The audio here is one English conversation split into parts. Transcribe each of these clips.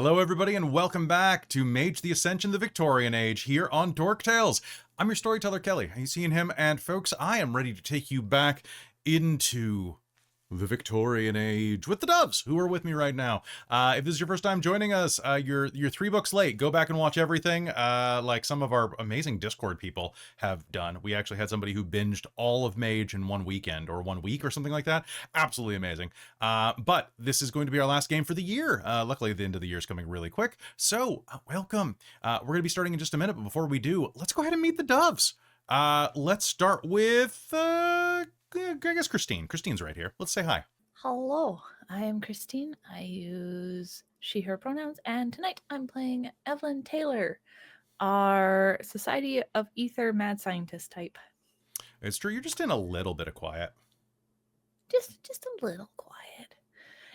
Hello, everybody, and welcome back to Mage the Ascension the Victorian Age here on Dork Tales. I'm your storyteller, Kelly. You seen him, and folks, I am ready to take you back into the Victorian Age with the Doves, who are with me right now. If this is your first time joining us, you're 3 books late. Go back and watch everything, like some of our amazing Discord people have done. We actually had somebody who binged all of Mage in 1 weekend, or 1 week, or something like that. Absolutely amazing. But this is going to be our last game for the year. Luckily, the end of the year is coming really quick. So, welcome. We're going to be starting in just a minute, but before we do, let's go ahead and meet the Doves. Let's start with, I guess Christine. Christine's right here. Let's say hi. Hello, I am Christine. I use she, her pronouns, and tonight I'm playing Evelyn Taylor, our Society of Ether mad scientist type. It's true, you're just in a little bit of quiet. Just a little quiet.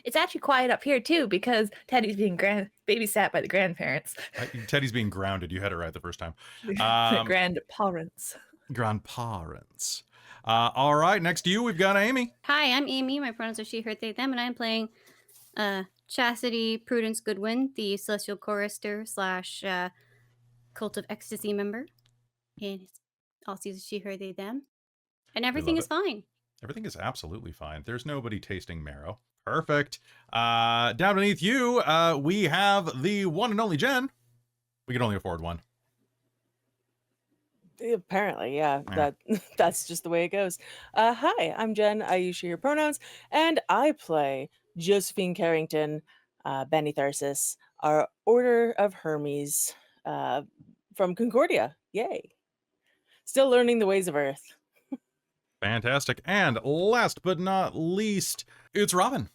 It's actually quiet up here too because Teddy's being babysat by the grandparents. Teddy's being grounded. You had it right the first time. The grandparents. Grandparents. All right, next to you, we've got Amy. Hi, I'm Amy. My pronouns are she, her, they, them, and I'm playing Chastity, Prudence, Goodwin, the Celestial Chorister / Cult of Ecstasy member. And it's also she, her, they, them. And everything is fine. Everything is absolutely fine. There's nobody tasting marrow. Perfect. Down beneath you, we have the one and only Jen. We can only afford one. Apparently, yeah. That's just the way it goes. Hi, I'm Jen. I use she, her pronouns, and I play Josephine, Carrington, Benny Tharsis, our Order of Hermes from Concordia. Yay. Still learning the ways of Earth. Fantastic. And last but not least, it's Robin.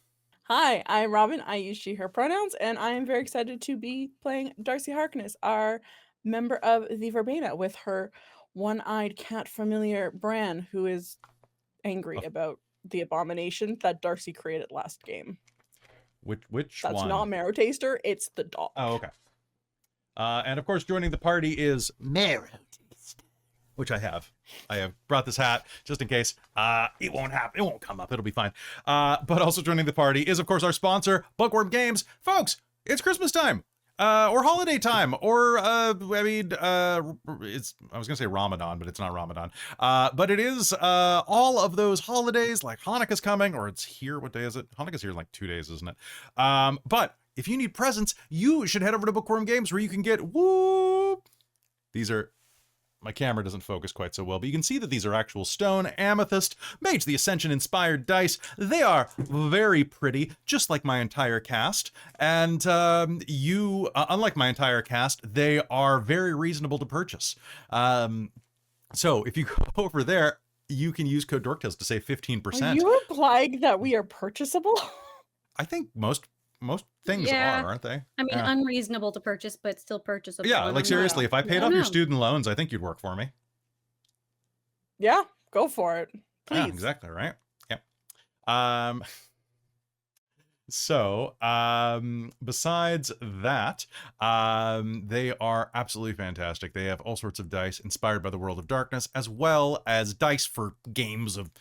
Hi, I'm Robin. I use she, her pronouns, and I am very excited to be playing Darcie Harkness, our member of the Verbena, with her one-eyed cat familiar Bran, who is angry about the abomination that Darcie created last game. Which That's one? not Marrow Taster, it's the dog. Oh, okay. And of course, joining the party is Marrow Taster, which I have. I have brought this hat just in case. It won't happen. It won't come up. It'll be fine. But also joining the party is, of course, our sponsor, Bookwyrm Games. Folks, it's Christmas time. Or holiday time, or, I was gonna say Ramadan, but it's not Ramadan. But it is, all of those holidays, like Hanukkah's coming, or it's here, what day is it? Hanukkah's here in like 2 days, isn't it? But if you need presents, you should head over to Bookwyrm Games, where you can get, these are, my camera doesn't focus quite so well, but you can see that these are actual stone, amethyst, Mage the Ascension inspired dice. They are very pretty, just like my entire cast. And unlike my entire cast, they are very reasonable to purchase. So if you go over there, you can use code DorkTales to save 15%. Are you implying that we are purchasable? I think most things are, aren't they? I mean, unreasonable to purchase, but still purchasable. Yeah, like seriously, if I paid off your student loans, I think you'd work for me. Yeah, go for it. Please. Yeah, exactly, right? Yeah. So, besides that, they are absolutely fantastic. They have all sorts of dice inspired by the World of Darkness, as well as dice for games of,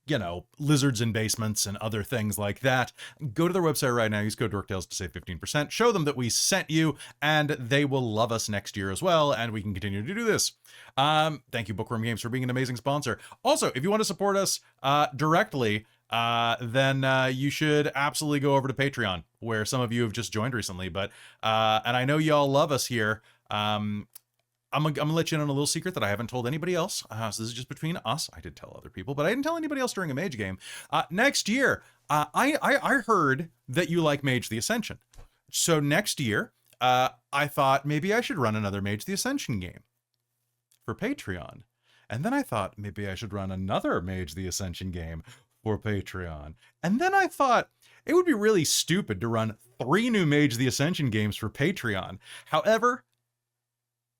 you know, lizards in basements and other things like that. Go to their website right now, use code DorkTales to save 15%. Show them that we sent you, and they will love us next year as well, and we can continue to do this. Thank you, Bookwyrm Games, for being an amazing sponsor. Also, if you want to support us directly, then you should absolutely go over to Patreon, where some of you have just joined recently. But and I know y'all love us here. I'm gonna let you in on a little secret that I haven't told anybody else. So this is just between us. I did tell other people, but I didn't tell anybody else during a Mage game. Next year, I heard that you like Mage the Ascension. So next year, I thought maybe I should run another Mage the Ascension game for Patreon. And then I thought maybe I should run another Mage the Ascension game for Patreon. And then I thought it would be really stupid to run 3 new Mage the Ascension games for Patreon. However,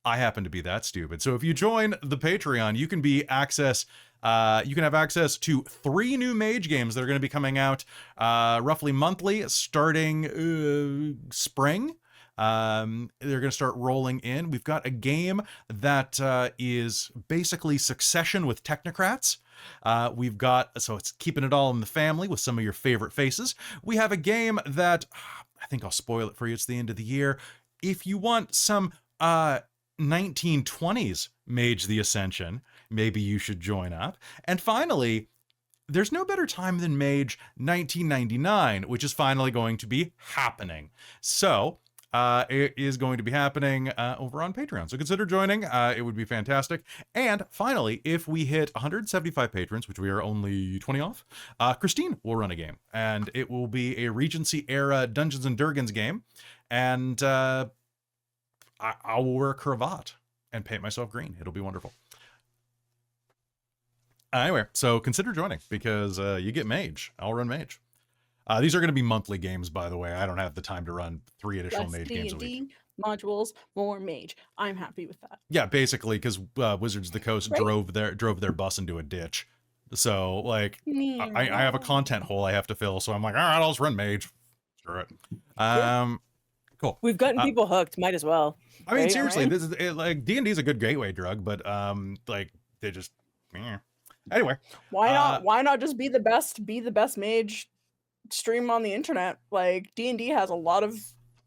I happen to be that stupid. So if you join the Patreon, you can have access to 3 new Mage games that are going to be coming out roughly monthly, starting spring. They're going to start rolling in. We've got a game that is basically Succession with technocrats. We've got, so it's keeping it all in the family with some of your favorite faces. We have a game that I think I'll spoil it for you. It's the end of the year. If you want some 1920s Mage the Ascension, maybe you should join up. And finally, there's no better time than Mage 1999, which is finally going to be happening. So it is going to be happening over on Patreon. So consider joining. It would be fantastic. And finally, if we hit 175 patrons, which we are only 20 off, Christine will run a game. And it will be a Regency era Dungeons and Dragons game. And I will wear a cravat and paint myself green. It'll be wonderful. Anyway, so consider joining because you get Mage. I'll run Mage. These are going to be monthly games, by the way. I don't have the time to run 3 additional Less Mage games a week. D&D, modules, more Mage. I'm happy with that. Yeah, basically, because Wizards of the Coast Right. drove their bus into a ditch. So, like, I have a content hole I have to fill. So I'm like, all right, I'll just run Mage. Screw it. Cool. We've gotten people hooked. Might as well. I mean, right? seriously, this is like D&D is a good gateway drug, but like they just. Anyway, Why not just be the best mage stream on the internet? Like D&D has a lot of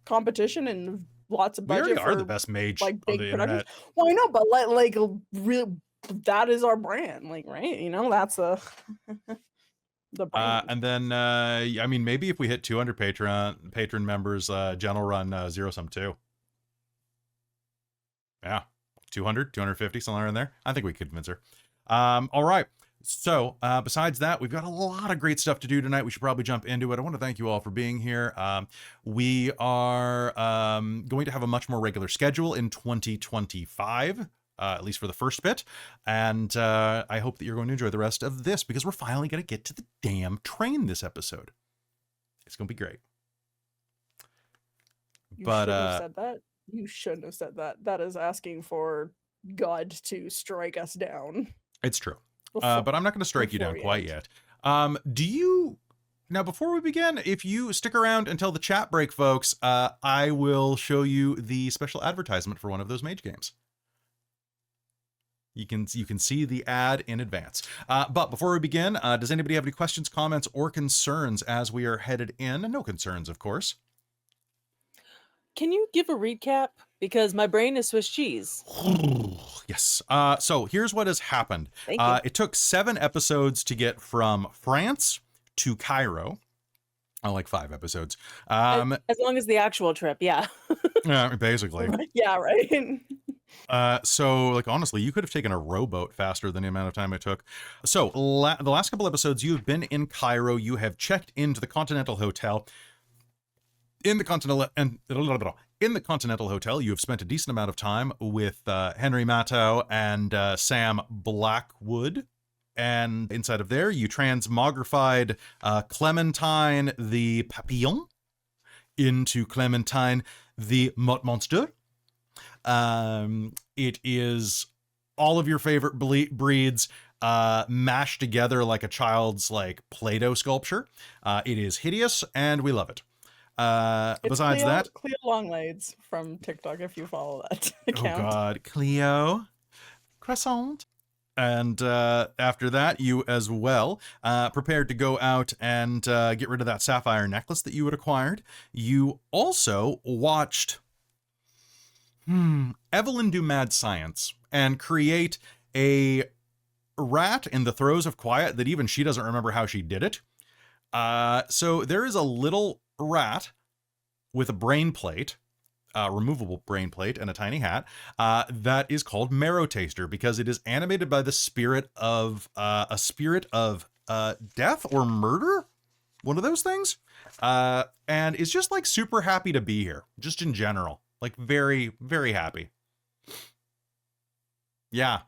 competition and lots of we budget already are for the best mage like on big the productions. internet. Well, I know, but like real, that is our brand, like, right? You know, that's the brand. And then I mean, maybe if we hit 200 patron members, Jen will run Zero Sum 2. Yeah, 200, 250, somewhere in there. I think we could convince her. All right. So besides that, we've got a lot of great stuff to do tonight. We should probably jump into it. I want to thank you all for being here. We are going to have a much more regular schedule in 2025, at least for the first bit. And I hope that you're going to enjoy the rest of this because we're finally going to get to the damn train this episode. It's going to be great. You but shouldn't have said that. You shouldn't have said that. That is asking for God to strike us down. It's true. Before- But I'm not going to strike you down before we quite end. yet. Do you... Now, before we begin, if you stick around until the chat break, folks, I will show you the special advertisement for one of those mage games. You can see the ad in advance. But before we begin, does anybody have any questions, comments, or concerns as we are headed in? No concerns, of course. Can you give a recap? Because my brain is Swiss cheese. Yes. So here's what has happened. Thank you. It took 7 episodes to get from France to Cairo. Oh, like 5 episodes. As long as the actual trip, yeah. Basically. Yeah, right. So, like, honestly, you could have taken a rowboat faster than the amount of time it took. So, the last couple episodes, you've been in Cairo. You have checked into the Continental Hotel. In the Continental Hotel, you have spent a decent amount of time with Henry Matto and Sam Blackwood. And inside of there, you transmogrified Clementine the Papillon into Clementine the Monster. It is all of your favorite breeds mashed together like a child's like Play-Doh sculpture. It is hideous, and we love it. Besides that, Cleo Longlegs from TikTok, if you follow that account. Oh God, Cleo, croissant. And after that, you as well prepared to go out and get rid of that sapphire necklace that you had acquired. You also watched Evelyn do mad science and create a rat in the throes of quiet that even she doesn't remember how she did it. So there is a little rat with a brain plate, removable brain plate, and a tiny hat that is called Marrow Taster because it is animated by the spirit of a spirit of death or murder, one of those things, and is just like super happy to be here, just in general, like very, very happy. Yeah.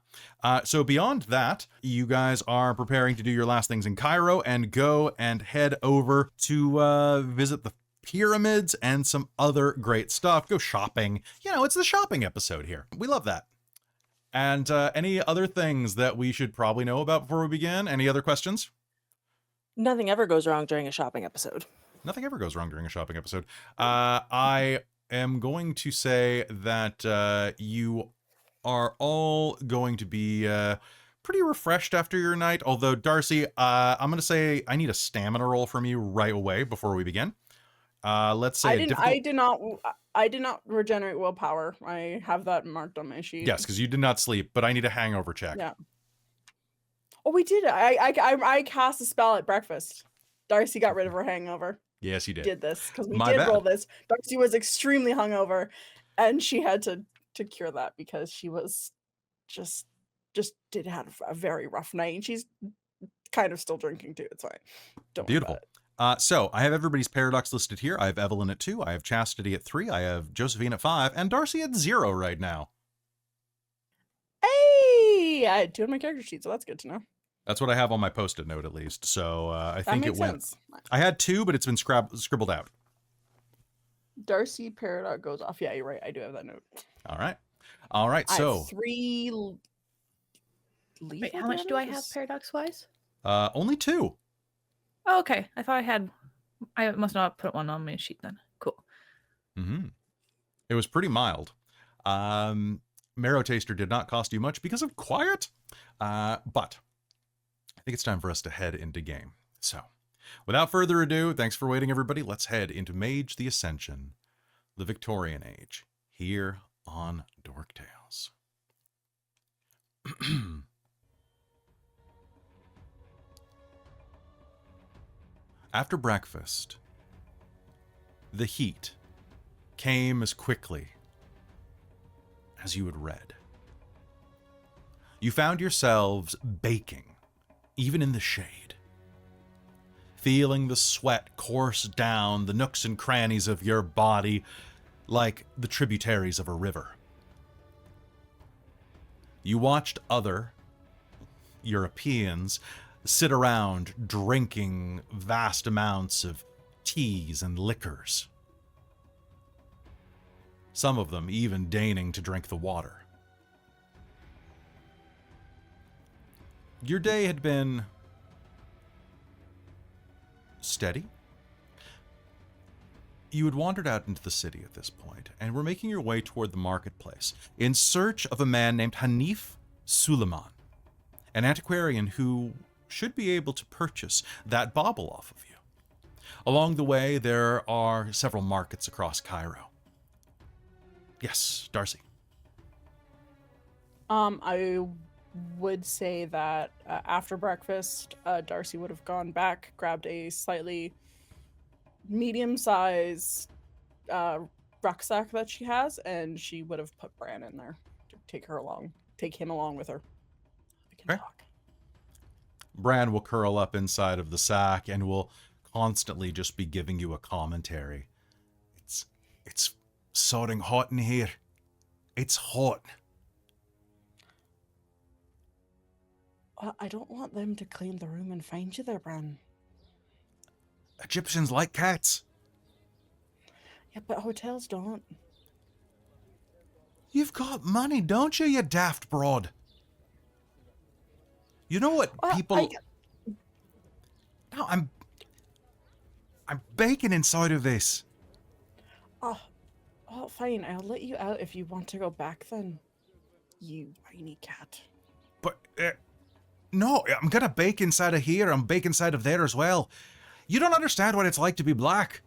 So beyond that, you guys are preparing to do your last things in Cairo and go and head over to visit the pyramids and some other great stuff. Go shopping. You know, it's the shopping episode here. We love that. And any other things that we should probably know about before we begin? Any other questions? Nothing ever goes wrong during a shopping episode. Nothing ever goes wrong during a shopping episode. I am going to say that you are all going to be pretty refreshed after your night. Although, Darcie, I'm going to say I need a stamina roll from you right away before we begin. Let's say I a didn't. difficult... I did not regenerate willpower. I have that marked on my sheet. Yes, because you did not sleep, but I need a hangover check. Yeah. Oh, we did. I cast a spell at breakfast. Darcie got rid of her hangover. Yes, you did. Did this because we My did bad. roll this. Darcie was extremely hungover, and she had to cure that because she was just did have a very rough night, and she's kind of still drinking too. It's fine. Don't worry Beautiful. about it. So I have everybody's paradox listed here. I have Evelyn at 2. I have Chastity at 3. I have Josephine at 5, and Darcie at 0 right now. Hey, I had 2 on my character sheet, so that's good to know. That's what I have on my post-it note, at least. So I think it makes went. sense. I had 2, but it's been scribbled out. Darcie paradox goes off. Yeah, you're right. I do have that note. All right. All right. I So have 3. Wait, how much do I have paradox-wise? only 2. Oh, okay. I thought I had... I must not put one on my sheet then. Cool. Mm-hmm. It was pretty mild. Marrow Taster did not cost you much because of quiet. But I think it's time for us to head into game. So without further ado, thanks for waiting, everybody. Let's head into Mage the Ascension, the Victorian Age, here on Dork Tales. After breakfast, the heat came as quickly as you had read. You found yourselves baking, even in the shade, feeling the sweat course down the nooks and crannies of your body like the tributaries of a river. You watched other Europeans sit around drinking vast amounts of teas and liquors, some of them even deigning to drink the water. Your day had been steady. You had wandered out into the city at this point and were making your way toward the marketplace in search of a man named Hanif Suleiman, an antiquarian who should be able to purchase that bauble off of you. Along the way, there are several markets across Cairo. Yes, Darcie. I would say that after breakfast, Darcie would have gone back, grabbed a slightly medium-sized rucksack that she has, and she would have put Bran in there to take him along with her. We can Okay. talk. Bran will curl up inside of the sack and will constantly just be giving you a commentary. It's sodding hot in here. It's hot. I don't want them to claim the room and find you there, Bran. Egyptians like cats. Yeah, but hotels don't. You've got money, don't you, you daft broad? You know what people... No, I'm baking inside of this. Oh, fine. I'll let you out if you want to go back then. You whiny cat. But, no, I'm gonna bake inside of here. I'm bake inside of there as well. You don't understand what it's like to be black.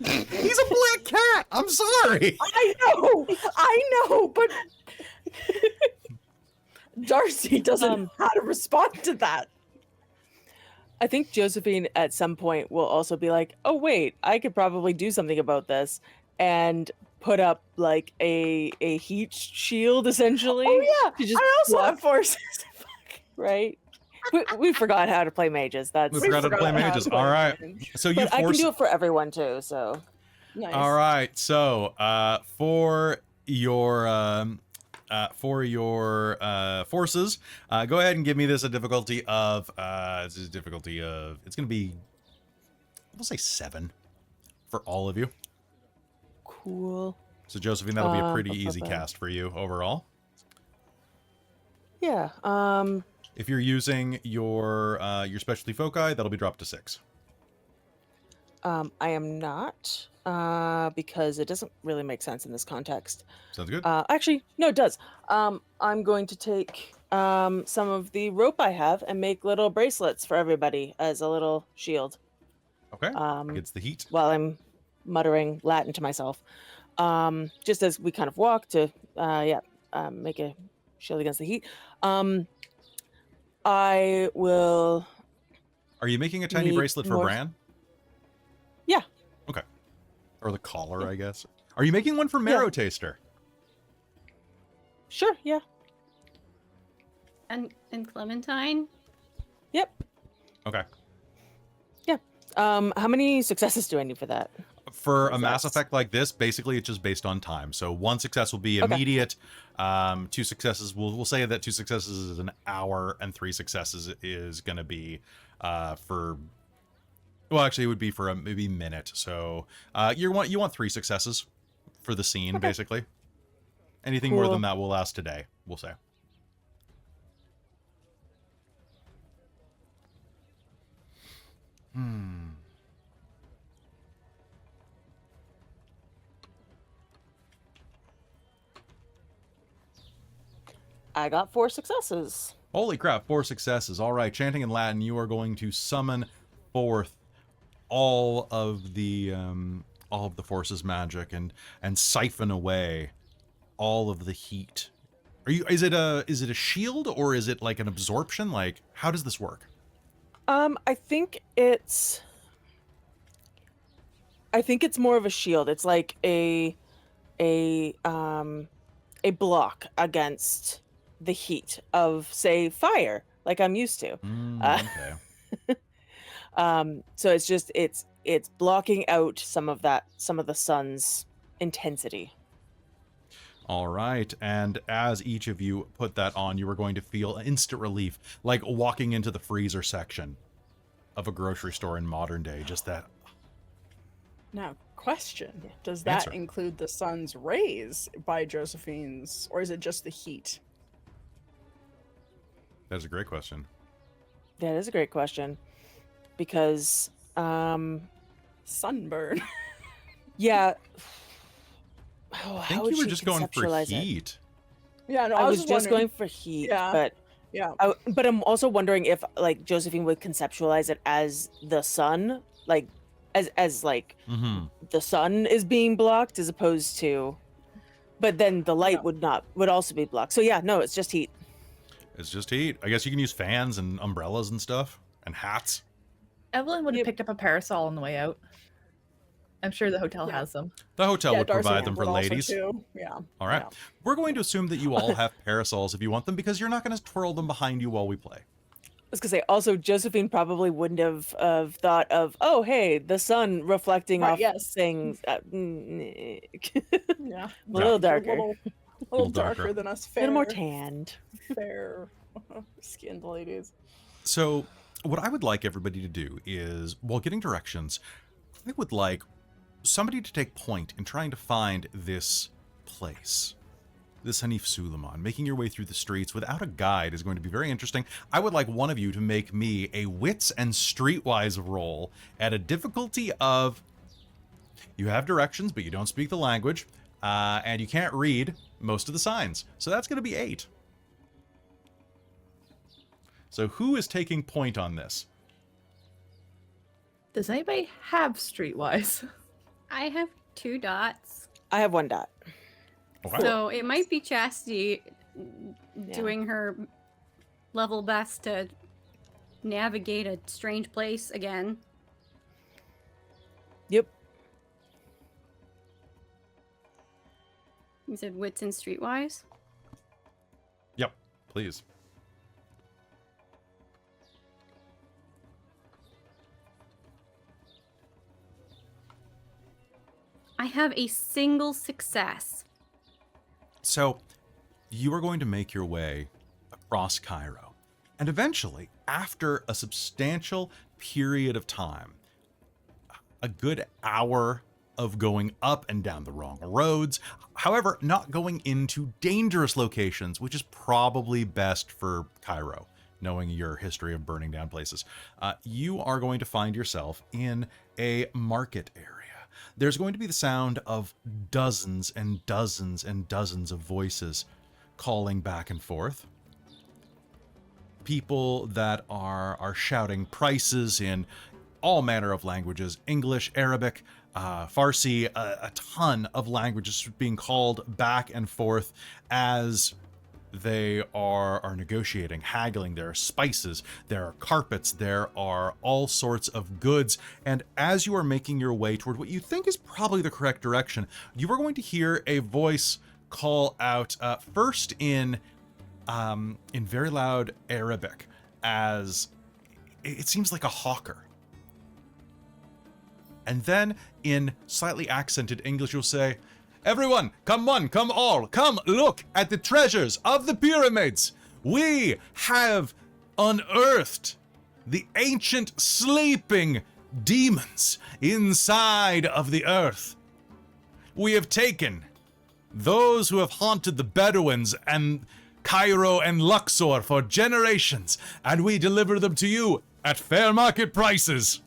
He's a black cat. I'm sorry. I know, but Darcie doesn't know how to respond to that. I think Josephine at some point will also be like, oh, wait, I could probably do something about this, and put up like a heat shield, essentially. Oh, yeah. To just I also block, have forces. right? We forgot how to play mages. We forgot how to play mages. All right. So you But I can force... do it for everyone too, so. Nice. All right. So for your forces, go ahead and give me this a difficulty of it's going to be, we'll say 7 for all of you. Cool. So Josephine, that'll be a pretty easy cast for you overall. Yeah. If you're using your specialty foci, that'll be dropped to 6. I am not, because it doesn't really make sense in this context. Sounds good. Actually, no, it does. I'm going to take some of the rope I have and make little bracelets for everybody as a little shield. Okay. Against the heat. While I'm muttering Latin to myself, just as we kind of walk to, make a shield against the heat. I will. Are you making a tiny need bracelet for more- Bran? Yeah. Okay. Or the collar, I guess. Are you making one for Marrow Taster? Sure. Yeah. And Clementine? Yep. Okay. Yeah. How many successes do I need for that? For a Is Mass that- Effect like this, basically it's just based on time. So 1 success will be Okay. immediate. 2 successes, we'll say that 2 successes is an hour, and 3 successes is going to be for. Well, actually, it would be for maybe minute. So you want 3 successes for the scene, Okay. basically. Anything more Cool. than that will last today, we'll say. I got 4 successes. Holy crap, 4 successes. All right, chanting in Latin, you are going to summon forth all of the force's magic and siphon away all of the heat. Is it a shield, or is it like an absorption? Like, how does this work? I think it's more of a shield. It's like a block against the heat of, say, fire, like I'm used to. Okay. So it's blocking out some of the sun's intensity. All right, and as each of you put that on, you are going to feel instant relief, like walking into the freezer section of a grocery store in modern day. Just that. Now, question: does Answer. that include the sun's rays by Josephine's, or is it just the heat? That's a great question. That is a great question, because Sunburn. yeah. I think you were just going for heat. Yeah, no, I was just wondering. going for heat, Yeah. but Yeah. but I'm also wondering if, like, Josephine would conceptualize it as the sun, like as like Mm-hmm. the sun is being blocked, as opposed to, but then the light Yeah. would also be blocked. So yeah, no, it's just heat. It's just heat. I guess you can use fans and umbrellas and stuff and hats. Evelyn would have Yep. picked up a parasol on the way out. I'm sure the hotel Yeah. has them. The hotel would Darcie provide them for would also ladies. too. Yeah. All right. Yeah. We're going to assume that you all have parasols if you want them, because you're not going to twirl them behind you while we play. I was gonna say, also, Josephine probably wouldn't have thought of, oh, hey, the sun reflecting Right, off yes. things. Yeah. A little They're darker, A little Little darker darker. than us. a Fair, little more tanned. fair skinned ladies. So what I would like everybody to do is, while getting directions, I would like somebody to take point in trying to find this place. This Hanif Suleiman. Making your way through the streets without a guide is going to be very interesting. I would like one of you to make me a wits and streetwise roll at a difficulty of... You have directions, but you don't speak the language, and you can't read most of the signs. So that's going to be 8. So who is taking point on this? Does anybody have Streetwise? I have 2 dots. I have 1 dot. Okay. So it might be Chastity Yeah. doing her level best to navigate a strange place again. Yep. You said wits and streetwise? Yep, please. I have a single success. So, you are going to make your way across Cairo. And eventually, after a substantial period of time, a good hour of going up and down the wrong roads, however, not going into dangerous locations, which is probably best for Cairo. knowing your history of burning down places. You are going to find yourself in a market area. There's going to be the sound of dozens and dozens and dozens of voices calling back and forth. People that are shouting prices in all manner of languages, English, Arabic, Farsi, a ton of languages being called back and forth as they are negotiating, haggling. There are spices, there are carpets, there are all sorts of goods. And as you are making your way toward what you think is probably the correct direction, you are going to hear a voice call out, first in very loud Arabic, as it seems like a hawker. And then in slightly accented English, you'll say, "Everyone, come one, come all, come look at the treasures of the pyramids. We have unearthed the ancient sleeping demons inside of the earth. We have taken those who have haunted the Bedouins and Cairo and Luxor for generations, and we deliver them to you at fair market prices."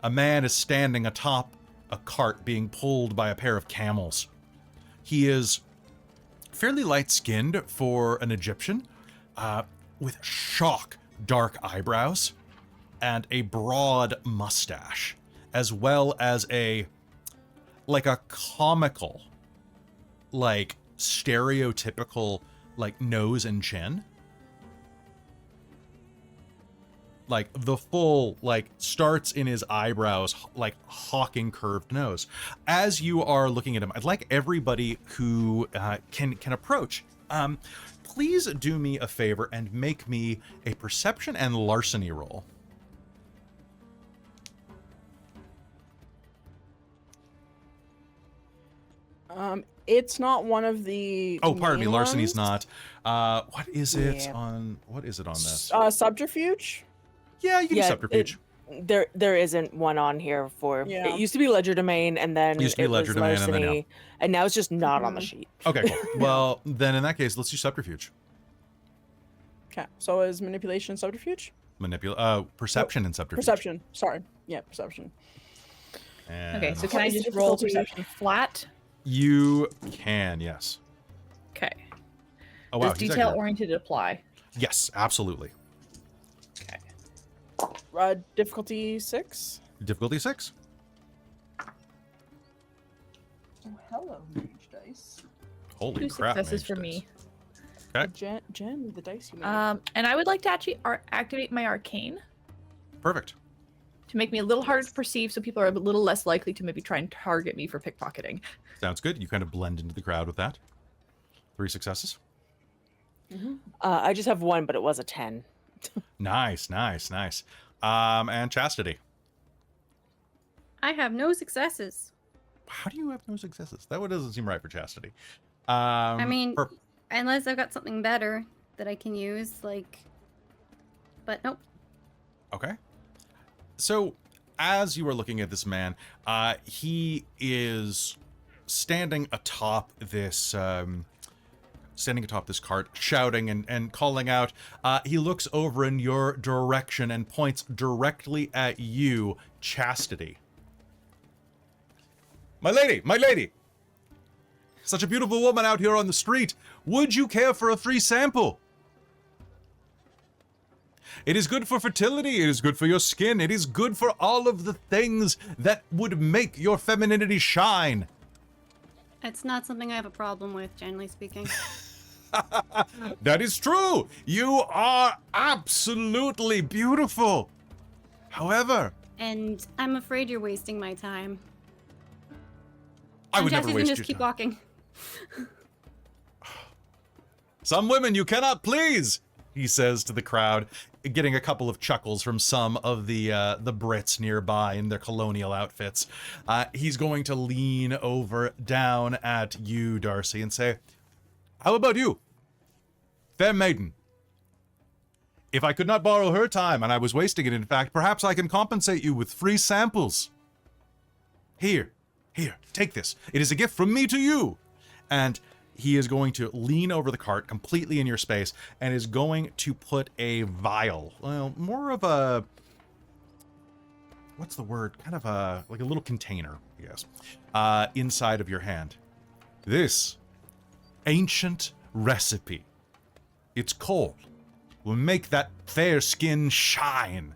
A man is standing atop a cart being pulled by a pair of camels. He is fairly light-skinned for an Egyptian, with shock dark eyebrows and a broad mustache, as well as a comical, stereotypical, nose and chin. The full, starts in his eyebrows, hawking curved nose. As you are looking at him, I'd like everybody who can approach, please do me a favor and make me a perception and larceny roll. It's not one of the. Oh, pardon me, main larceny's ones. not. What is it Yeah. on? What is it on this? Subterfuge. Yeah, you can do subterfuge. There isn't one on here for. Yeah. It used to be legerdemain, and then It used to be was legerdemain, and then, larceny, and now it's just not on the sheet. Okay, cool. Well, then in that case, let's do subterfuge. Okay. So is manipulation subterfuge? Perception and subterfuge. Perception. Sorry. Yeah, perception. And Okay, so can I What's just the roll difficulty? perception flat? you can, yes. Okay. Oh wow, Does he's detail accurate. oriented apply? Yes, absolutely. Okay. Difficulty 6. Difficulty 6. Oh, hello, mage dice. Holy 2 crap! successes mage for dice. me. Okay. Jen, the dice you made. And I would like to actually activate my arcane Perfect. to make me a little harder to perceive, so people are a little less likely to maybe try and target me for pickpocketing. Sounds good. You kind of blend into the crowd with that. 3 successes. I just have one, but it was a 10. Nice, nice, nice. And Chastity. I have no successes. How do you have no successes? That one doesn't seem right for Chastity. I mean, per- unless I've got something better that I can use, but nope. Okay. So, as you are looking at this man, he is standing atop this cart, shouting and calling out. He looks over in your direction and points directly at you, Chastity. My lady! Such a beautiful woman out here on the street. Would you care for a free sample? It is good for fertility, it is good for your skin, it is good for all of the things that would make your femininity shine. It's not something I have a problem with, generally speaking. That is true. You are absolutely beautiful. However, And I'm afraid you're wasting my time. I would Jesse never can waste just your keep time. walking. Some women you cannot please, he says to the crowd, getting a couple of chuckles from some of the Brits nearby in their colonial outfits. He's going to lean over down at you, Darcie, and say, "How about you, fair maiden? If I could not borrow her time and I was wasting it, in fact, perhaps I can compensate you with free samples. Here, take this. It is a gift from me to you." And he is going to lean over the cart completely in your space and is going to put a vial, well, more of a, what's the word? Kind of a, like a little container, I guess, inside of your hand. This ancient recipe, it's cold, will make that fair skin shine.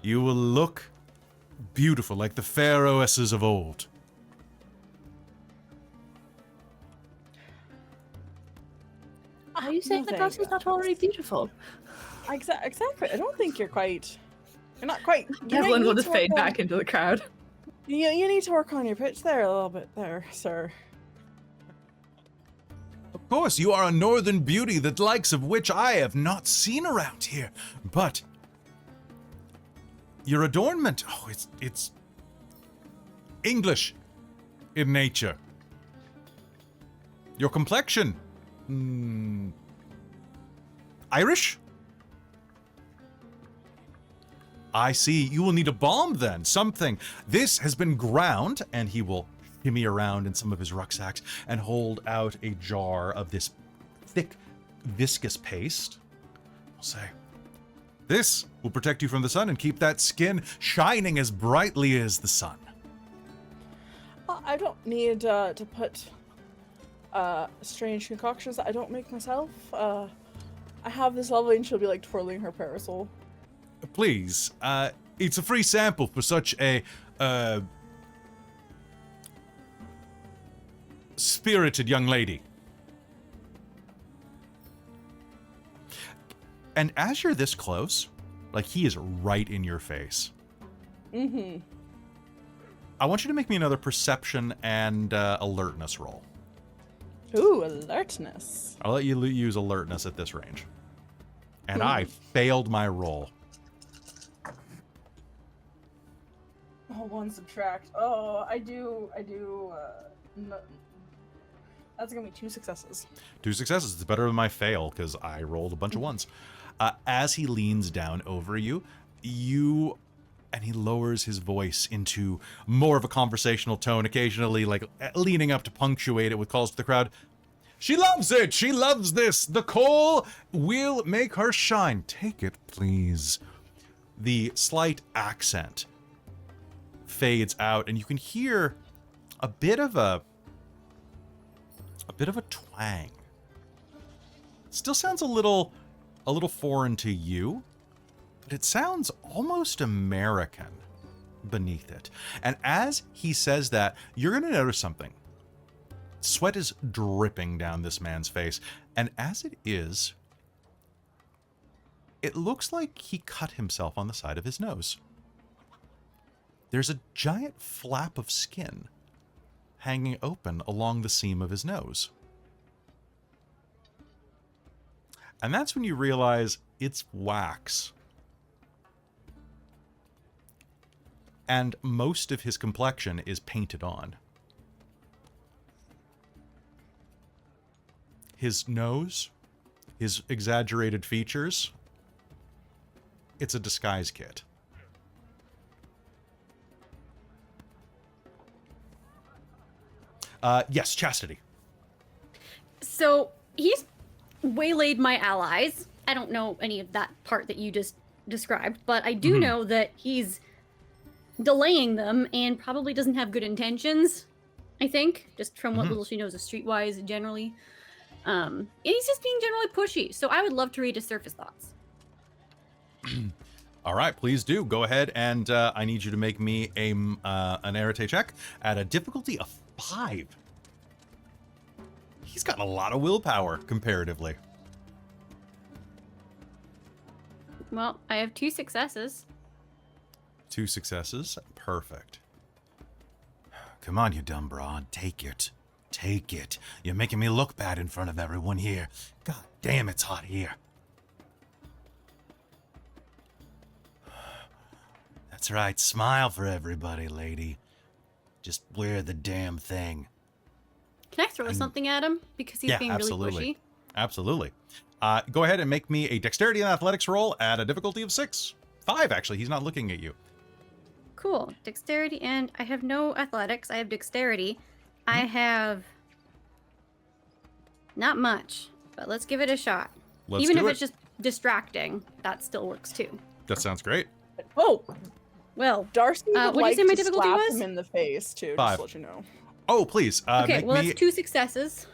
You will look beautiful like the pharaohesses of old. Are you saying the there girls you is not already beautiful? Exactly. I don't think you're not quite. Evelyn will need just to work fade on- back into the crowd. You need to work on your pitch there a little bit there, sir. Of course, you are a northern beauty, the likes of which I have not seen around here. But your adornment, oh, it's English in nature. Your complexion, Irish? I see. You will need a balm then, something. This has been ground, and he will shimmy around in some of his rucksacks and hold out a jar of this thick, viscous paste. I'll say, this will protect you from the sun and keep that skin shining as brightly as the sun. I don't need to put strange concoctions that I don't make myself. I have this lovely, and she'll be like twirling her parasol. Please, it's a free sample for such a spirited young lady. And as you're this close, like he is right in your face. Mm-hmm. I want you to make me another perception and alertness roll. Ooh, alertness. I'll let you use alertness at this range. And I failed my roll. Oh, one subtract. Oh, I do. No. That's gonna be 2 successes. 2 successes. It's better than my fail because I rolled a bunch of ones. As he leans down over you, and he lowers his voice into more of a conversational tone, occasionally like leaning up to punctuate it with calls to the crowd. She loves it! She loves this! The coal will make her shine. Take it, please. The slight accent fades out, and you can hear a bit of a twang. Still sounds a little foreign to you, but it sounds almost American beneath it. And as he says that, you're going to notice something. Sweat is dripping down this man's face, and as it is, it looks like he cut himself on the side of his nose. There's a giant flap of skin hanging open along the seam of his nose. And that's when you realize it's wax. And most of his complexion is painted on. His nose, his exaggerated features, it's a disguise kit. Yes, Chastity. So he's waylaid my allies. I don't know any of that part that you just described, but I do know that he's delaying them and probably doesn't have good intentions, I think, just from what little she knows of streetwise generally. And he's just being generally pushy, so I would love to read his surface thoughts. All right, please do. Go ahead, and I need you to make me an arete check at a difficulty of 5. He's got a lot of willpower, comparatively. Well, I have 2 successes. 2 successes. Perfect. Come on, you dumb broad. Take it. Take it. You're making me look bad in front of everyone here. God damn, it's hot here. That's right. Smile for everybody, lady. Just wear the damn thing. Can I throw something at him? Because he's being really pushy. Absolutely. Go ahead and make me a dexterity and athletics roll at a difficulty of 6. 5, actually. He's not looking at you. Cool. Dexterity, and I have no athletics. I have dexterity. I have Not much, but let's give it a shot. Let's Even do if it. it's just distracting, that still works too. That sounds great. Oh, Well, Darcie would what'd you like say my to difficulty slap was? him in the face too. 5. Just to let you know. Oh, please. okay, Make well, me... that's 2 successes.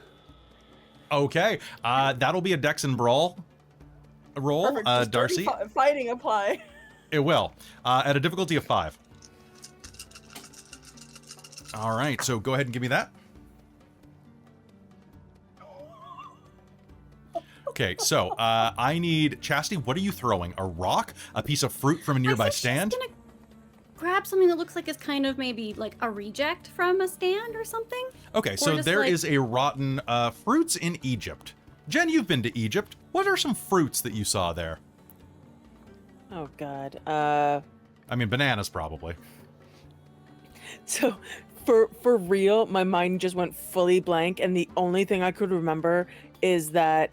Okay. That'll be a Dex and Brawl roll, Perfect. Just dirty Darcie. fighting apply. It will. At a difficulty of 5. All right, so go ahead and give me that. Okay, so I need Chastity. What are you throwing? A rock? A piece of fruit from a nearby I said stand? She's gonna grab something that looks like it's kind of maybe like a reject from a stand or something. Okay, so just there like- is a rotten fruits in Egypt. Jen, you've been to Egypt. What are some fruits that you saw there? Oh God. I mean, bananas probably. So for real, my mind just went fully blank, and the only thing I could remember is that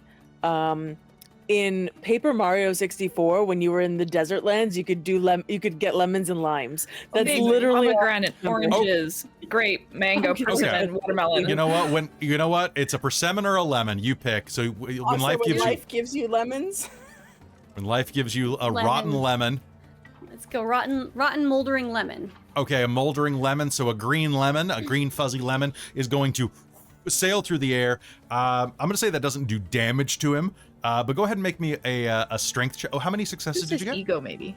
in Paper Mario 64, when you were in the desert lands, you could do you could get lemons and limes. That's Amazing. literally Pomegranate, oranges, grape, mango, Okay. persimmon, watermelon. You know what? It's a persimmon or a lemon. You pick. So when Also, life when gives life gives you lemons. when life gives you a rotten Lemon. lemon. Let's go rotten moldering lemon. Okay, a moldering lemon. So a green lemon, a green fuzzy lemon, is going to sail through the air. I'm going to say that doesn't do damage to him. But go ahead and make me a strength check. Oh, how many successes Just did you his get? ego, maybe.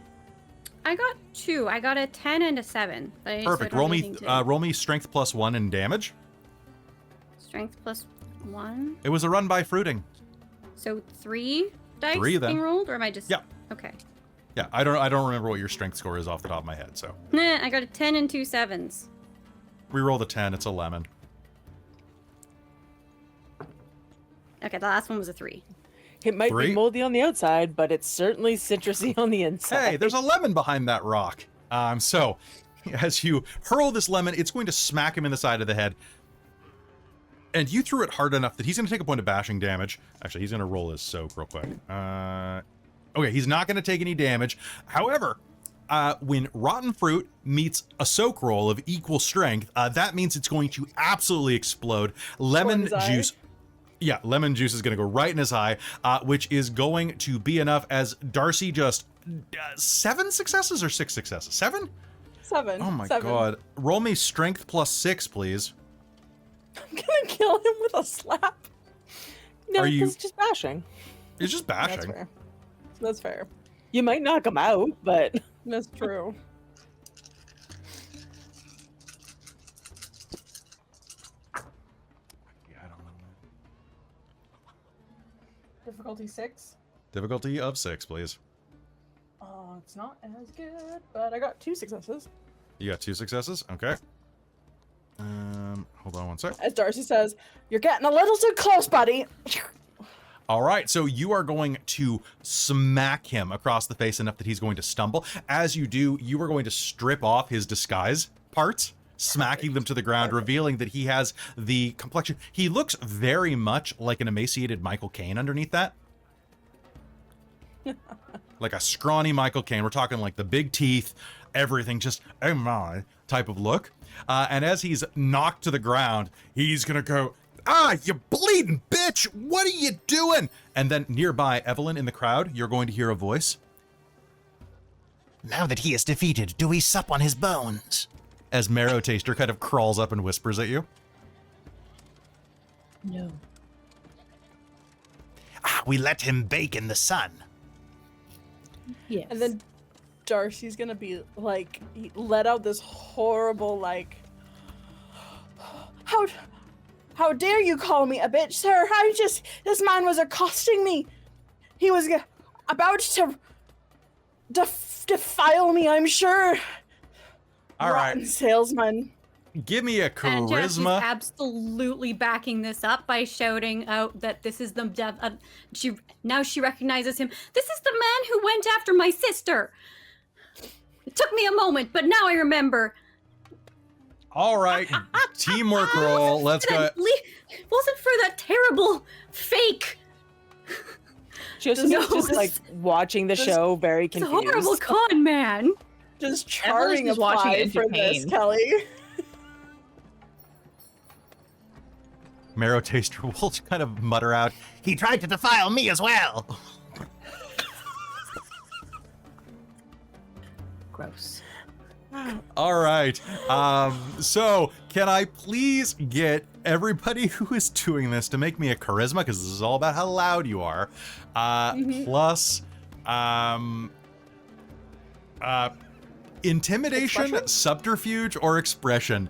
I got 2. I got a 10 and a 7. But I didn't Perfect. start on Roll me anything to- roll me strength plus 1 in damage. Strength plus 1. It was a run by fruiting. So 3 dice 3 then. being rolled, or am I just? Yeah. Okay. Yeah, I don't remember what your strength score is off the top of my head. So Nah, I got a 10 and 2 7s. re-roll the 10. It's a lemon. Okay, the last one was a 3. it might 3? be moldy on the outside, but it's certainly citrusy on the inside. Hey, there's a lemon behind that rock. So as you hurl this lemon, it's going to smack him in the side of the head. And you threw it hard enough that he's going to take a point of bashing damage. Actually, he's going to roll his soak real quick. Okay, he's not going to take any damage. However, when rotten fruit meets a soak roll of equal strength, that means it's going to absolutely explode. Lemon his eye. juice. Yeah, lemon juice is going to go right in his eye, which is going to be enough as Darcie just 7 successes or 6 successes? 7? 7. Oh my 7. god. Roll me strength plus 6, please. I'm gonna kill him with a slap. No, Are you- it's just bashing. It's just That's bashing. fair. That's fair. You might knock him out, but That's true. Yeah, I don't know. Difficulty 6. Difficulty of 6, please. It's not as good, but I got 2 successes. You got 2 successes? Okay. Hold on one sec. As Darcie says, "You're getting a little too close, buddy." All right, so you are going to smack him across the face enough that he's going to stumble. As you do, you are going to strip off his disguise parts, smacking them to the ground, revealing that he has the complexion. He looks very much like an emaciated Michael Caine underneath that. Like a scrawny Michael Caine. We're talking like the big teeth, everything, just, oh my, type of look. And as he's knocked to the ground, he's going to go, "Ah, you bleeding bitch! What are you doing?" And then nearby, Evelyn in the crowd, you're going to hear a voice. Now that he is defeated, do we sup on his bones? As Marrow Taster kind of crawls up and whispers at you. No. Ah, we let him bake in the sun. Yes. And then Darcie's gonna be like, he let out this horrible like, how dare you call me a bitch, sir? This man was accosting me. He was about to defile me, I'm sure. All right, Rotten salesman. give me a And Jesse's charisma. absolutely backing this up by shouting out that this is the she recognizes him. This is the man who went after my sister. It took me a moment, but now I remember. All right, teamwork roll. Let's go. It wasn't for that terrible fake. Josephine's No. just like watching the show, very It's a confused. horrible con man. Just charming just watching apply it for into this, pain. Kelly. Marrow Taster will kind of mutter out, He tried to defile me as well. Gross. all right. So can I please get everybody who is doing this to make me a charisma, because this is all about how loud you are, plus intimidation, Expression? subterfuge, or expression.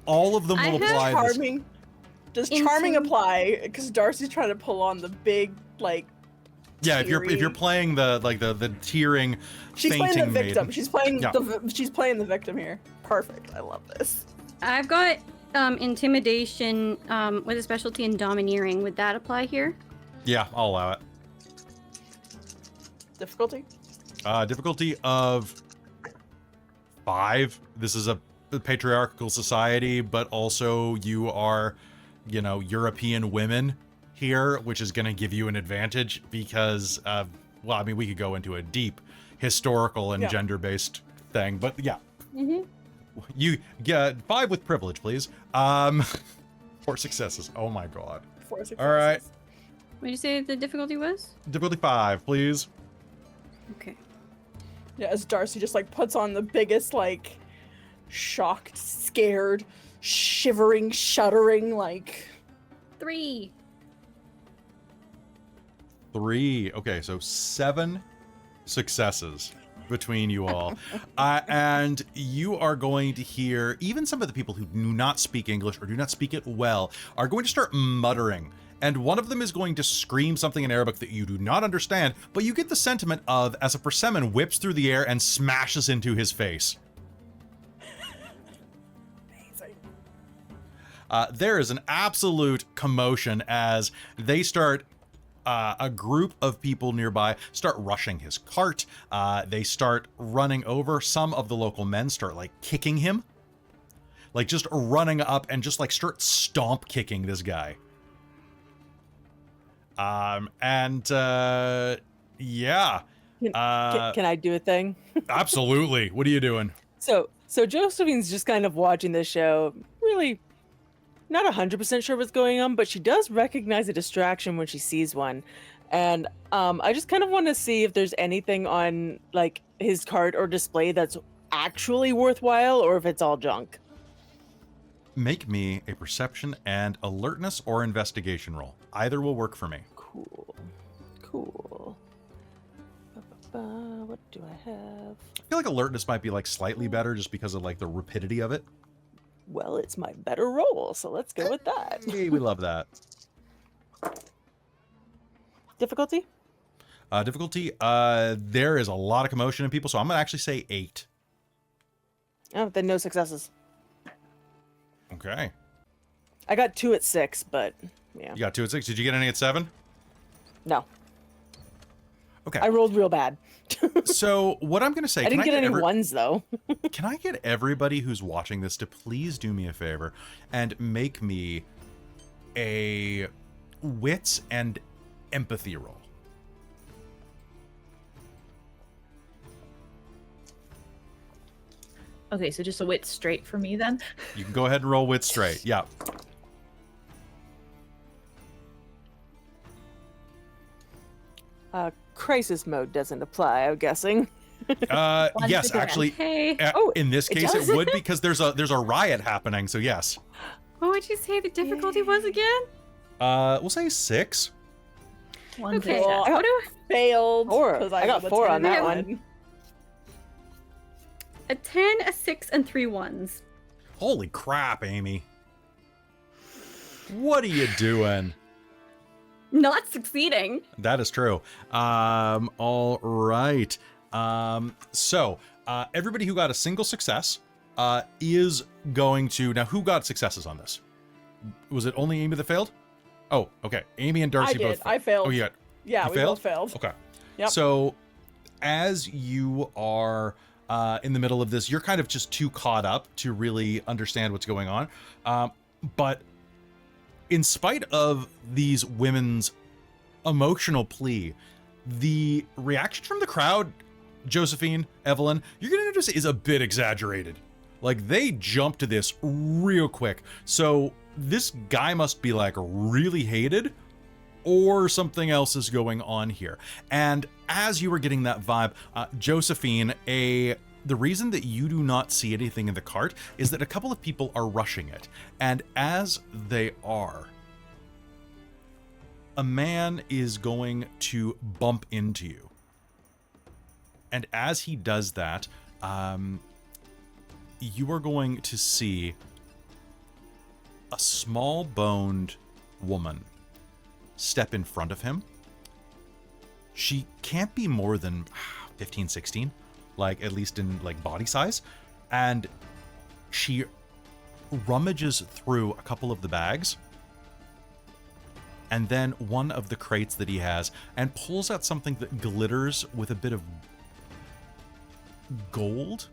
All of them I will have apply this. Charming. Does charming Intim- apply? Because Darcy's trying to pull on the big, like, Yeah, if you're teary- playing the tearing, She's playing the fainting victim. maiden. She's playing Yeah. she's playing the victim here. Perfect. I love this. I've got intimidation with a specialty in domineering. Would that apply here? Yeah, I'll allow it. Difficulty? Difficulty of 5. This is a patriarchal society, but also you are, European women here, which is going to give you an advantage because, well, I mean, we could go into a deep historical and Yeah. gender-based thing, but yeah. Mm-hmm. You get 5 with privilege, please. 4 successes. Oh my god. 4 successes. All right. What did you say the difficulty was? Difficulty 5, please. Okay. Yeah, as Darcy just like puts on the biggest, like, shocked, scared, shivering, shuddering, like. 3. 3. Okay, so 7 successes between you all. And you are going to hear, even some of the people who do not speak English or do not speak it well are going to start muttering. And one of them is going to scream something in Arabic that you do not understand, but you get the sentiment of as a persimmon whips through the air and smashes into his face. There is an absolute commotion as they start, a group of people nearby start rushing his cart. They start running over. Some of the local men start like kicking him, like just running up and just like start stomp kicking this guy. Yeah. Can I do a thing? Absolutely. What are you doing? So Josephine's just kind of watching this show, really not 100% sure what's going on, but she does recognize a distraction when she sees one. And I just kind of want to see if there's anything on like his cart or display that's actually worthwhile or if it's all junk. Make me a perception and alertness or investigation roll. Either will work for me. Cool. What do I have? I feel like alertness might be like slightly better just because of like the rapidity of it. Well, it's my better roll, so let's go with that. Hey, we love that. Difficulty? Difficulty, there is a lot of commotion in people, so I'm gonna actually say 8. Oh, then no successes. Okay. I got 2 at 6, but yeah. You got 2 at 6. Did you get any at 7? No. Okay. I rolled real bad. So what I'm gonna say, I didn't get any ones though. Can I get everybody who's watching this to please do me a favor and make me a wits and empathy roll? Okay, so just a wit straight for me then. You can go ahead and roll wits straight. Yeah. Crisis mode doesn't apply, I'm guessing. Yes, again. actually, Hey. Oh, in this it case it does? would because there's a riot happening. So yes. What would you say the difficulty was again? We'll say 6. One Okay. success. Well, What do Failed. 4. 'cause I got 4 on that one. a 10, a 6, and 3 1s. Holy crap, Amy. What are you doing? Not succeeding. That is true. All right. So everybody who got a single success is going to now. Who got successes on this? Was it only Amy that failed? Oh, okay. Amy and Darcie I did. both. I failed. Oh, you got. Yeah, you we failed? both failed. Okay. Yep. So as you are in the middle of this, you're kind of just too caught up to really understand what's going on. But in spite of these women's emotional plea, the reaction from the crowd, Josephine, Evelyn, you're going to notice is a bit exaggerated. Like they jump to this real quick. So this guy must be like really hated, or something else is going on here. And as you were getting that vibe, Josephine, the reason that you do not see anything in the cart is that a couple of people are rushing it. And as they are, a man is going to bump into you. And as he does that, you are going to see a small-boned woman step in front of him. She can't be more than 15, 16, like at least in like body size. And she rummages through a couple of the bags and then one of the crates that he has and pulls out something that glitters with a bit of gold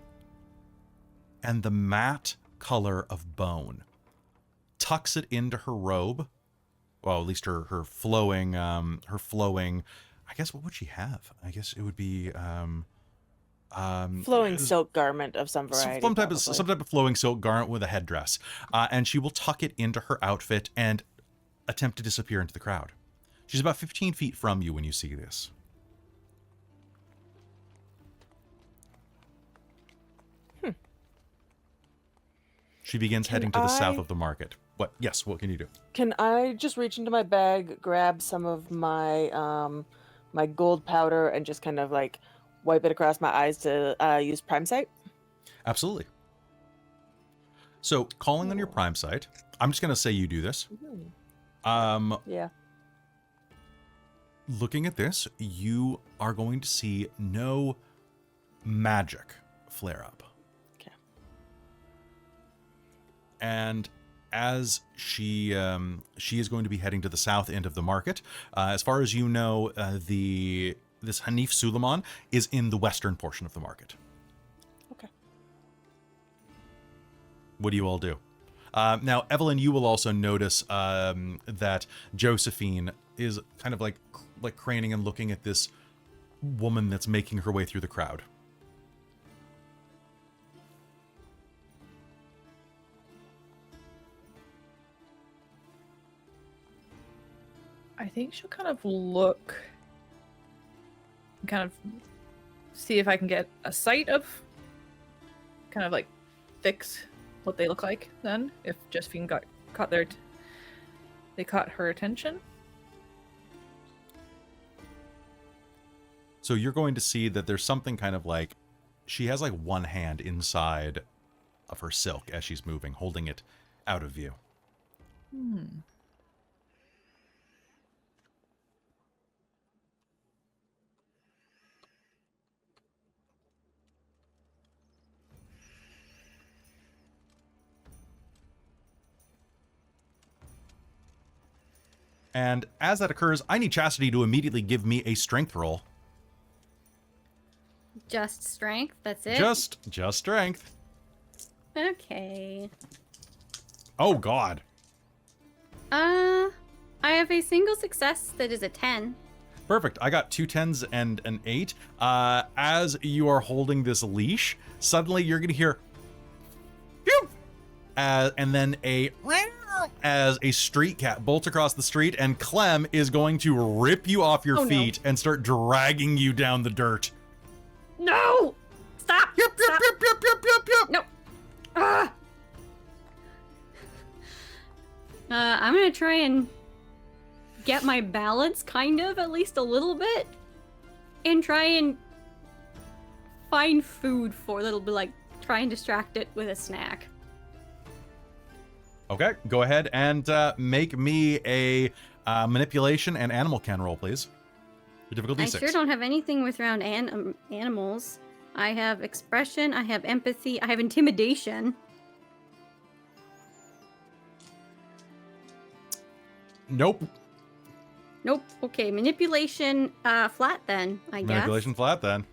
and the matte color of bone. Tucks it into her robe. Well, at least her flowing, I guess, what would she have? I guess it would be, flowing silk garment of some variety. Some type of flowing silk garment with a headdress. And she will tuck it into her outfit and attempt to disappear into the crowd. She's about 15 feet from you when you see this. She begins heading to the south of the market. What? Yes, what can you do? Can I just reach into my bag, grab some of my my gold powder, and just kind of like wipe it across my eyes to use Prime Sight? Absolutely. So, calling on your Prime Sight, I'm just going to say you do this. Yeah. Looking at this, you are going to see no magic flare up. Okay. And as she is going to be heading to the south end of the market, as far as you know, this Hanif Suleiman is in the western portion of the market. Okay. What do you all do? Now, Evelyn, you will also notice that Josephine is kind of like craning and looking at this woman that's making her way through the crowd. I think she'll kind of look, kind of see if I can get a sight of, kind of like fix what they look like then, if Josephine caught they caught her attention. So you're going to see that there's something kind of like, she has like one hand inside of her silk as she's moving, holding it out of view. And as that occurs, I need Chastity to immediately give me a strength roll. Just strength, that's it? Just strength. Okay. Oh, God. I have a single success that is a 10. Perfect. I got 2 10s and an 8. As you are holding this leash, suddenly you're going to hear... Phew! And then as a street cat bolts across the street, and Clem is going to rip you off your feet and start dragging you down the dirt. No! Stop! Yep, yep, Stop. yep, yep, yep, yep, yep. No. I'm gonna try and get my balance, kind of, at least a little bit, and try and find food for a little bit, like try and distract it with a snack. Okay, go ahead and make me a manipulation and animal can roll, please. The difficulty I 6. sure don't have anything with around animals. I have expression, I have empathy, I have intimidation. Nope. Nope. Okay, manipulation flat then, I guess. Manipulation flat then.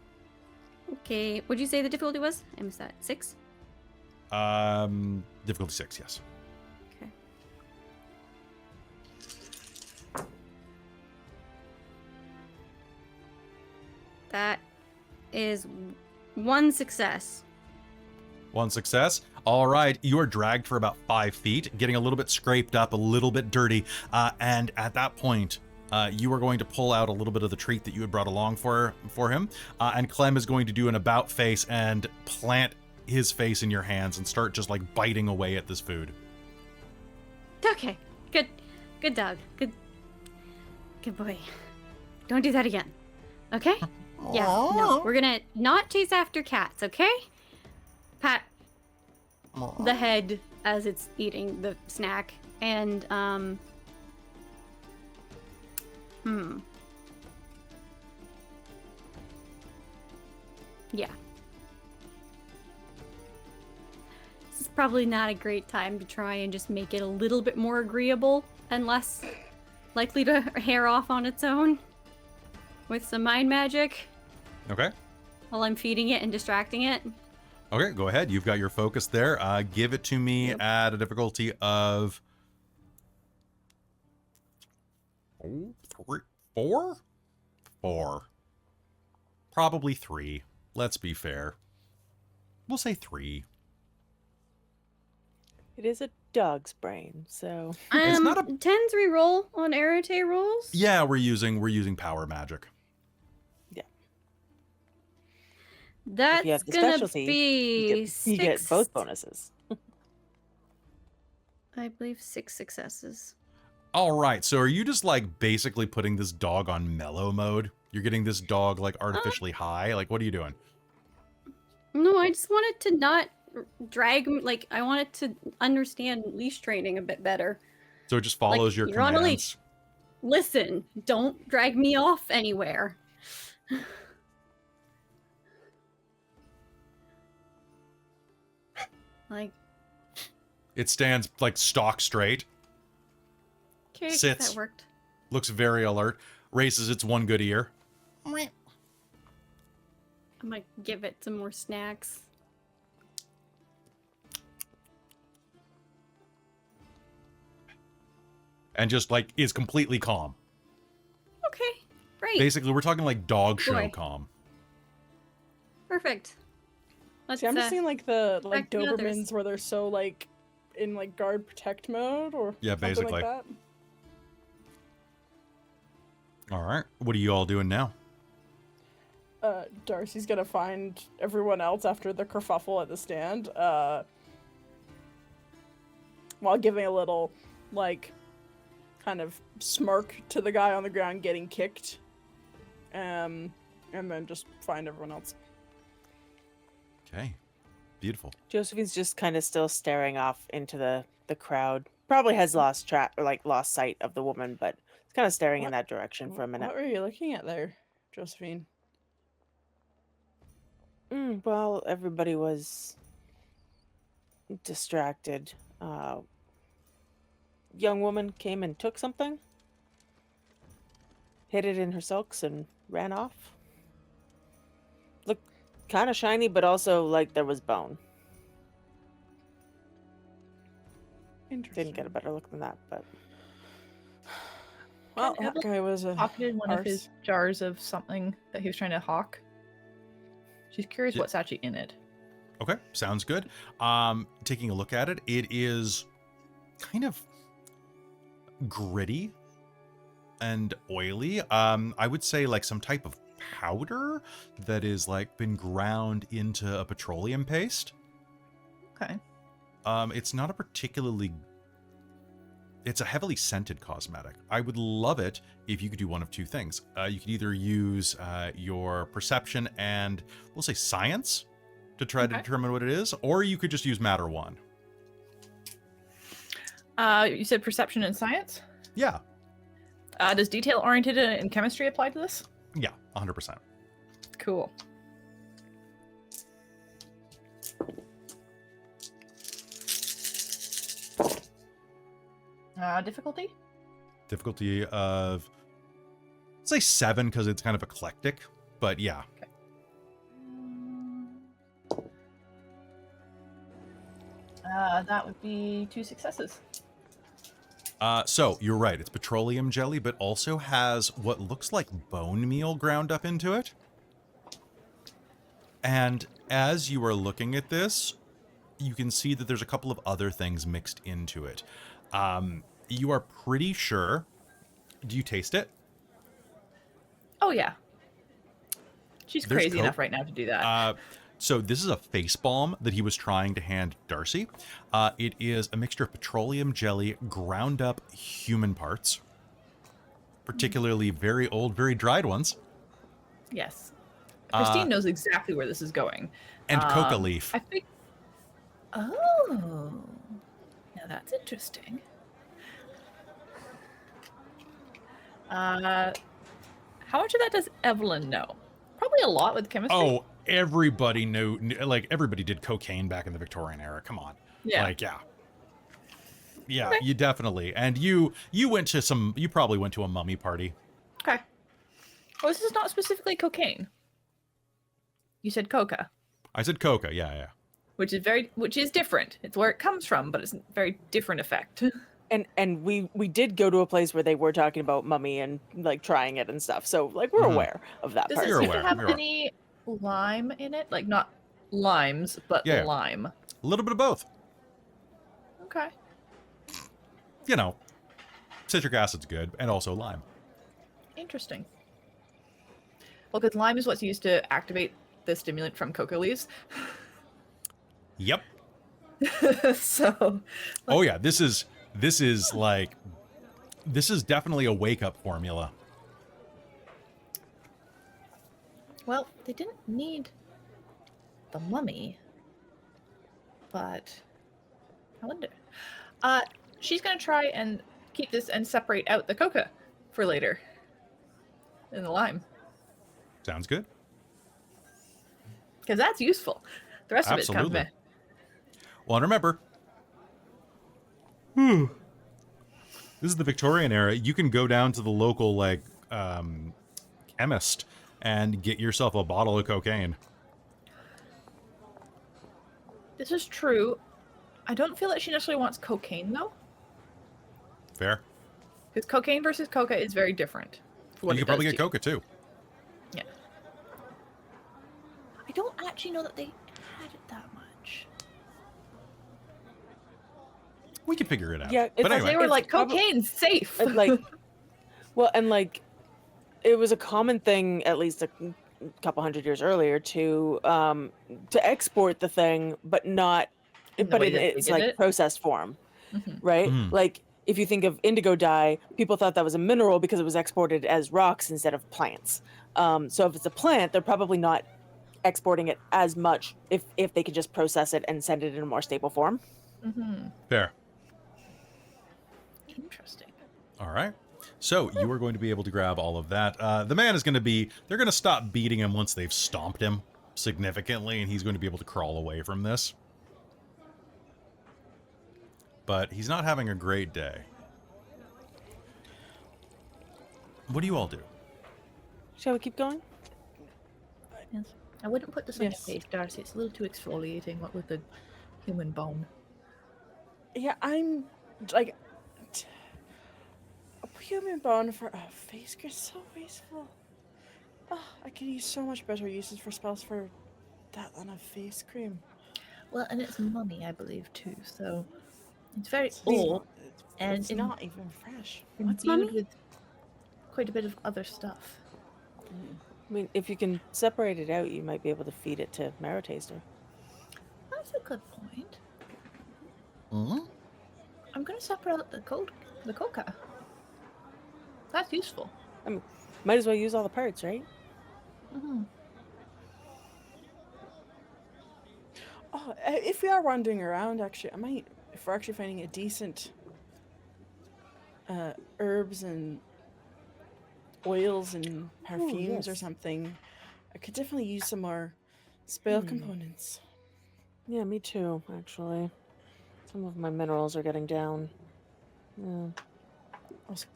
Okay, what'd you say the difficulty was? I missed that. 6? Difficulty 6, yes. Okay. That is 1 success. 1 success. All right, you are dragged for about 5 feet, getting a little bit scraped up, a little bit dirty, and at that point, you are going to pull out a little bit of the treat that you had brought along for him, and Clem is going to do an about face and plant his face in your hands and start just like biting away at this food. Okay, good dog, good boy. Don't do that again, okay? Yeah, no, we're gonna not chase after cats, okay? Pat the head as it's eating the snack, and yeah. This is probably not a great time to try and just make it a little bit more agreeable and less likely to hair off on its own with some mind magic. Okay. While I'm feeding it and distracting it. Okay, go ahead. You've got your focus there. Give it to me at a difficulty of 4? 4. Probably 3. Let's be fair. We'll say 3. It is a dog's brain, so... It's not a... 10's reroll on Rattray rolls? Yeah, we're using power magic. Yeah. That's if you have the gonna specialty, be you get both bonuses. I believe 6 successes. All right, so are you just like basically putting this dog on mellow mode? You're getting this dog like artificially high? Like, what are you doing? No, I just wanted to not drag, like, I wanted to understand leash training a bit better. So it just follows your you're on a commands? leash. Listen, don't drag me off anywhere. Like, It stands like stock straight, okay, Sits. that worked. looks very alert, raises its one good ear. I might give it some more snacks. And just like is completely calm. Okay, great. Basically, we're talking like dog show Boy. calm. Perfect. Let's See, I'm just seeing like the back to the others. Dobermans where they're so like in like guard protect mode or Yeah, something basically. like that. All right, what are you all doing now? Darcie's gonna find everyone else after the kerfuffle at the stand, while giving a little, like, kind of smirk to the guy on the ground getting kicked, and then just find everyone else. Okay, beautiful. Josephine's just kind of still staring off into the crowd. Probably has lost track or like lost sight of the woman, but it's kind of staring in that direction for a minute. What were you looking at there, Josephine? Well, everybody was distracted. Young woman came and took something, hid it in her silks, and ran off. Looked kind of shiny, but also like there was bone. Interesting. Didn't get a better look than that, but Well, Can that guy was a Pocketed one of arse. his jars of something that he was trying to hawk. She's curious Yeah. what's actually in it. Okay, sounds good. Taking a look at it, it is kind of gritty and oily. I would say like some type of powder that is like been ground into a petroleum paste. Okay. It's not a particularly... It's a heavily scented cosmetic. I would love it if you could do one of two things. You could either use your perception and, we'll say, science to try to Okay. determine what it is, or you could just use matter 1. You said perception and science? Yeah, Does detail-oriented and chemistry apply to this? yeah, 100%. Cool. Difficulty? Difficulty of, say 7 because it's kind of eclectic, but yeah. That would be 2 successes. So you're right, it's petroleum jelly, but also has what looks like bone meal ground up into it. And as you are looking at this, you can see that there's a couple of other things mixed into it. You are pretty sure. Do you taste it? Oh yeah. She's There's crazy coke. enough right now to do that. So this is a face balm that he was trying to hand Darcie. It is a mixture of petroleum jelly, ground up human parts, particularly very old, very dried ones, Yes. Christine knows exactly where this is going. and coca leaf. I think. Oh, now that's interesting. How much of that does Evelyn know? Probably a lot with chemistry. Oh, everybody knew, like everybody did cocaine back in the Victorian era. Come on. Yeah. Like, yeah. Yeah, Okay. you definitely. And you probably went to a mummy party. Okay. Well, this is not specifically cocaine. You said coca, I said coca, yeah. which is different. It's where it comes from, but it's a very different effect. And we did go to a place where they were talking about mummy and like trying it and stuff. So like we're aware of that Does part. it You're seem aware, to have you're aware. any lime in it? Like not limes, but Yeah. lime. A little bit of both. Okay. You know, citric acid's good, and also lime. Interesting. Well, because lime is what's used to activate the stimulant from coca leaves. Yep. So, Oh yeah, this is definitely a wake-up formula. well, they didn't need the mummy, but I wonder. She's gonna try and keep this and separate out the coca for later. And the lime, Sounds good. because that's useful. The rest of it's kind of Absolutely. meh. Well, and remember, this is the Victorian era. You can go down to the local chemist and get yourself a bottle of cocaine. This is true. I don't feel that she necessarily wants cocaine though, Fair. because cocaine versus coca is very different. For what You it could probably does get to you. coca too. Yeah. I don't actually know that they had it that much. We can figure it out. Yeah, but it's- anyway, They were It's like, prob- cocaine's safe. Like, well, and like, it was a common thing, at least a couple hundred years earlier, to export the thing, but not, In the but way in that they its did like it? processed form, Mhm. right? Mhm. Like, if you think of indigo dye, people thought that was a mineral because it was exported as rocks instead of plants. So if it's a plant, they're probably not exporting it as much if they could just process it and send it in a more stable form. Mhm. fair. Interesting. All right. So you are going to be able to grab all of that. The man is going to be, they're going to stop beating him once they've stomped him significantly, and he's going to be able to crawl away from this. But he's not having a great day. What do you all do? Shall we keep going? Yes. I wouldn't put this on your Yes. face, Darcie. It's a little too exfoliating, what with the human bone. Yeah, I'm like a human bone for a face cream is so wasteful. Oh, I could use so much better uses for spells for that than a face cream. Well, and it's mummy, I believe, too. So it's very It's old, not- and it's in- not even fresh. What's imbued mummy? with quite a bit of other stuff. I mean, if you can separate it out, you might be able to feed it to Marrow Taster. That's a good point. Mm-hmm. I'm going to separate out the coca. That's useful. Might as well use all the parts, right? Mm-hmm. Oh, if we are wandering around, actually, I might, if we're actually finding a decent herbs and oils and perfumes or yes. something, I could definitely use some more spell components. Yeah, me too, actually. Some of my minerals are getting down. Yeah. Also,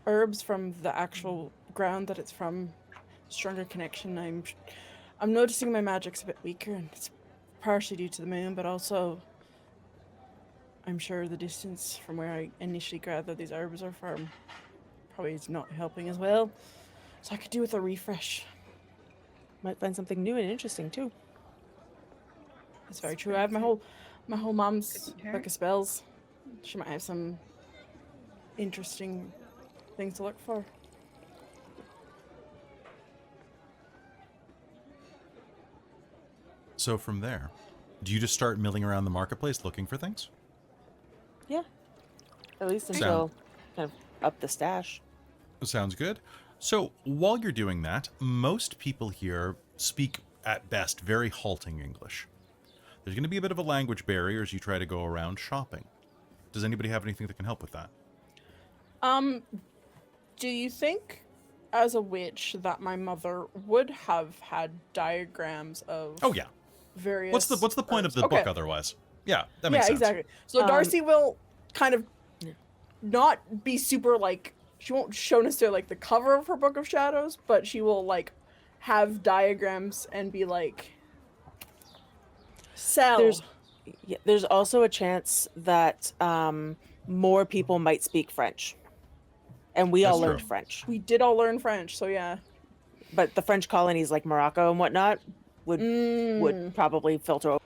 herbs from the actual ground that it's from, stronger connection. I'm noticing my magic's a bit weaker, and it's partially due to the moon, but also I'm sure the distance from where I initially gathered these herbs are from probably is not helping as well. So I could do with a refresh. Might find something new and interesting, too. That's very true. I have my whole mom's Couldn't hurt. book of spells. She might have some interesting things to look for. So from there, do you just start milling around the marketplace looking for things? Yeah. At least Sound- until kind of up the stash. Sounds good. So while you're doing that, most people here speak, at best, very halting English. There's going to be a bit of a language barrier as you try to go around shopping. Does anybody have anything that can help with that? Do you think, as a witch, that my mother would have had diagrams of Oh yeah. various? What's the point of the Okay. book otherwise? Yeah, that makes sense. exactly. So Darcie will kind of not be super like, she won't show necessarily like the cover of her Book of Shadows, but she will like have diagrams and be like, sell. There's also a chance that more people might speak French. And we all That's learned true. French. We did all learn French, so yeah. But the French colonies like Morocco and whatnot would probably filter over.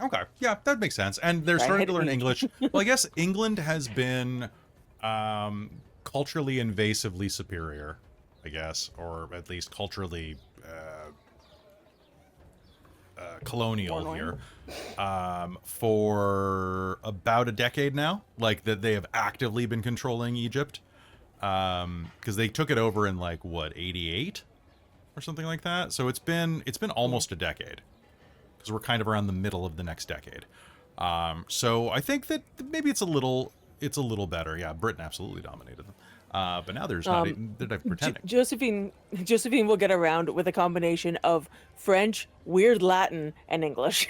Okay, yeah, that makes sense. And they're Right, starting to hit learn me. English. Well, I guess England has been culturally invasively superior, I guess, or at least culturally colonial More here for about a decade now. Like that they have actively been controlling Egypt because they took it over in like what 88 or something like that. So it's been almost a decade because we're kind of around the middle of the next decade. So I think that maybe it's a little better. Yeah, Britain absolutely dominated them. But now there's not they're not pretending. Josephine will get around with a combination of French, weird Latin, and English.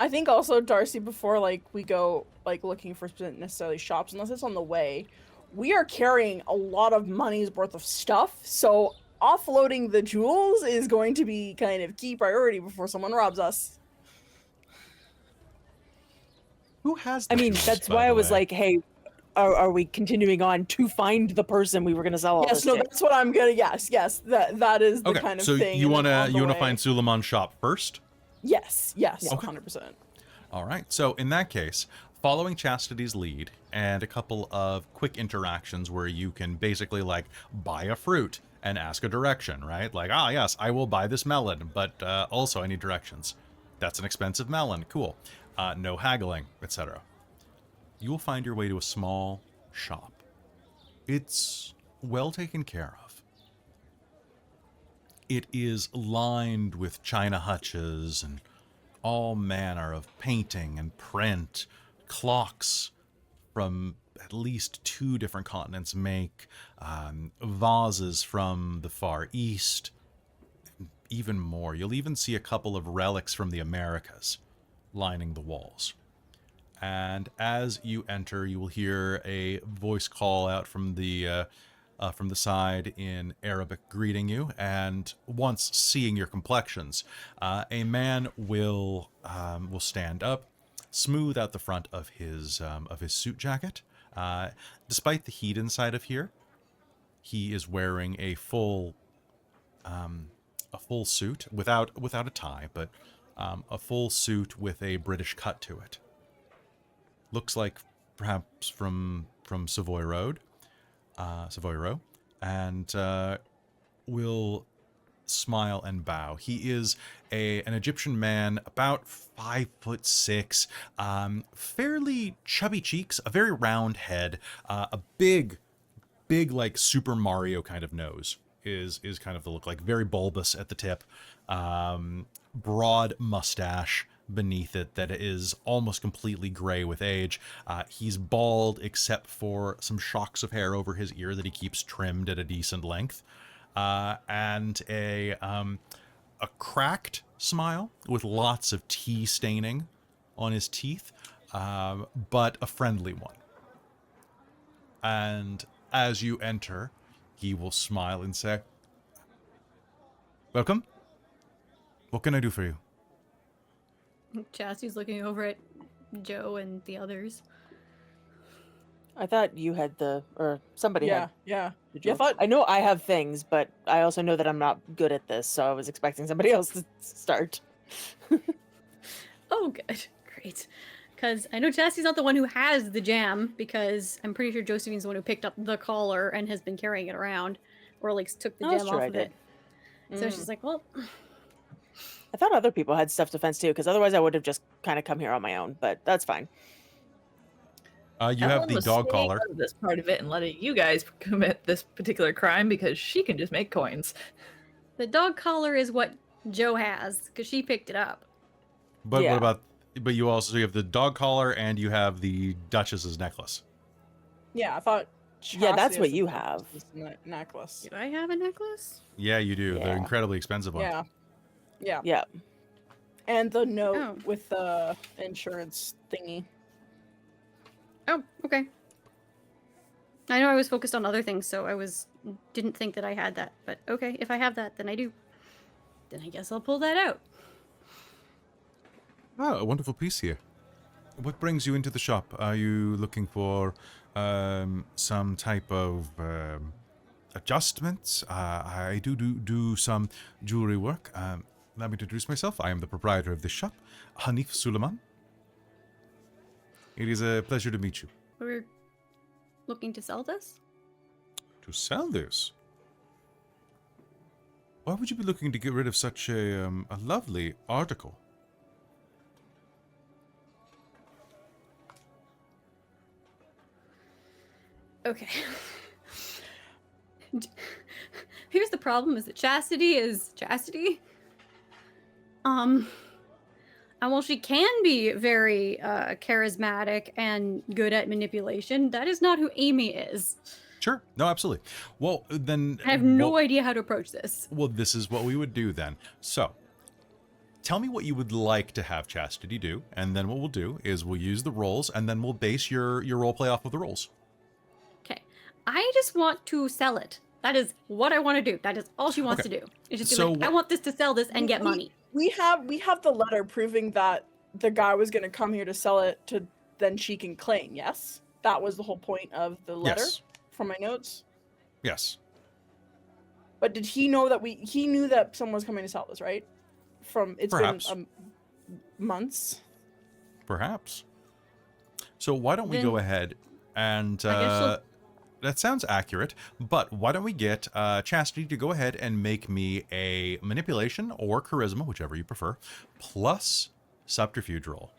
I think also Darcie, before like we go like looking for necessarily shops, unless it's on the way, we are carrying a lot of money's worth of stuff. So offloading the jewels is going to be kind of key priority before someone robs us. Who has? I the mean, jewels, that's by why the I was way? like, hey, are we continuing on to find the person we were going to sell all Yes, this no, to? that's what I'm gonna. Yes, that is the Okay, kind of so thing. you and wanna then on the way- find Suleiman's shop first? Yes, Okay. 100%. All right. So in that case, following Chastity's lead and a couple of quick interactions where you can basically like buy a fruit and ask a direction, right? Like, yes, I will buy this melon, but also I need directions. That's an expensive melon. Cool. No haggling, etc. You will find your way to a small shop. It's well taken care of. It is lined with china hutches and all manner of painting and print. Clocks from at least 2 different continents make, vases from the Far East, and even more. You'll even see a couple of relics from the Americas lining the walls. And as you enter, you will hear a voice call out from the side in Arabic, greeting you. And once seeing your complexions, a man will stand up, smooth out the front of his suit jacket. Despite the heat inside of here, he is wearing a full suit without a tie, but a full suit with a British cut to it. Looks like perhaps from Savoy Row, and will smile and bow. He is an Egyptian man, about 5'6", fairly chubby cheeks, a very round head, a big like Super Mario kind of nose is kind of the look, like very bulbous at the tip, broad mustache beneath it that is almost completely gray with age. He's bald except for some shocks of hair over his ear that he keeps trimmed at a decent length, and a cracked smile with lots of tea staining on his teeth, but a friendly one. And as you enter, he will smile and say, "Welcome. What can I do for you?" Chastity's looking over at Joe and the others. I thought you had or somebody Yeah, had. yeah. Did Yeah, you? I thought- I know I have things, but I also know that I'm not good at this, so I was expecting somebody else to start. Oh, good. Great. Because I know Chastity's not the one who has the jam, because I'm pretty sure Josephine's the one who picked up the collar and has been carrying it around, or like took the Oh, that's jam true, off I of did. it. So she's like, well, I thought other people had stuff defense too, because otherwise I would have just kind of come here on my own, but that's fine. You have Evelyn the was dog staying collar. out of this part of it and letting you guys commit this particular crime because she can just make coins. the dog collar is what Joe has, because she picked it up. But Yeah. what about? But you also have the dog collar and you have the Duchess's necklace. Yeah, I thought. Yeah, that's Chastity what is the you necklace, have. is the necklace. Do I have a necklace? Yeah, you do. They're Yeah. incredibly expensive ones. Yeah. Yeah. Yeah. And the note Oh. with the insurance thingy. Oh, okay. I know I was focused on other things, so didn't think that I had that. But okay, if I have that, then I do. Then I guess I'll pull that out. Oh, a wonderful piece here. What brings you into the shop? Are you looking for some type of adjustments? I do some jewelry work. Let me introduce myself. I am the proprietor of this shop, Hanif Suleiman. It is a pleasure to meet you. We're looking to sell this? To sell this? Why would you be looking to get rid of such a lovely article? Okay. Here's the problem, is that Chastity is Chastity. And while she can be very charismatic and good at manipulation, that is not who Amy is. Sure. No, absolutely. Well, then... I have no idea how to approach this. Well, this is what we would do then. So, tell me what you would like to have Chastity do, and then what we'll do is we'll use the rolls, and then we'll base your role play off of the rolls. Okay. I just want to sell it. That is what I want to do. That is all she wants Okay. to do. It's just be So like, I want this to sell this and get money. We have the letter proving that the guy was going to come here to sell it to then she can claim. Yes, that was the whole point of the letter Yes. from my notes. Yes. But did he know that he knew that someone was coming to sell this, right? Perhaps. Been months. Perhaps. So why don't we go Then- ahead and... I guess she'll- that sounds accurate, but why don't we get Chastity to go ahead and make me a manipulation or charisma, whichever you prefer, plus subterfuge roll.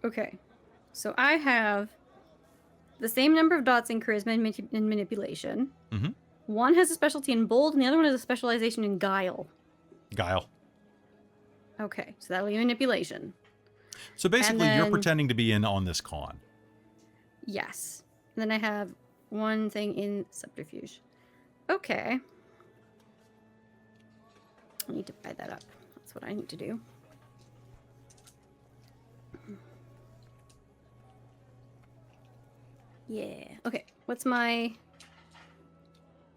Okay. So I have the same number of dots in charisma and manipulation. Mm-hmm. One has a specialty in bold, and the other one has a specialization in guile. Guile. Okay, so that'll be manipulation. So basically, you're then- pretending to be in on this con. Yes. And then I have one thing in subterfuge. Okay. I need to buy that up. That's what I need to do. Yeah. Okay. What's my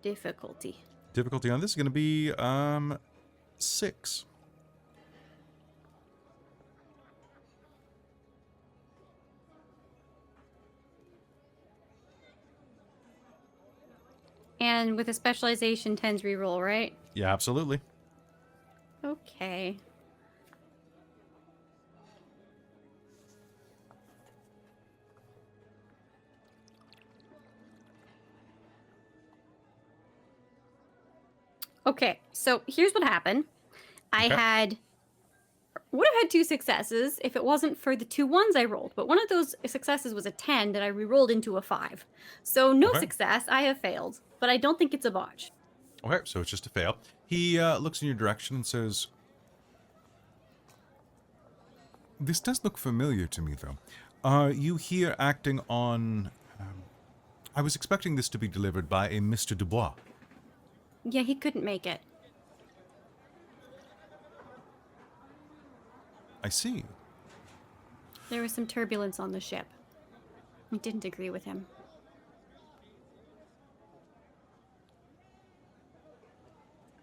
difficulty? Difficulty on this is going to be 6. And with a specialization, 10's reroll, right? Yeah, absolutely. Okay. Okay, so here's what happened. I Okay. would have had 2 successes if it wasn't for the 2 ones I rolled, but one of those successes was a 10 that I re-rolled into a 5. So no Okay. success, I have failed, but I don't think it's a botch. Okay, so it's just a fail. He looks in your direction and says, "This does look familiar to me, though. Are you here acting on... I was expecting this to be delivered by a Mr. Dubois." Yeah, he couldn't make it. I see. There was some turbulence on the ship. I didn't agree with him.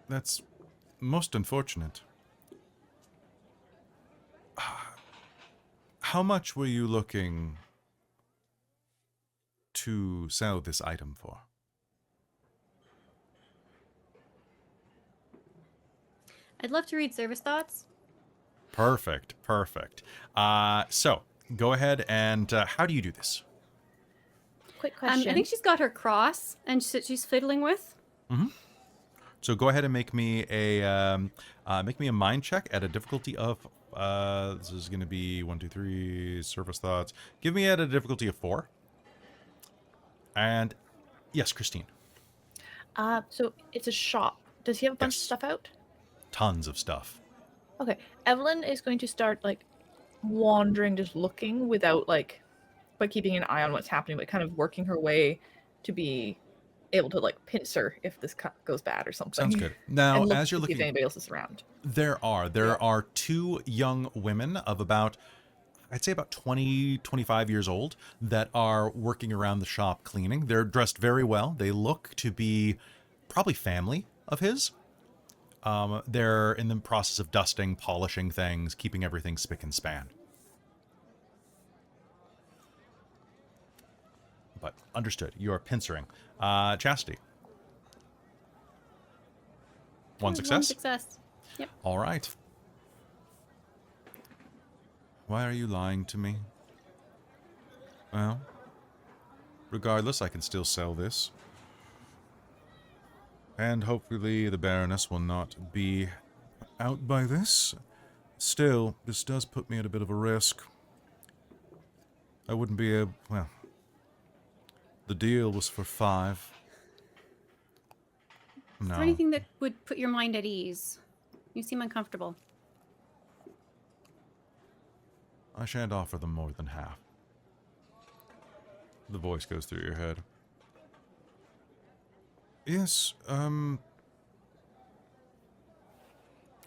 That's most unfortunate. How much were you looking to sell this item for? I'd love to read service thoughts. Perfect. So, go ahead and how do you do this? Quick question. I think she's got her cross, and she's fiddling with. So go ahead and make me a mind check at a difficulty of this is going to be 1, 2, 3 service thoughts. Give me at a difficulty of 4. And yes, Christine. So it's a shop. Does he have a bunch Yes. of stuff out? Tons of stuff. Okay. Evelyn is going to start like wandering, just looking without like, but keeping an eye on what's happening, but kind of working her way to be able to like pincer if this goes bad or something. Sounds good. Now, And look as you're to see if looking, anybody else is around. there are 2 young women of about, I'd say about 20, 25 years old that are working around the shop cleaning. They're dressed very well. They look to be probably family of his. They're in the process of dusting, polishing things, keeping everything spick and span. But understood. You are pincering. Chastity. One success? One success. Yep. All right. Why are you lying to me? Well, regardless, I can still sell this. And hopefully the Baroness will not be out by this. Still, this does put me at a bit of a risk. I wouldn't be able... Well, the deal was for 5. Is No. there anything that would put your mind at ease? You seem uncomfortable. I shan't offer them more than half. The voice goes through your head. Yes, I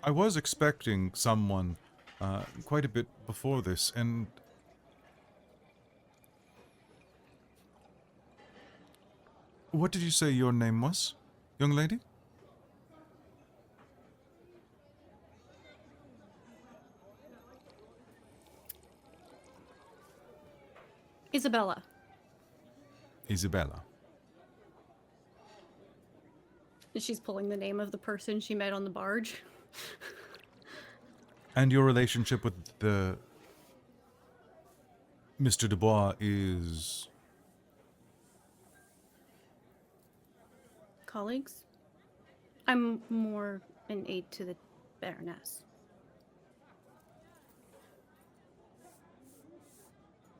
was expecting someone quite a bit before this, and what did you say your name was, young lady? Isabella. Isabella. She's pulling the name of the person she met on the barge. And your relationship with the Mr. Dubois is... Colleagues? I'm more an aide to the Baroness.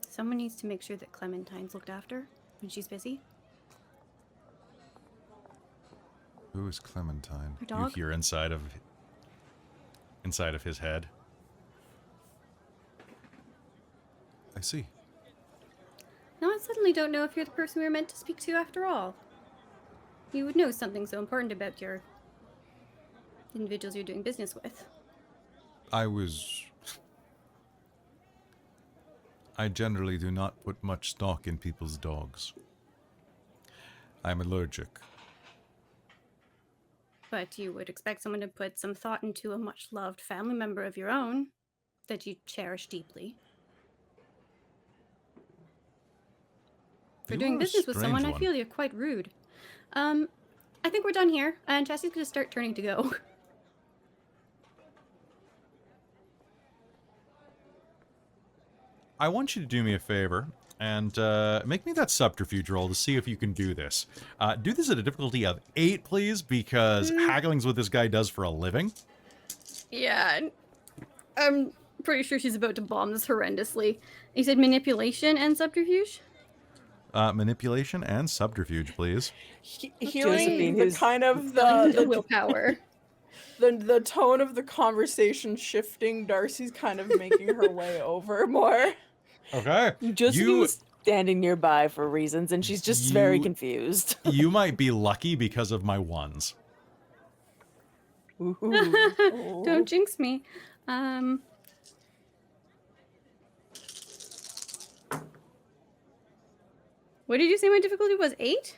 Someone needs to make sure that Clementine's looked after when she's busy. Who is Clementine? Her dog? You hear inside of his head. I see. Now I suddenly don't know if you're the person we were meant to speak to after all. You would know something so important about your individuals you're doing business with. I generally do not put much stock in people's dogs. I'm allergic. But you would expect someone to put some thought into a much-loved family member of your own that you cherish deeply. For You doing are a business with someone, strange I feel you're quite rude. I think we're done here, and Chastity's gonna start turning to go. I want you to do me a favor and make me that subterfuge roll to see if you can do this. Do this at a difficulty of 8, please, because haggling's what this guy does for a living. Yeah, I'm pretty sure she's about to bomb this horrendously. You said manipulation and subterfuge? Manipulation and subterfuge, please. Hearing Josephine, the who's- kind of The the willpower. the tone of the conversation shifting, Darcie's kind of making her way over more. Okay. Josephine's standing nearby for reasons, and she's just very confused. You might be lucky because of my ones. Ooh. Don't jinx me. What did you say my difficulty was? 8?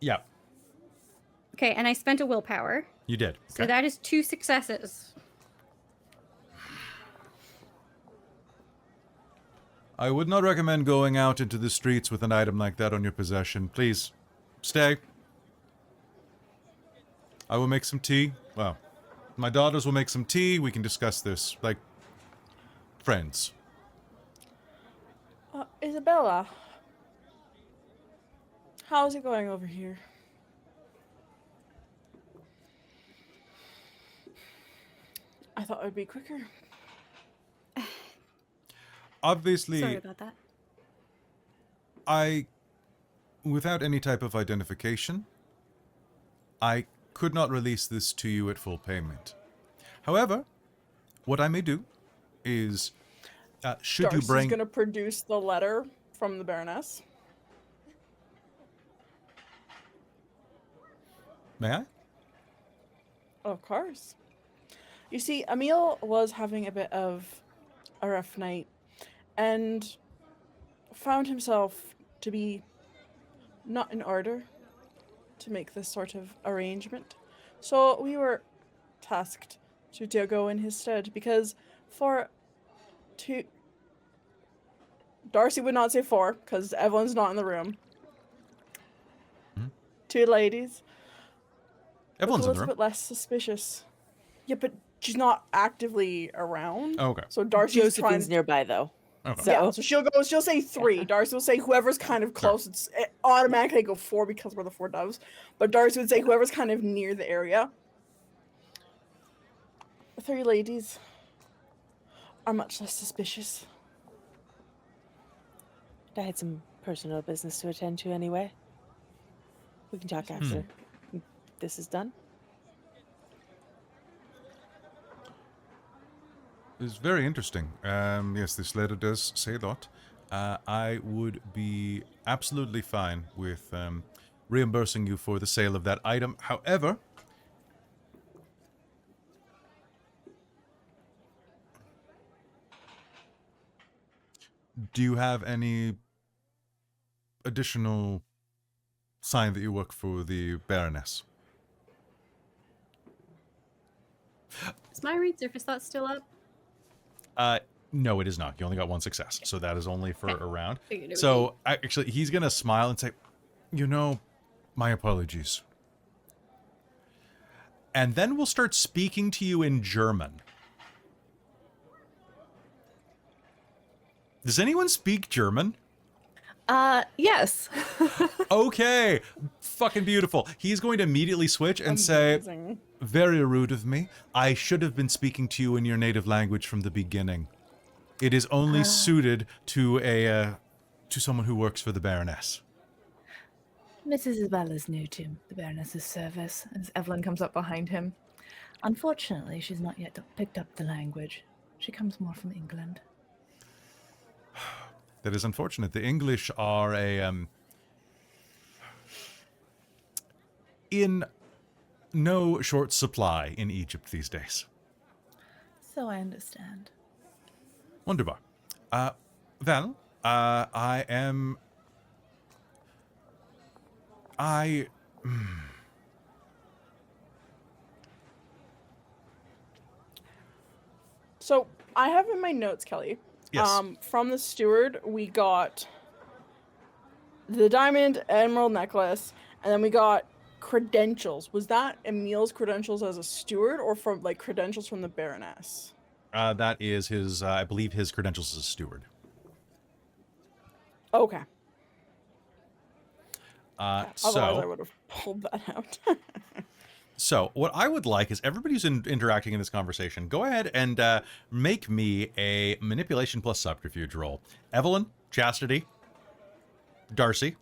Yeah, Okay, and I spent a willpower. you did. So Okay. that is 2 successes. I would not recommend going out into the streets with an item like that on your possession. Please, stay. I will make some tea. Well, My daughters will make some tea. We can discuss this like friends. Isabella, how's it going over here? I thought it would be quicker. Obviously, Sorry about that. without any type of identification, I could not release this to you at full payment. However, what I may do is, should Darcy's you bring... going to produce the letter from the Baroness. May I? Of course. You see, Emil was having a bit of a rough night and found himself to be not in order to make this sort of arrangement. So we were tasked to go in his stead because Darcie would not say four because Evelyn's not in the room. Hmm? 2 ladies. Evelyn's in the A room. bit less suspicious. Yeah, but she's not actively around. Oh, okay. So Darcy's Josephine's trying. nearby, though. Okay. So- Yeah, so she'll say 3. Darcy will say whoever's kind of close. It automatically go 4 because we're the 4 doves. But Darcy would say whoever's kind of near the area. The 3 ladies are much less suspicious. I had some personal business to attend to anyway. We can talk after this is done. It's very interesting. Yes, this letter does say that. I would be absolutely fine with reimbursing you for the sale of that item. However, do you have any additional sign that you work for the Baroness? Is my read surface thought still up? No, it is not. You only got 1 success, so that is only for Okay. a round. Figured it would So, actually, he's gonna smile and say, you know, my apologies. And then we'll start speaking to you in German. Does anyone speak German? Yes. Okay, fucking beautiful. He's going to immediately switch and say, Amazing. very rude of me. I should have been speaking to you in your native language from the beginning. It is only suited to to someone who works for the Baroness. Mrs. Isabella's new to the Baroness's service, as Evelyn comes up behind him. Unfortunately, she's not yet picked up the language. She comes more from England. That is unfortunate. The English are in no short supply in Egypt these days. So I understand. Wunderbar. Well, I am... So I have in my notes, Kelly. Yes. From the steward, we got the diamond emerald necklace, and then we got credentials. Was that Emil's credentials as a steward, or from like credentials from the Baroness? That is his, I believe his credentials as a steward. Okay. So... Otherwise, I would have pulled that out. So, what I would like is everybody who's interacting in this conversation, go ahead and make me a manipulation plus subterfuge roll. Evelyn, Chastity, Darcie,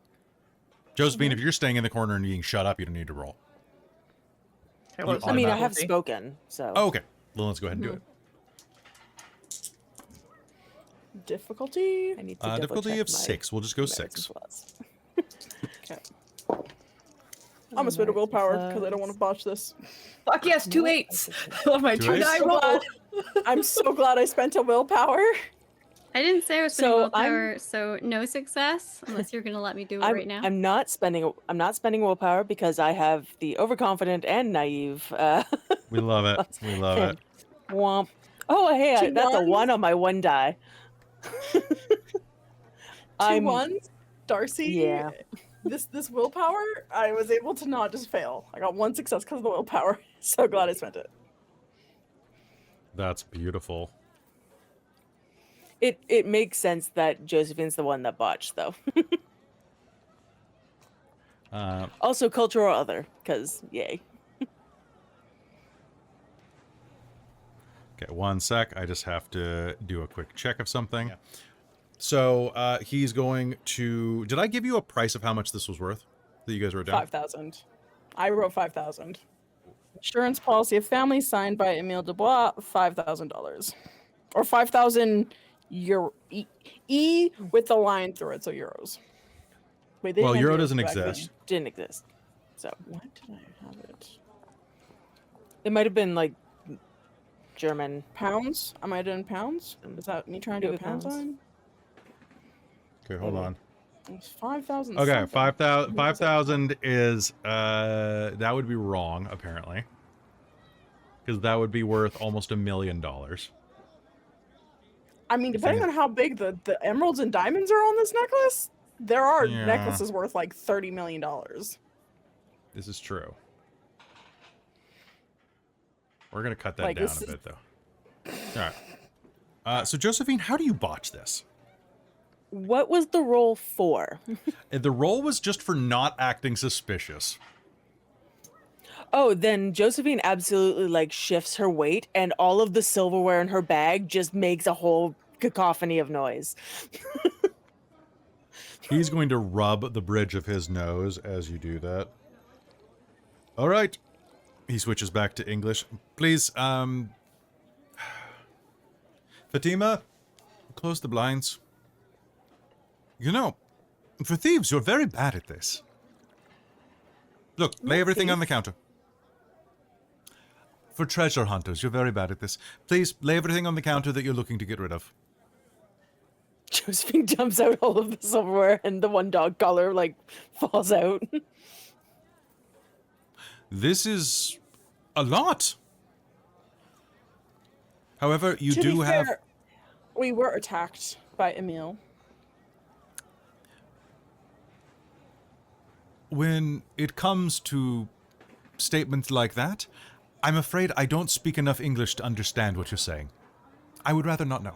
Josephine, if you're staying in the corner and being shut up, you don't need to roll. Okay, You what's I mean, I the have difficulty? spoken, so. Oh, okay. Well, let's go ahead and do it. Difficulty? I need to double Difficulty check of my 6. We'll just go American 6. plus. Okay. I'm gonna spend a American willpower because I don't want to plus. botch this. Fuck yes, 2 No, 8s. that's I love my 2 2 8s? die So roll. glad- I'm so glad I spent a willpower. I didn't say I was spending So willpower, so no success unless you're gonna let me do it right now. I'm not spending willpower because I have the overconfident and naive. We love it. We love it. Womp. Oh, hey, Two that's a ones? 1 on my 1 die. 2 I'm- 1s, Darcie. Yeah. This willpower, I was able to not just fail. I got 1 success because of the willpower. So glad I spent it. That's beautiful. It makes sense that Josephine's the one that botched, though. Also, cultural other, because yay. Okay, one sec. I just have to do a quick check of something. So he's going to... Did I give you a price of how much this was worth that you guys wrote down? 5,000. I wrote 5,000. Insurance policy of family signed by Emile Dubois, $5,000. Or 5,000 euro. E with the line through it, so euros. Wait, they Well, didn't have euro euros doesn't back then. exist. Didn't exist. So What did I have it? it might have been like German. Pounds? Am I doing pounds? Is that me trying to do a pound Pounds. sign? Okay, hold on. It's 5,000. Okay, something. 5,000 is... that would be wrong, apparently. Because that would be worth almost $1 million. I mean, depending on how big the emeralds and diamonds are on this necklace, there are Yeah. necklaces worth like $30 million. This is true. We're going to cut that Like, down this a is- bit, though. All right. So, Josephine, how do you botch this? What was the roll for? The roll was just for not acting suspicious. Oh, then Josephine absolutely like shifts her weight, and all of the silverware in her bag just makes a whole cacophony of noise. He's going to rub the bridge of his nose as you do that. All right. He switches back to English. Please, Fatima, close the blinds. You know, for thieves, you're very bad at this. Look, lay everything on the counter. For treasure hunters, you're very bad at this. Please, lay everything on the counter that you're looking to get rid of. Josephine dumps out all of the silverware, and the one dog collar like falls out. This is a lot. However, you To be do have... fair, we were attacked by Emile. When it comes to statements like that, I'm afraid I don't speak enough English to understand what you're saying. I would rather not know.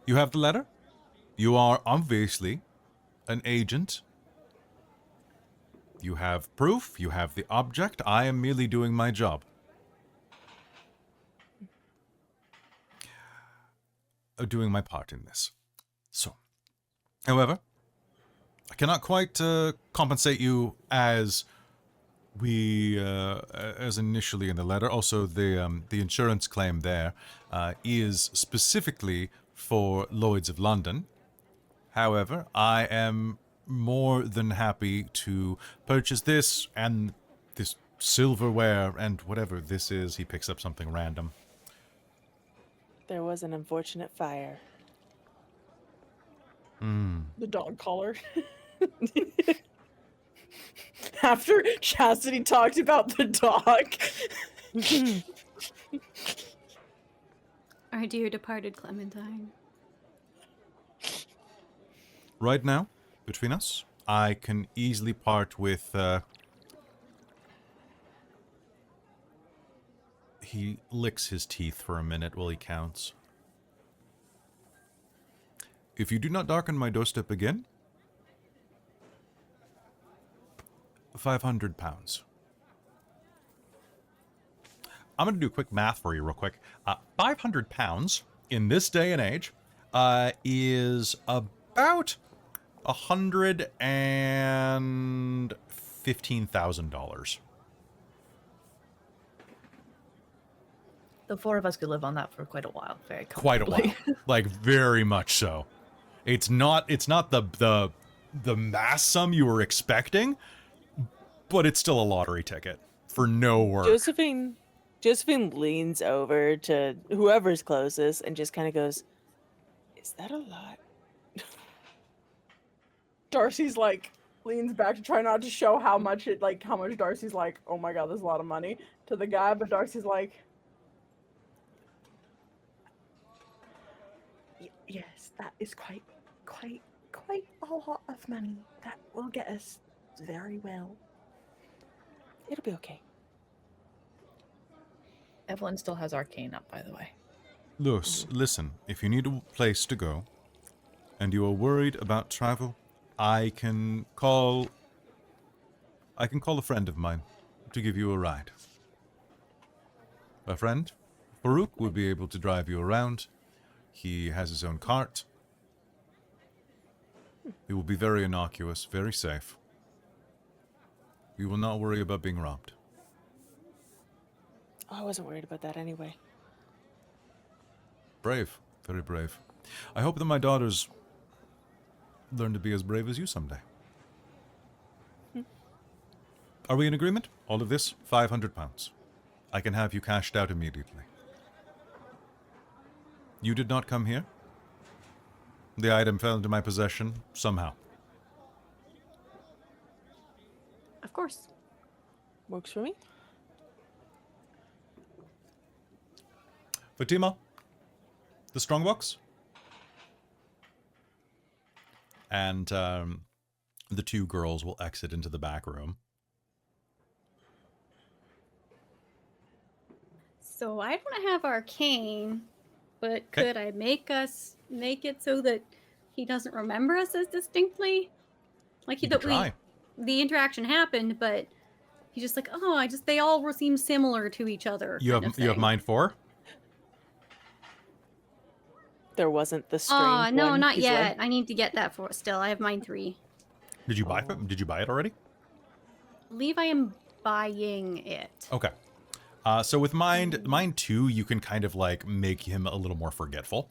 You have the letter? You are obviously an agent. You have proof, you have the object. I am merely doing my job. Doing my part in this. So, however, I cannot quite compensate you as as initially in the letter. Also, the insurance claim there is specifically for Lloyd's of London. However, I am more than happy to purchase this and this silverware and whatever this is. He picks up something random. There was an unfortunate fire. The dog collar. After Chastity talked about the dog. Our dear departed Clementine. Right now, between us, I can easily part with... He licks his teeth for a minute while he counts. If you do not darken my doorstep again, £500. I'm going to do quick math for you real quick. £500 in this day and age is about $115,000. The four of us could live on that for quite a while, very Quite a comfortably. while. Like, very much so. It's not the mass sum you were expecting, but it's still a lottery ticket for no work. Josephine leans over to whoever's closest and just kind of goes, "Is that a lot?" Darcie's like leans back to try not to show how much Darcie's like, oh my god, there's a lot of money to the guy, but Darcie's like, yes, that is quite a lot of money. That will get us very well. It'll be okay. Evelyn still has arcane up, by the way. Listen, if you need a place to go, and you are worried about travel, I can call a friend of mine to give you a ride. A friend, Farouk, will be able to drive you around. He has his own cart. It will be very innocuous, very safe. You will not worry about being robbed. Oh, I wasn't worried about that anyway. Brave, very brave. I hope that my daughters learn to be as brave as you someday. Are we in agreement? All of this, £500. I can have you cashed out immediately. You did not come here. The item fell into my possession somehow. Of course. Works for me. Fatima, the strongbox. And the two girls will exit into the back room. So I don't have arcane, but could I make it so that he doesn't remember us as distinctly? Like You can try. The interaction happened, but he's just like, oh, they all seem similar to each other. You have Mind 4? There wasn't the strange no, one. not He's yet. like, I need to get that for still. I have mine 3. Did you buy it? Did you buy it already? I believe I am buying it. Okay. So with Mind 2, you can kind of like make him a little more forgetful.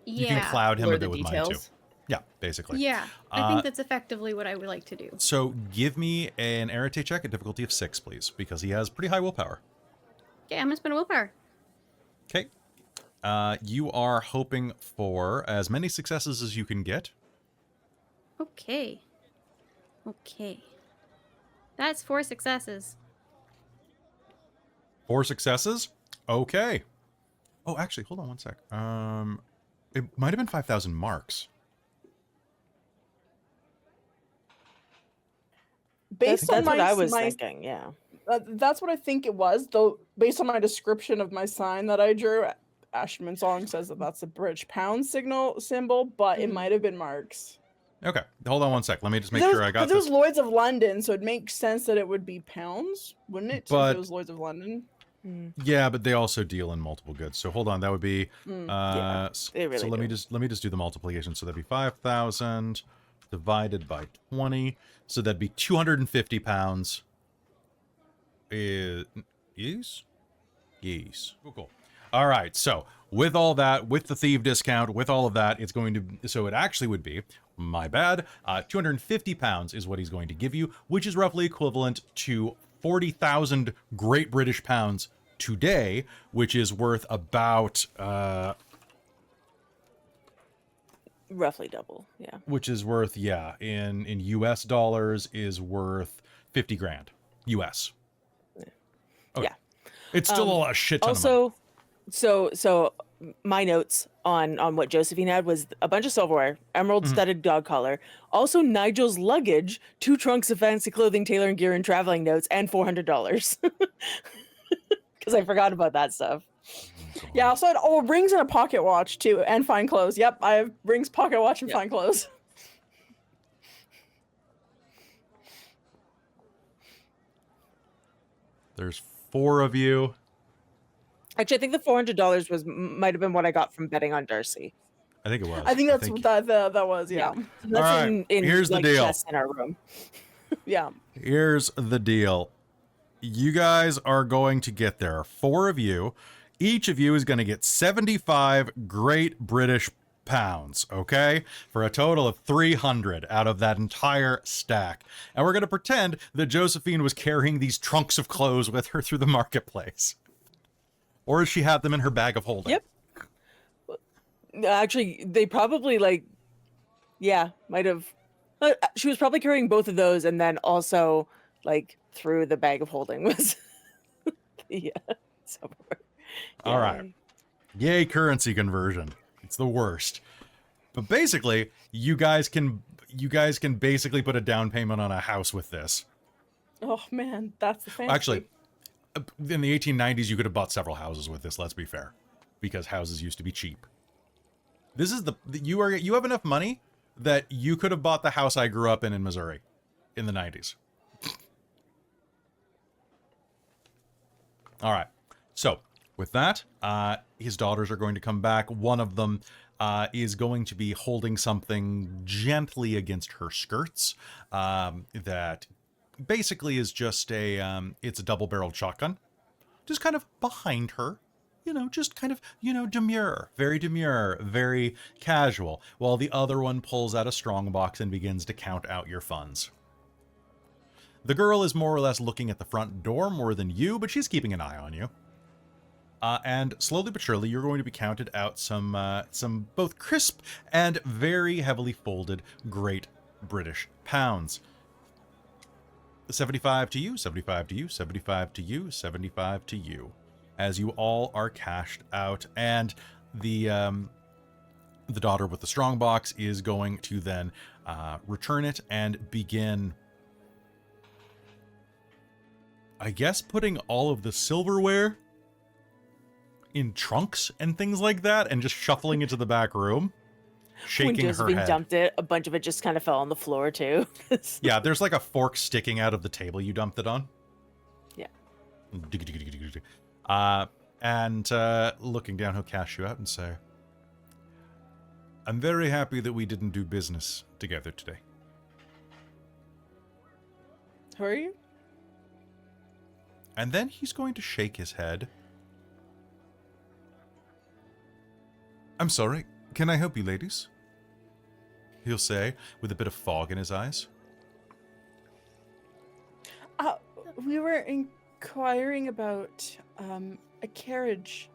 You can cloud him Blur a bit the with Mind 2. details. Yeah, basically. Yeah, I think that's effectively what I would like to do. So give me an Arete check at difficulty of 6, please, because he has pretty high willpower. Okay, I'm gonna spend a willpower. Okay. You are hoping for as many successes as you can get. Okay. That's 4 successes. 4 successes? Okay. Oh, actually, hold on one sec. It might have been 5,000 marks. Based on that's what I was my thinking, yeah. That's what I think it was, though. Based on my description of my sign that I drew, Ashman Song says that that's a British pound symbol, but it might have been marks. Okay, hold on one sec. Let me just make sure I got Because it this. was Lloyd's of London, so it makes sense that it would be pounds, wouldn't it? But- if it was Lloyd's of London. Yeah, but they also deal in multiple goods. So hold on, that would be Yeah, they really so let me do. just do the multiplication. So that'd be 5,000 divided by 20. So that'd be 250 pounds. Yes. Cool. All right. So with all that, with the thief discount, with all of that, it's going to, so it actually would be, my bad, 250 pounds is what he's going to give you, which is roughly equivalent to 40,000 Great British pounds today, which is worth about, Roughly double, yeah. which is worth, yeah, in US dollars is worth 50 grand US. Okay. Yeah. It's still a shit ton of money. Also, so my notes on what Josephine had was a bunch of silverware, emerald studded dog collar, also Nigel's luggage, 2 trunks of fancy clothing, tailoring gear, and traveling notes, and $400. Because I forgot about that stuff. Yeah, also had rings and a pocket watch too, and fine clothes. Yep, I have rings, pocket watch, and fine clothes. There's 4 of you. Actually, I think the $400 might have been what I got from betting on Darcie. I think it was. I think that's what that was. Yeah, So that's All right, in here's the like, deal. chests in our room. yeah. Here's the deal. You guys are going to get there. 4 of you. Each of you is going to get 75 Great British pounds, okay? For a total of 300 out of that entire stack. And we're going to pretend that Josephine was carrying these trunks of clothes with her through the marketplace. Or she had them in her bag of holding. Yep. Actually, they probably might have. She was probably carrying both of those, and then also through the bag of holding was. Yeah. All right. Yay, currency conversion. It's the worst. But basically, you guys can basically put a down payment on a house with this. Oh man, that's the fancy. Actually, in the 1890s, you could have bought several houses with this, let's be fair. Because houses used to be cheap. This is you have enough money that you could have bought the house I grew up in Missouri in the 90s. All right. So, with that, his daughters are going to come back. One of them is going to be holding something gently against her skirts that basically is just it's a double-barreled shotgun. Just kind of behind her. You know, just kind of, demure, very casual, while the other one pulls out a strongbox and begins to count out your funds. The girl is more or less looking at the front door more than you, but she's keeping an eye on you. And slowly but surely, you're going to be counted out some both crisp and very heavily folded Great British pounds. 75 to you, 75 to you, 75 to you, 75 to you. As you all are cashed out, and the daughter with the strongbox is going to then return it and begin, I guess, putting all of the silverware in trunks and things like that, and just shuffling it to the back room, shaking when her Josephine head. dumped it, a bunch of it just kind of fell on the floor too. Yeah, there's like a fork sticking out of the table you dumped it on. Yeah. And looking down, he'll cash you out and say, I'm very happy that we didn't do business together today. Who are you? And then he's going to shake his head. I'm sorry, can I help you, ladies? He'll say, with a bit of fog in his eyes. We were inquiring about a carriage.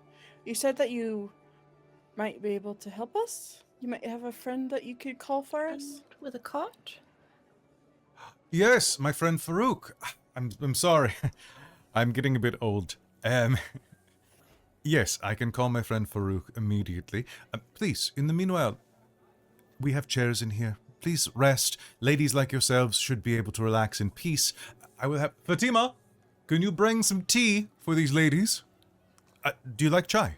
You said that you might be able to help us? You might have a friend that you could call for us? With a cart? Yes, my friend Farouk. I'm sorry. I'm getting a bit old. Yes, I can call my friend Farouk immediately. Please, in the meanwhile, we have chairs in here. Please rest. Ladies like yourselves should be able to relax in peace. I will have... Fatima, can you bring some tea for these ladies? Do you like chai?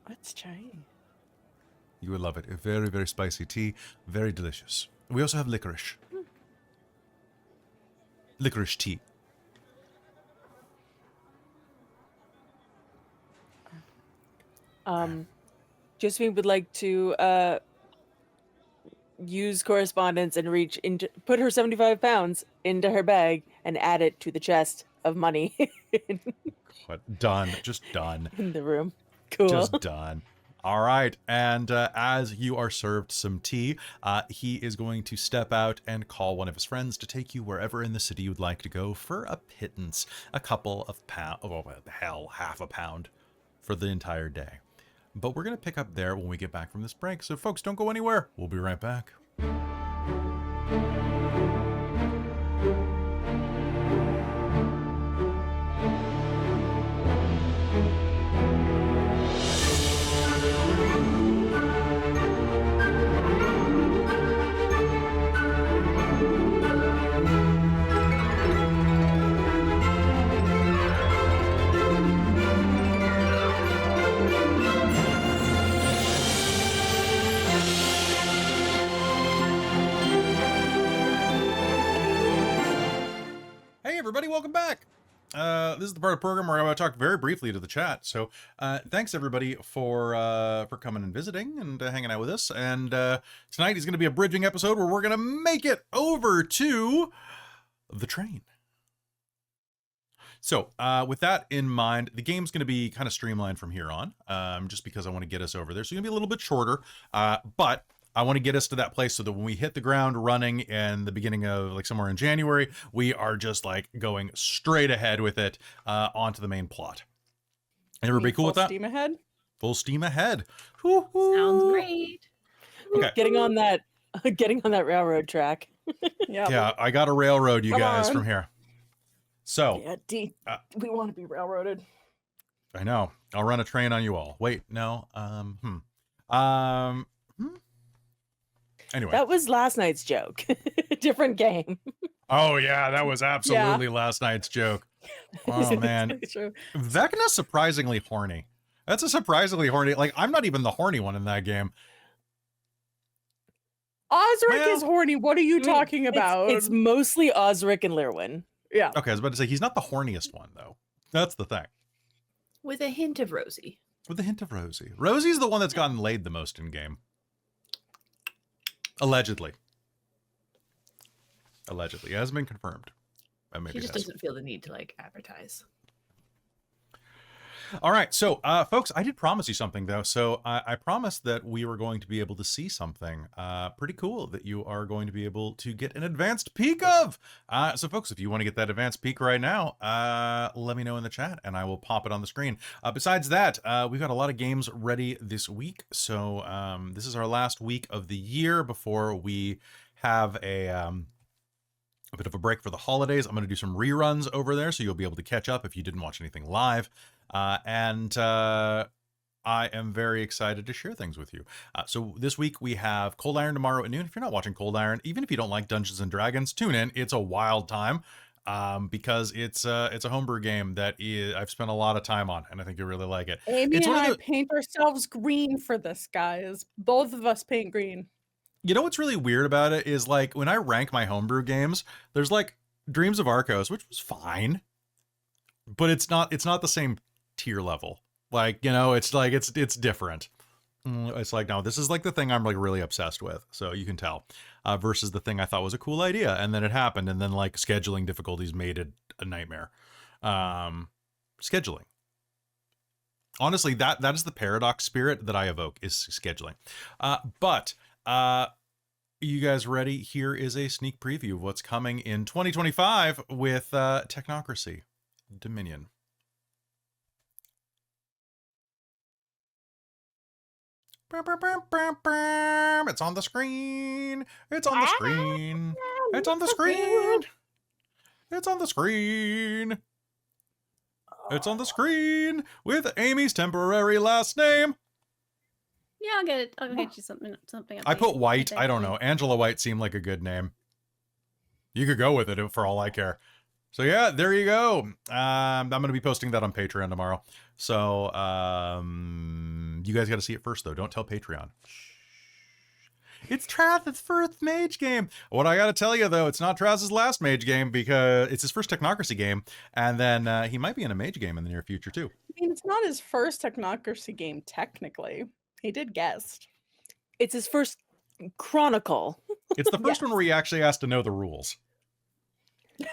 What's chai? You will love it. A very, very spicy tea. Very delicious. We also have licorice. Licorice tea. Josephine would like to use correspondence and put her 75 pounds into her bag and add it to the chest of money What? Done. Just done. in the room. Cool. Just done. All right. And as you are served some tea, he is going to step out and call one of his friends to take you wherever in the city you'd like to go for a pittance. A couple of pounds. Oh, hell, half a pound for the entire day. But we're going to pick up there when we get back from this break. So, folks, don't go anywhere. We'll be right back. Hey everybody, welcome back. This is the part of the program where I want to talk very briefly to the chat. So thanks everybody for coming and visiting and hanging out with us. And tonight is going to be a bridging episode where we're going to make it over to the train. So with that in mind, the game's going to be kind of streamlined from here on, just because I want to get us over there. So it's going to be a little bit shorter, but I want to get us to that place so that when we hit the ground running in the beginning of like somewhere in January, we are just like going straight ahead with it onto the main plot. Everybody cool with that? Steam ahead? Full steam ahead. Sounds great. Okay. Getting on that railroad track. Yeah, I got to railroad you Come guys on. from here. So, Yeah, we want to be railroaded. I know. I'll run a train on you all. Wait, no. Anyway. That was last night's joke. Different game. Oh, yeah, that was absolutely last night's joke. Oh, man. True. Vecna's surprisingly horny. That's a surprisingly horny... Like, I'm not even the horny one in that game. Osric Well, is horny. What are you talking about? It's mostly Osric and Lyrwin. Yeah. Okay, I was about to say, he's not the horniest one, though. That's the thing. With a hint of Rosie. With a hint of Rosie. Rosie's the one that's gotten laid the most in game. Allegedly. Allegedly. It hasn't been confirmed. Maybe She just it has. doesn't feel the need to like advertise. All right, so folks, I did promise you something though. So I promised that we were going to be able to see something pretty cool that you are going to be able to get an advanced peek of. So folks, if you want to get that advanced peek right now, let me know in the chat and I will pop it on the screen. Besides that, we've got a lot of games ready this week. So this is our last week of the year before we have a bit of a break for the holidays. I'm going to do some reruns over there, so you'll be able to catch up if you didn't watch anything live. I am very excited to share things with you. So this week we have Cold Iron tomorrow at noon. If you're not watching Cold Iron, even if you don't like Dungeons and Dragons, tune in. It's a wild time because it's a homebrew game that I've spent a lot of time on, and I think you'll really like it. Amy It's and one of I the- paint ourselves green for this, guys. Both of us paint green. You know what's really weird about it is like when I rank my homebrew games, there's like Dreams of Arcos, which was fine, but it's not the same tier level. Like, you know, it's like it's different. It's like, no, this is like the thing I'm like really obsessed with, so you can tell, versus the thing I thought was a cool idea and then it happened and then like scheduling difficulties made it a nightmare. Scheduling, honestly, that is the paradox spirit that I evoke, is scheduling. But you guys ready? Here is a sneak preview of what's coming in 2025 with Technocracy Dominion. It's on the screen. It's on the screen. It's on the screen. It's on the screen. It's on the screen with Amy's temporary last name. Yeah, I'll get it. I'll get you something. I put White. think. I don't know. Angela White seemed like a good name. You could go with it for all I care. So yeah, there you go. I'm going to be posting that on Patreon tomorrow. So you guys got to see it first, though. Don't tell Patreon. It's Traz's first mage game. What I got to tell you, though, it's not Traz's last mage game because it's his first Technocracy game. And then he might be in a mage game in the near future, too. I mean, it's not his first Technocracy game, technically. He did guest. It's his first Chronicle. It's the first one where he actually has to know the rules. He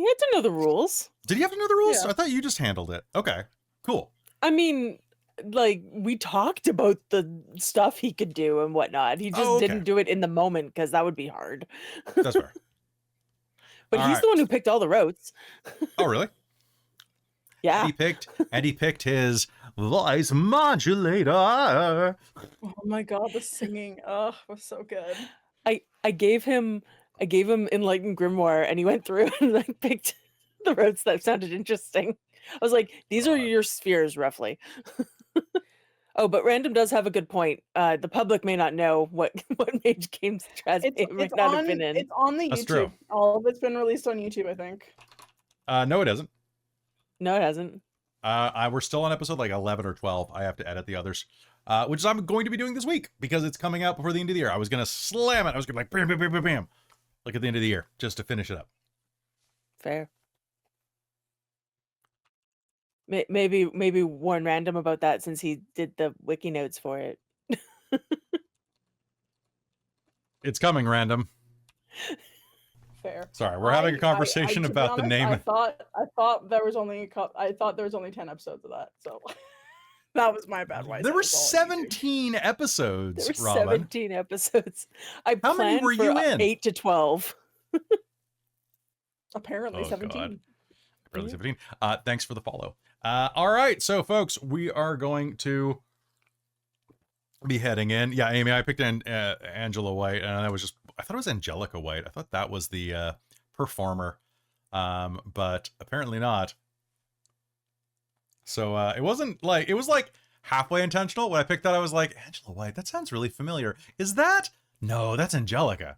had to know the rules. Did you have to know the rules? Yeah. I thought you just handled it. Okay, cool. I mean, like, we talked about the stuff he could do and whatnot. He just didn't do it in the moment because that would be hard. That's fair. But All he's right. the one who picked all the routes. Oh, really? Yeah. He picked his voice modulator. Oh my god, the singing. Oh, was so good. I gave him Enlightened Grimoire and he went through and like picked the routes that sounded interesting. I was like, these are your spheres roughly. Oh, but Random does have a good point. The public may not know what mage games Traz might not have been in. It's on the That's YouTube. true. All of it's been released on YouTube, I think. No, it isn't. No, it hasn't. We're still on episode like 11 or 12. I have to edit the others, which I'm going to be doing this week because it's coming out before the end of the year. I was going to slam it. I was going to like bam, bam, bam, bam, bam, like at the end of the year just to finish it up. Fair. Maybe warn Random about that since he did the wiki notes for it. It's coming, Random. Fair. Sorry, we're having a conversation to be about the honest, name. I thought there was only there was only 10 episodes of that, so that was my bad. There were 17 episodes, There were Robin. 17 episodes. I How many planned were for you in? 8 to 12. Apparently Oh, 17. God. Apparently 17. Thanks for the follow. All right, so folks, we are going to be heading in. Yeah, Amy, I picked Angela White, and I thought it was Angelica White. I thought that was the performer, but apparently not. So it wasn't like, it was like halfway intentional. When I picked that, I was like, Angela White, that sounds really familiar. Is that No, that's Angelica.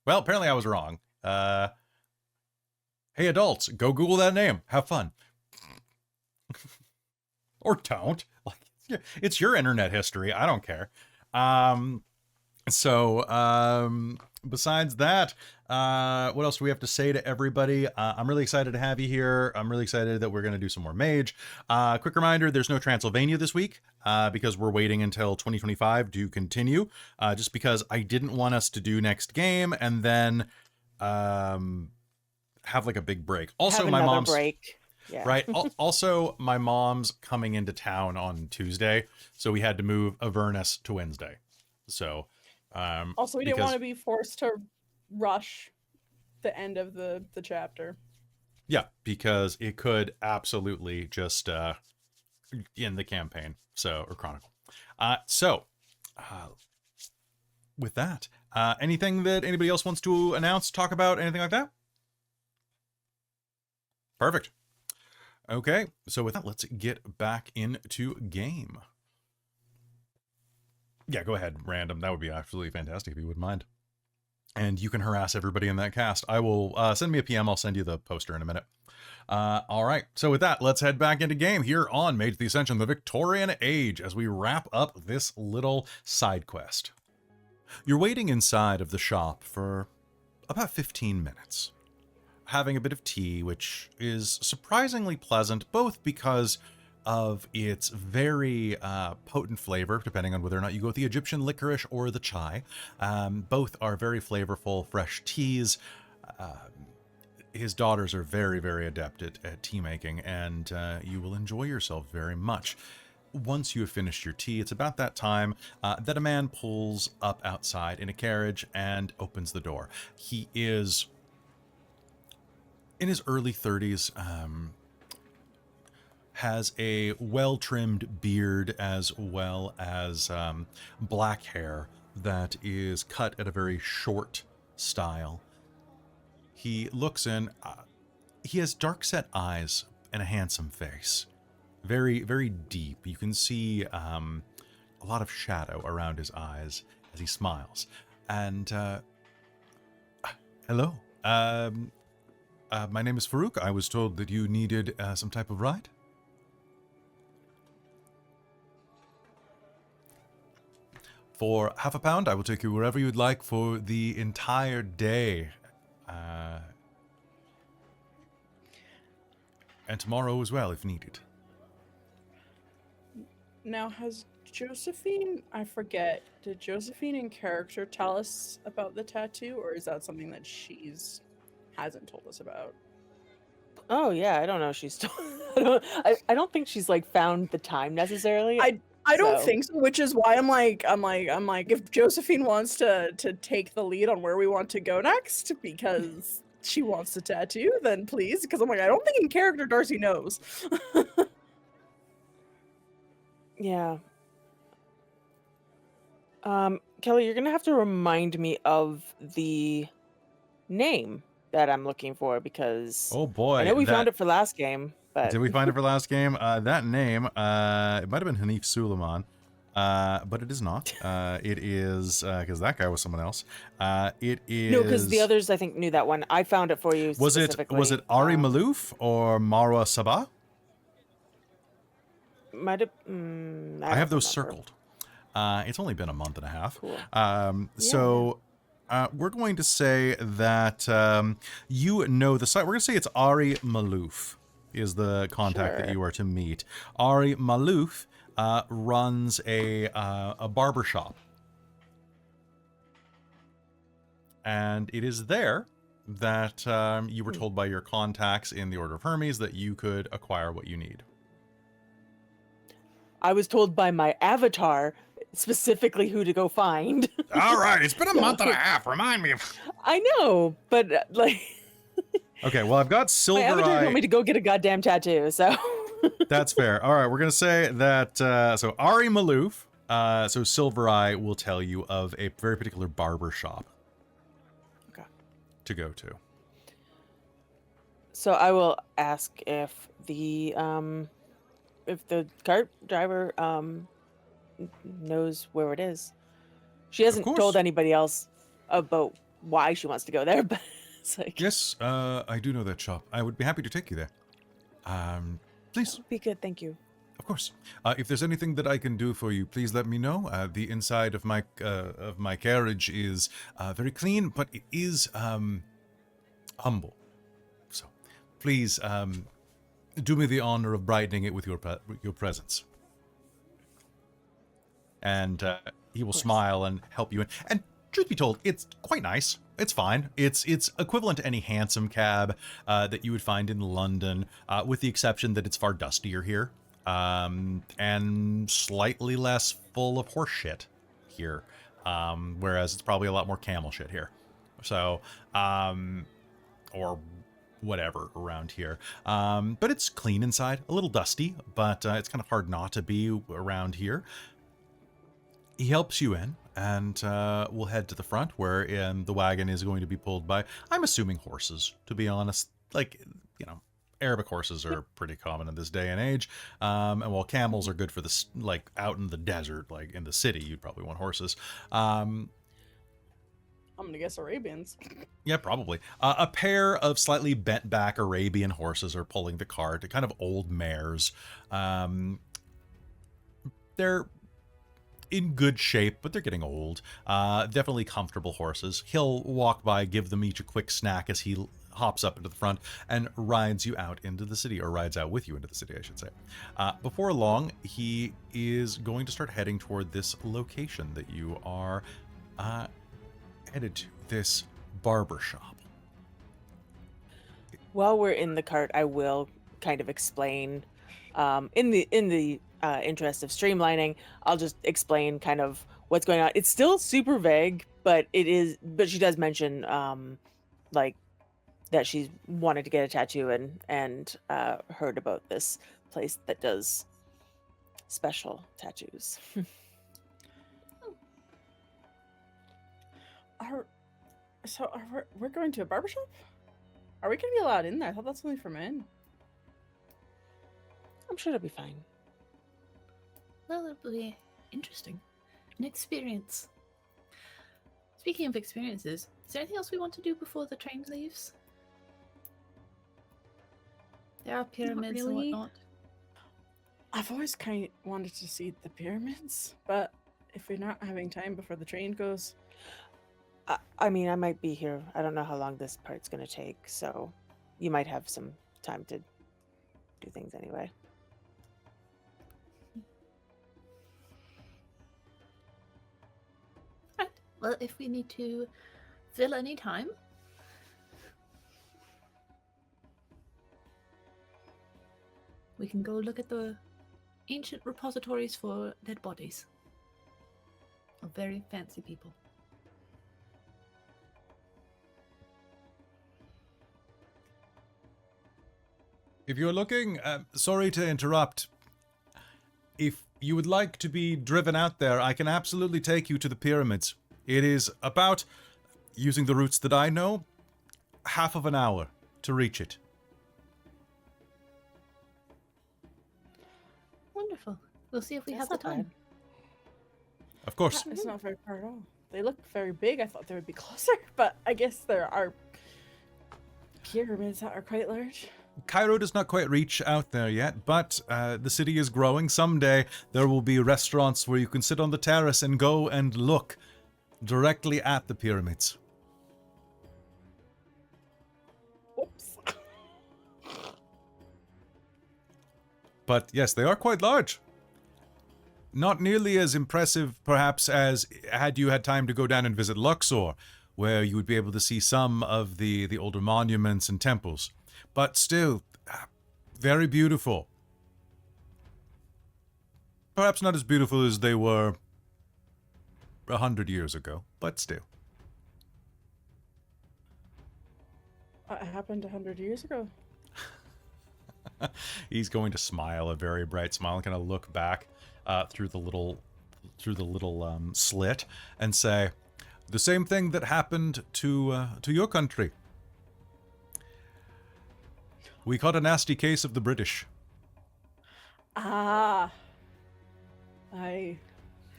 Well, apparently I was wrong. Hey, adults, go Google that name. Have fun. Or don't. Like, it's your internet history. I don't care. Besides that, what else do we have to say to everybody? I'm really excited to have you here. I'm really excited that we're going to do some more Mage. Quick reminder, there's no Transylvania this week because we're waiting until 2025 to continue, just because I didn't want us to do next game and then have like a big break. Also, Have my another mom's break. Yeah. right. Also, my mom's coming into town on Tuesday, so we had to move Avernus to Wednesday. So, Also, we didn't want to be forced to rush the end of the chapter. yeah, because it could absolutely just end the campaign. So, or chronicle. With that, anything that anybody else wants to announce, talk about, anything like that? Perfect. Okay, so with that, let's get back into game. Yeah, go ahead, random. That would be absolutely fantastic if you wouldn't mind. And you can harass everybody in that cast. I will send me a PM. I'll send you the poster in a minute. All right, so with that, let's head back into game here on Mage the Ascension, the Victorian Age, as we wrap up this little side quest. You're waiting inside of the shop for about 15 minutes. Having a bit of tea, which is surprisingly pleasant, both because of its very potent flavor, depending on whether or not you go with the Egyptian licorice or the chai. Both are very flavorful, fresh teas. His daughters are very, very adept at tea making, and you will enjoy yourself very much. Once you have finished your tea, it's about that time that a man pulls up outside in a carriage and opens the door. He is in his early 30s, has a well-trimmed beard as well as black hair that is cut at a very short style. He looks in, he has dark-set eyes and a handsome face. Very, very deep. You can see a lot of shadow around his eyes as he smiles. And, hello. My name is Farouk. I was told that you needed some type of ride. For £50, I will take you wherever you'd like for the entire day. And tomorrow as well, if needed. Now, has Josephine, I forget, did Josephine in character tell us about the tattoo, or is that something that hasn't told us about? Oh yeah, I don't know. She's still. I don't think she's like found the time necessarily. I don't So- think so, which is why I'm like, if Josephine wants to take the lead on where we want to go next because she wants the tattoo, then please. Because I'm like, I don't think in character Darcie knows. Yeah. Kelly, you're gonna have to remind me of the name that I'm looking for because Oh boy. I know we found it for last game, but Did we find it for last game? That name, it might have been Hanif Suleiman, but it is not. It is, because that guy was someone else. It is... no, because the others I think knew that one. I found it for you specifically. Was it Ari Malouf or Marwa Sabah? Might have. I have those circled. It's only been a month and a half. Cool. So we're going to say that you know the site. We're going to say it's Ari Malouf is the contact that Sure. you are to meet. Ari Malouf runs a barber shop. And it is there that you were told by your contacts in the Order of Hermes that you could acquire what you need. I was told by my avatar specifically who to go find. All right, it's been a month and a half. Remind me of... I know, but like Okay, well, I've got my Silver avatar Eye. told me to go get a goddamn tattoo. So That's fair. All right, we're going to say that, so Ari Malouf, so Silver Eye will tell you of a very particular barber shop okay. to go to. So I will ask if the cart driver knows where it is. She hasn't course. told anybody else about why she wants to go there, but it's like, Yes, I do know that shop. I would be happy to take you there. Please. be good, thank you. Of course. If there's anything that I can do for you, please let me know. The inside of my carriage is very clean, but it is humble. So, please do me the honor of brightening it with your presence. And he will smile and help you in. And truth be told, it's quite nice. It's fine. It's equivalent to any hansom cab that you would find in London, with the exception that it's far dustier here. And slightly less full of horse shit here, whereas it's probably a lot more camel shit here. So, or whatever around here. But it's clean inside, a little dusty, but it's kind of hard not to be around here. He helps you in, and we'll head to the front, where the wagon is going to be pulled by, I'm assuming, horses, to be honest. Like, you know, Arabic horses are pretty common in this day and age, and while camels are good for this, like out in the desert, like in the city, you'd probably want horses. I'm gonna guess Arabians. Yeah, probably. A pair of slightly bent back Arabian horses are pulling the cart, kind of old mares. They're in good shape, but they're getting old. Definitely comfortable horses. He'll walk by, give them each a quick snack as he hops up into the front and rides you out into the city, or rides out with you into the city, I should say. Before long, he is going to start heading toward this location that you are headed to, this barber shop. While we're in the cart, I will kind of explain, in the interest of streamlining, I'll just explain kind of what's going on. It's still super vague, but she does mention, like, that she's wanted to get a tattoo and heard about this place that does special tattoos. We're going to a barbershop? Are we gonna be allowed in there? I thought that's only for men. I'm sure it'll be fine. Well, it'll be interesting. An experience. Speaking of experiences, is there anything else we want to do before the train leaves? There are pyramids and really. whatnot. I've always kind of wanted to see the pyramids, but if we're not having time before the train goes... I mean, I might be here. I don't know how long this part's going to take, so you might have some time to do things anyway. Right. Well, if we need to fill any time, we can go look at the ancient repositories for dead bodies of very fancy people. If you're looking, sorry to interrupt. If you would like to be driven out there, I can absolutely take you to the pyramids. It is about, using the routes that I know, half of an hour to reach it. Wonderful. We'll see if we That's have the not time. bad. Of course. It's not very far at all. They look very big. I thought they would be closer, but I guess there are pyramids that are quite large. Cairo does not quite reach out there yet, but the city is growing. Someday there will be restaurants where you can sit on the terrace and go and look directly at the pyramids. Whoops. But yes, they are quite large. Not nearly as impressive, perhaps, as had you had time to go down and visit Luxor, where you would be able to see some of the older monuments and temples. But still, very beautiful. Perhaps not as beautiful as they were 100 years ago, but still. What happened 100 years ago? He's going to smile, a very bright smile, and kind of look back through the little slit and say, the same thing that happened to your country. We caught a nasty case of the British. Ah.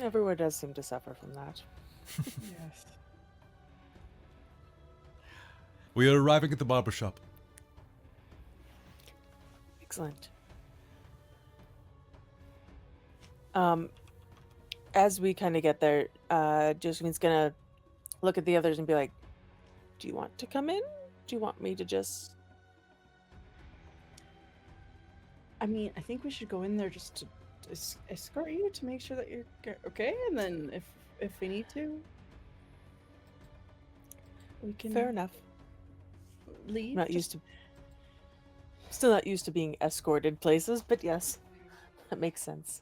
Everywhere does seem to suffer from that. Yes. We are arriving at the barber shop. Excellent. As we kind of get there, Josephine's gonna look at the others and be like, "Do you want to come in? Do you want me to just?" I mean, I think we should go in there just to escort you to make sure that you're okay, and then if we need to, we can. Fair enough. Leave. I'm still not used to being escorted places, but yes, that makes sense.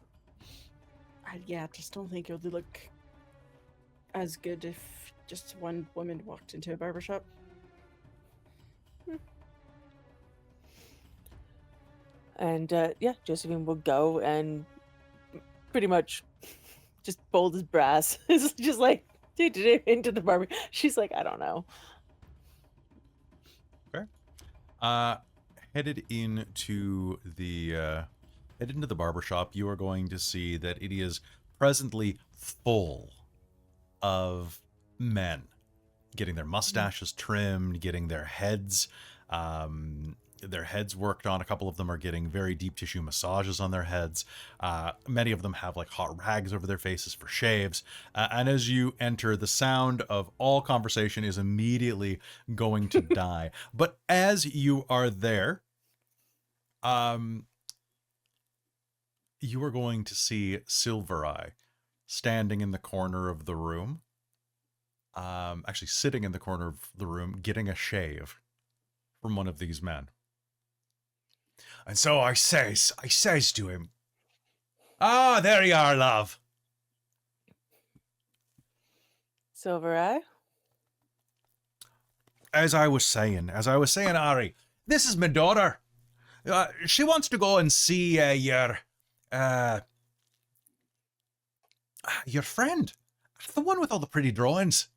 Yeah, just don't think it would look as good if just one woman walked into a barbershop. And yeah, Josephine will go and pretty much just bold as brass. It's just like into the barber. She's like, I don't know. Headed into the barber shop, you are going to see that it is presently full of men getting their mustaches trimmed, getting their heads worked on. A couple of them are getting very deep tissue massages on their heads. Many of them have like hot rags over their faces for shaves. And as you enter, the sound of all conversation is immediately going to die. But as you are there, you are going to see Silver Eye standing in the corner of the room. Actually sitting in the corner of the room, getting a shave from one of these men. And so I says to him, "Ah, there you are, love." Silver Eye? As I was saying, Ari, this is my daughter. She wants to go and see your friend, the one with all the pretty drawings.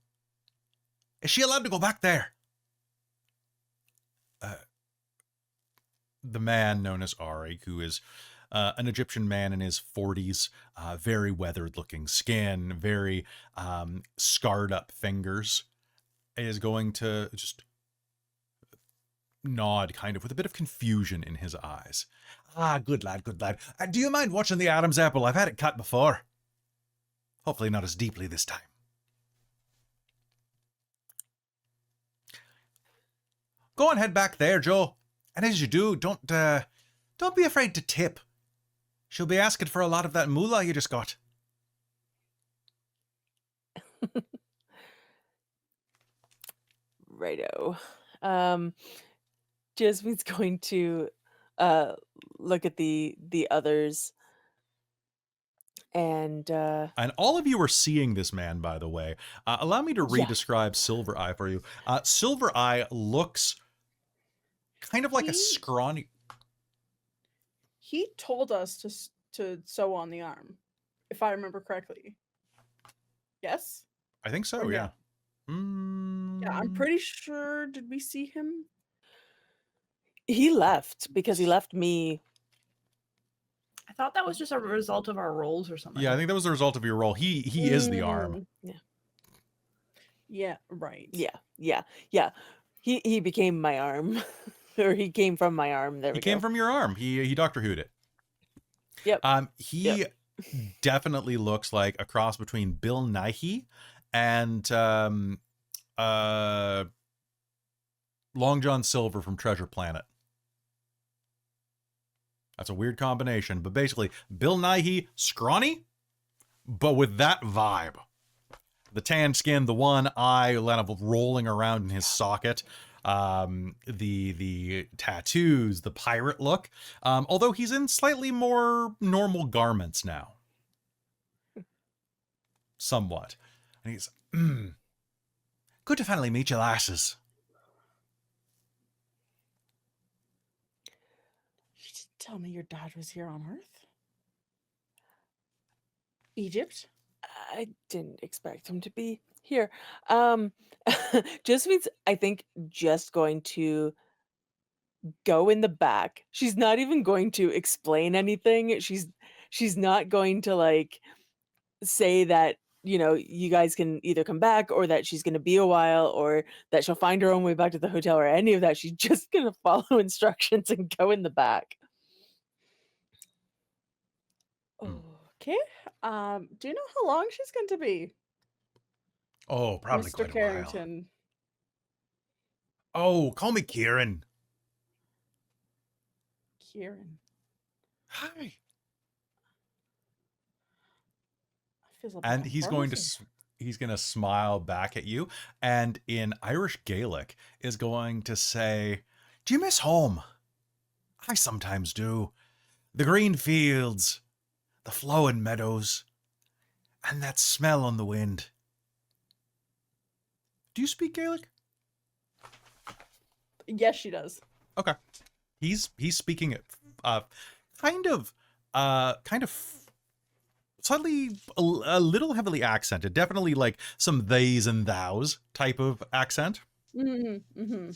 Is she allowed to go back there? The man known as Ari, who is an Egyptian man in his 40s, very weathered looking skin, very scarred up fingers, is going to just nod kind of with a bit of confusion in his eyes. Ah, good lad, good lad. Do you mind watching the Adam's apple? I've had it cut before. Hopefully not as deeply this time. Go and head back there, Joe. And as you do, don't be afraid to tip. She'll be asking for a lot of that moolah you just got. Righto. Jasmine's going to look at the others. And all of you are seeing this man, by the way. Allow me to re-describe Silver Eye for you. Silver Eye looks kind of like a scrawny... He told us to sew on the arm, if I remember correctly. Yes? I think so, Or yeah. Yeah, I'm pretty sure. Did we see him? he left because he left me. I thought that was just a result of our rolls or something. Yeah, I think that was the result of your role. He is the arm. Yeah. Yeah, right. Yeah. He became my arm. Or he came from my arm. There we go. He came from your arm. He Doctor Who'd it. Yep. He definitely looks like a cross between Bill Nighy and Long John Silver from Treasure Planet. That's a weird combination, but basically Bill Nighy, scrawny, but with that vibe. The tan skin, the one eye kind of rolling around in his socket. The tattoos, the pirate look, although he's in slightly more normal garments now. Somewhat. And he's, good to finally meet you lasses. You didn't tell me your dad was here on Earth? Egypt? I didn't expect him to be here. Josephine's, I think, just going to go in the back. She's not even going to explain anything. She's not going to like say that you guys can either come back, or that she's going to be a while, or that she'll find her own way back to the hotel, or any of that. She's just going to follow instructions and go in the back. Okay. Do you know how long she's going to be? Oh, probably Mr. quite a while. Carrington. Oh, call me Kieran. Kieran. Hi. Feels a bit And he's going to unformal. he's going to smile back at you, and in Irish Gaelic is going to say, "Do you miss home? I sometimes do. The green fields, the flowing meadows, and that smell on the wind." Do you speak Gaelic? Yes, she does. Okay. He's speaking it kind of slightly a little heavily accented. Definitely like some theys and thous type of accent. Mm-hmm. Mm-hmm.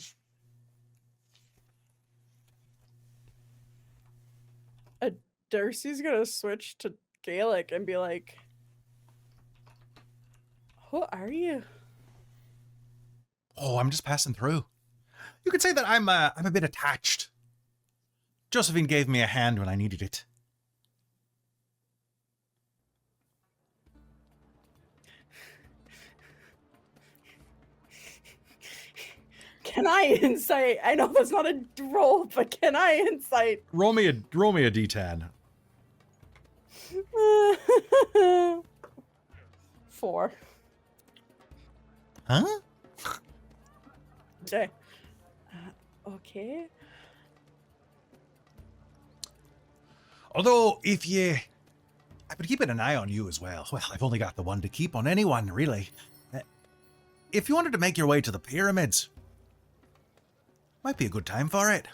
Darcie's gonna switch to Gaelic and be like, "Who are you?" Oh, I'm just passing through. You could say that I'm a bit attached. Josephine gave me a hand when I needed it. Can I insight? I know that's not a roll, but can I insight? Roll me a d10. 4. Huh? Okay. Okay. Although, if you... I've been keeping an eye on you as well. Well, I've only got the one to keep on anyone, really. If you wanted to make your way to the pyramids, might be a good time for it.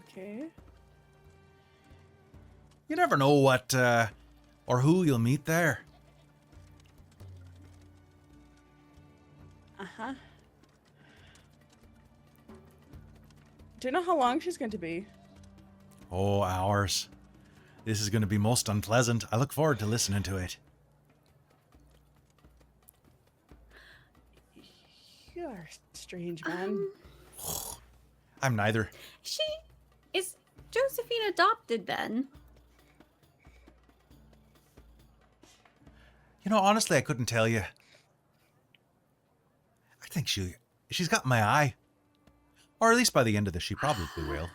Okay. You never know what, or who you'll meet there. Uh-huh. Do you know how long she's going to be? Oh, hours. This is going to be most unpleasant. I look forward to listening to it. You are a strange man. I'm neither. Is Josephine adopted then? You know, honestly, I couldn't tell you. I think she's got my eye. Or at least by the end of this, she probably will.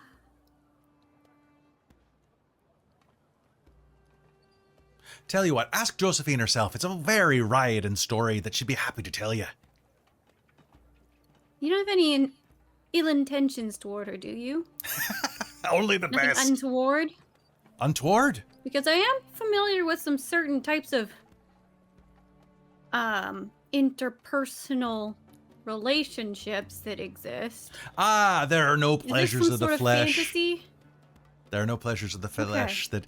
Tell you what, ask Josephine herself. It's a very rioting story that she'd be happy to tell you. You don't have any ill intentions toward her, do you? Only the Nothing best. untoward? Untoward? Because I am familiar with some certain types of interpersonal relationships that exist. Ah, there are no Is this pleasures some of the sort of flesh. fantasy? There are no pleasures of the flesh that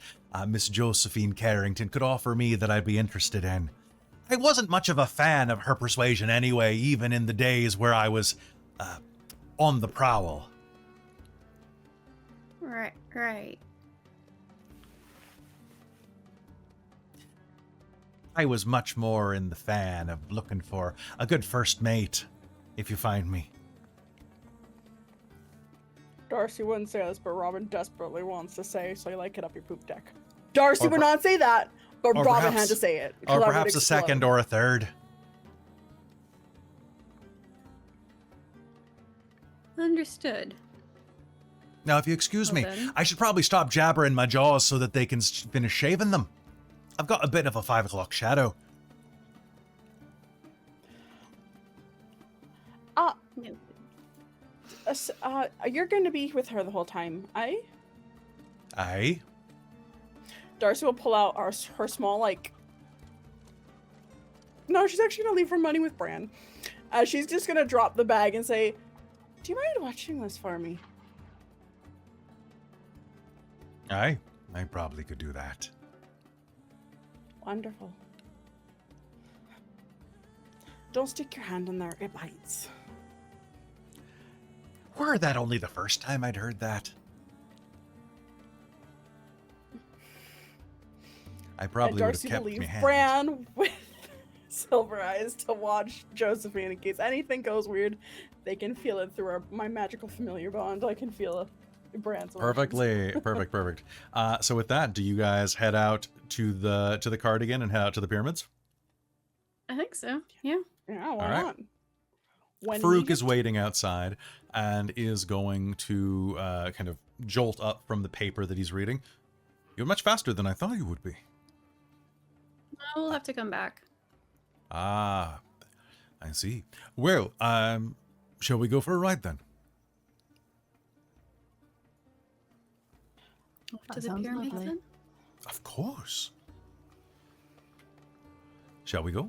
Miss Josephine Carrington could offer me that I'd be interested in. I wasn't much of a fan of her persuasion anyway, even in the days where I was on the prowl. Right. I was much more in the fan of looking for a good first mate, if you find me. Darcie wouldn't say this, but Robin desperately wants to say, so you like it up your poop deck. Darcie Or would per- not say that, but or Robin perhaps- had to say it. Or Clem would perhaps a explode. second or a third. Understood. Now, if you excuse me, Well then. I should probably stop jabbering my jaws so that they can finish shaving them. I've got a bit of a 5 o'clock shadow. No. You're going to be with her the whole time, aye? Aye. Darcie will pull out her small, like... No, she's actually going to leave her money with Bran. She's just going to drop the bag and say, "Do you mind watching this for me?" Aye. I probably could do that. Wonderful. Don't stick your hand in there, it bites. Were that only the first time I'd heard that? I probably would have Darcie kept will my leave hand. Bran with Silver Eyes to watch Josephine in case anything goes weird. They can feel it through my magical familiar bond. I can feel Bran's emotions. Perfectly, perfect. So with that, do you guys head out to the cardigan and head out to the pyramids? I think so. Yeah. Yeah, why All right. not? When Farouk needed. is waiting outside and is going to kind of jolt up from the paper that he's reading. You're much faster than I thought you would be. We'll have to come back. Ah, I see. Well, shall we go for a ride then? Off That to the sounds pyramids lovely. then? Of course. Shall we go?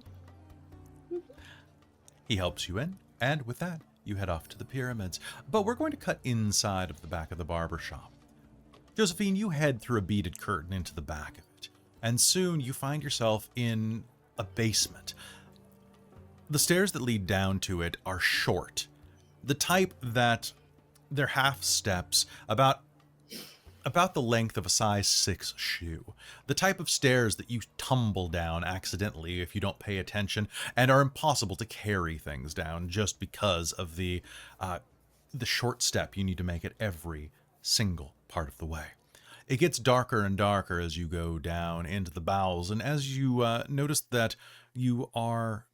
He helps you in, and with that, you head off to the pyramids. But we're going to cut inside of the back of the barber shop. Josephine, you head through a beaded curtain into the back of it, and soon you find yourself in a basement. The stairs that lead down to it are short, the type that they're half steps, about the length of a size 6 shoe. The type of stairs that you tumble down accidentally if you don't pay attention, and are impossible to carry things down just because of the short step you need to make at every single part of the way. It gets darker and darker as you go down into the bowels, and as you notice that you are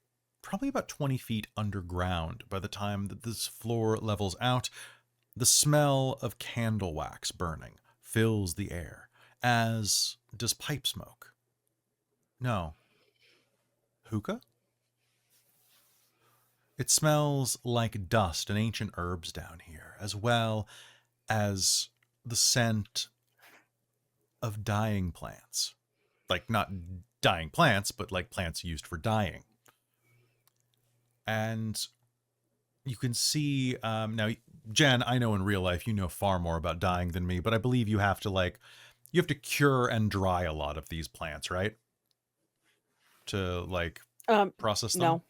probably about 20 feet underground by the time that this floor levels out, the smell of candle wax burning fills the air, as does pipe smoke. No. Hookah? It smells like dust and ancient herbs down here, as well as the scent of dying plants. Like, not dying plants, but like plants used for dyeing. And you can see, now, Jen, I know in real life you know far more about dyeing than me, but I believe you have to cure and dry a lot of these plants, right? To, like, process them? No.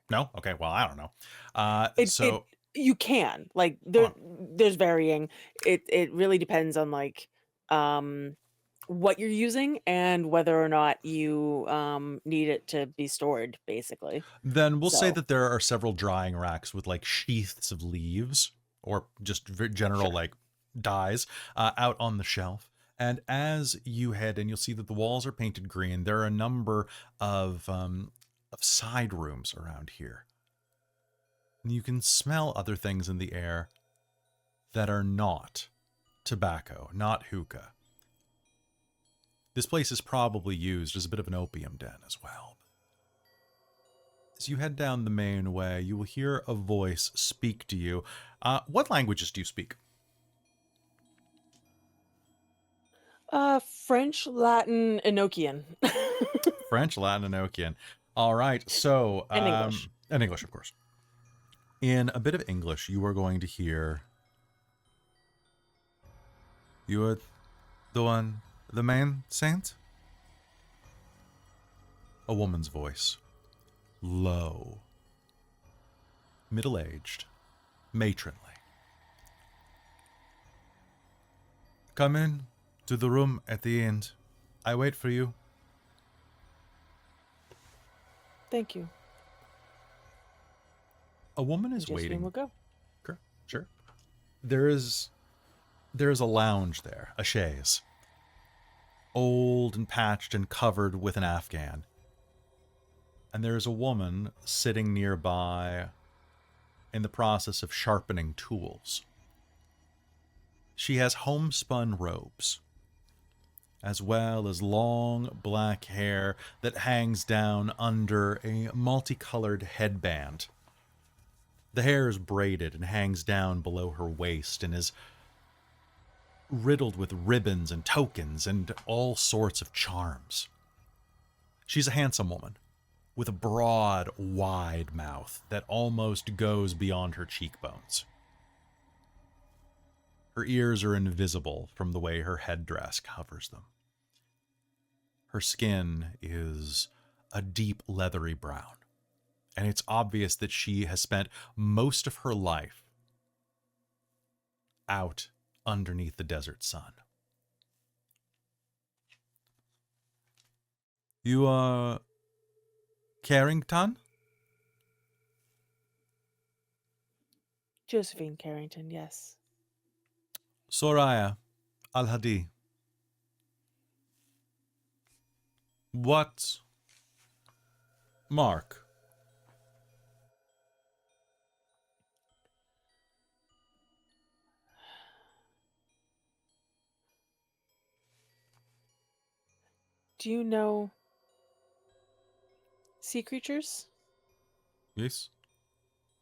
No? Okay, well, I don't know. You can. Like, there's varying. It really depends on, like, what you're using and whether or not you need it to be stored, basically. Then we'll say So- that there are several drying racks with, like, sheaths of leaves or just general, Sure. like, dyes out on the shelf. And as you head in, you'll see that the walls are painted green. There are a number of side rooms around here. And you can smell other things in the air that are not tobacco, not hookah. This place is probably used as a bit of an opium den as well. As you head down the main way, you will hear a voice speak to you. What languages do you speak? French, Latin, Enochian. French, Latin, and Enochian. All right, so... And English. And English, of course. In a bit of English, you are going to hear... You are the main saint? A woman's voice. Low. Middle-aged. Matronly. Come in to the room at the end. I wait for you. Thank you. A woman is Josephine waiting. will go. Sure. There is a lounge there, a chaise. Old and patched and covered with an afghan. And there is a woman sitting nearby in the process of sharpening tools. She has homespun robes, as well as long black hair that hangs down under a multicolored headband. The hair is braided and hangs down below her waist and is riddled with ribbons and tokens and all sorts of charms. She's a handsome woman with a broad, wide mouth that almost goes beyond her cheekbones. Her ears are invisible from the way her headdress covers them. Her skin is a deep, leathery brown, and it's obvious that she has spent most of her life out underneath the desert sun. You are Carrington? Josephine Carrington, yes. Soraya Al-Hadi. What mark? Do you know sea creatures? Yes.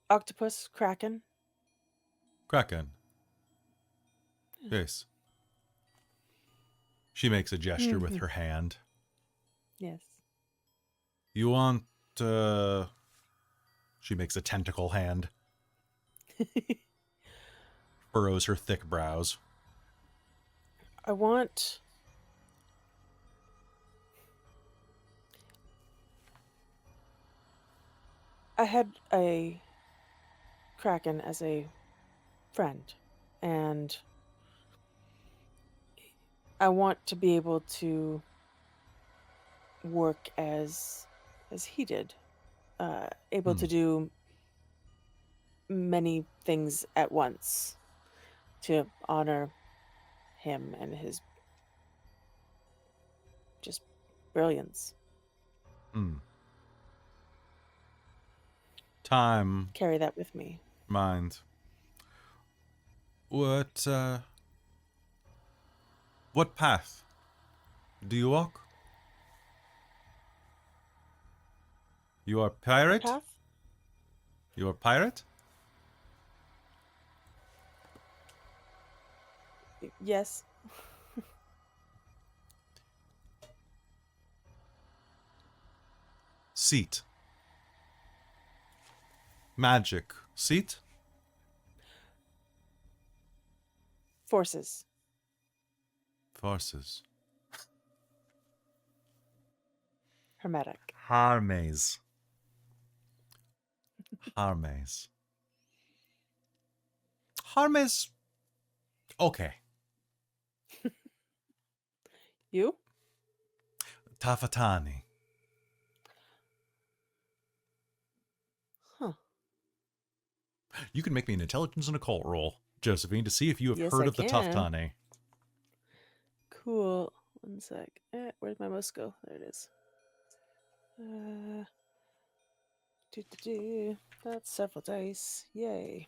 Octopus, kraken? Kraken. Yes. She makes a gesture with her hand. Yes. You want, She makes a tentacle hand. Furrows her thick brows. I want... I had a kraken as a friend, and I want to be able to work as he did, able to do many things at once to honor him and his just brilliance. Time. Carry that with me. Mind. What path do you walk? You are pirate? Path? You are pirate? Yes. Seat. Magic. Seat? Forces. Forces. Hermetic. Harmes. Harmes. Harmes. Okay. You? Tafatani. Huh. You can make me an intelligence and occult roll, Josephine, to see if you have Yes, heard I of the can. Taftani. Cool. One sec. Where'd my mouse go? There it is. That's several dice. Yay.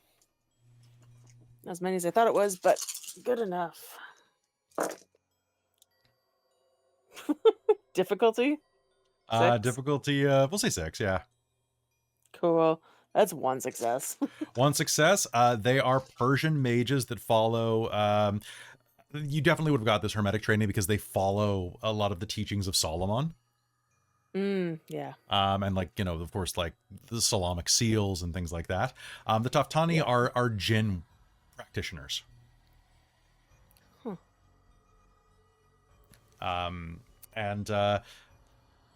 Not as many as I thought it was, but good enough. Difficulty? 6? Difficulty, we'll say 6, yeah. Cool. That's one success. One success. They are Persian mages that follow, you definitely would have got this hermetic training because they follow a lot of the teachings of Solomon. Yeah. And like, you know, of course, like the Solamic seals and things like that. The Taftani Yeah. are jinn practitioners.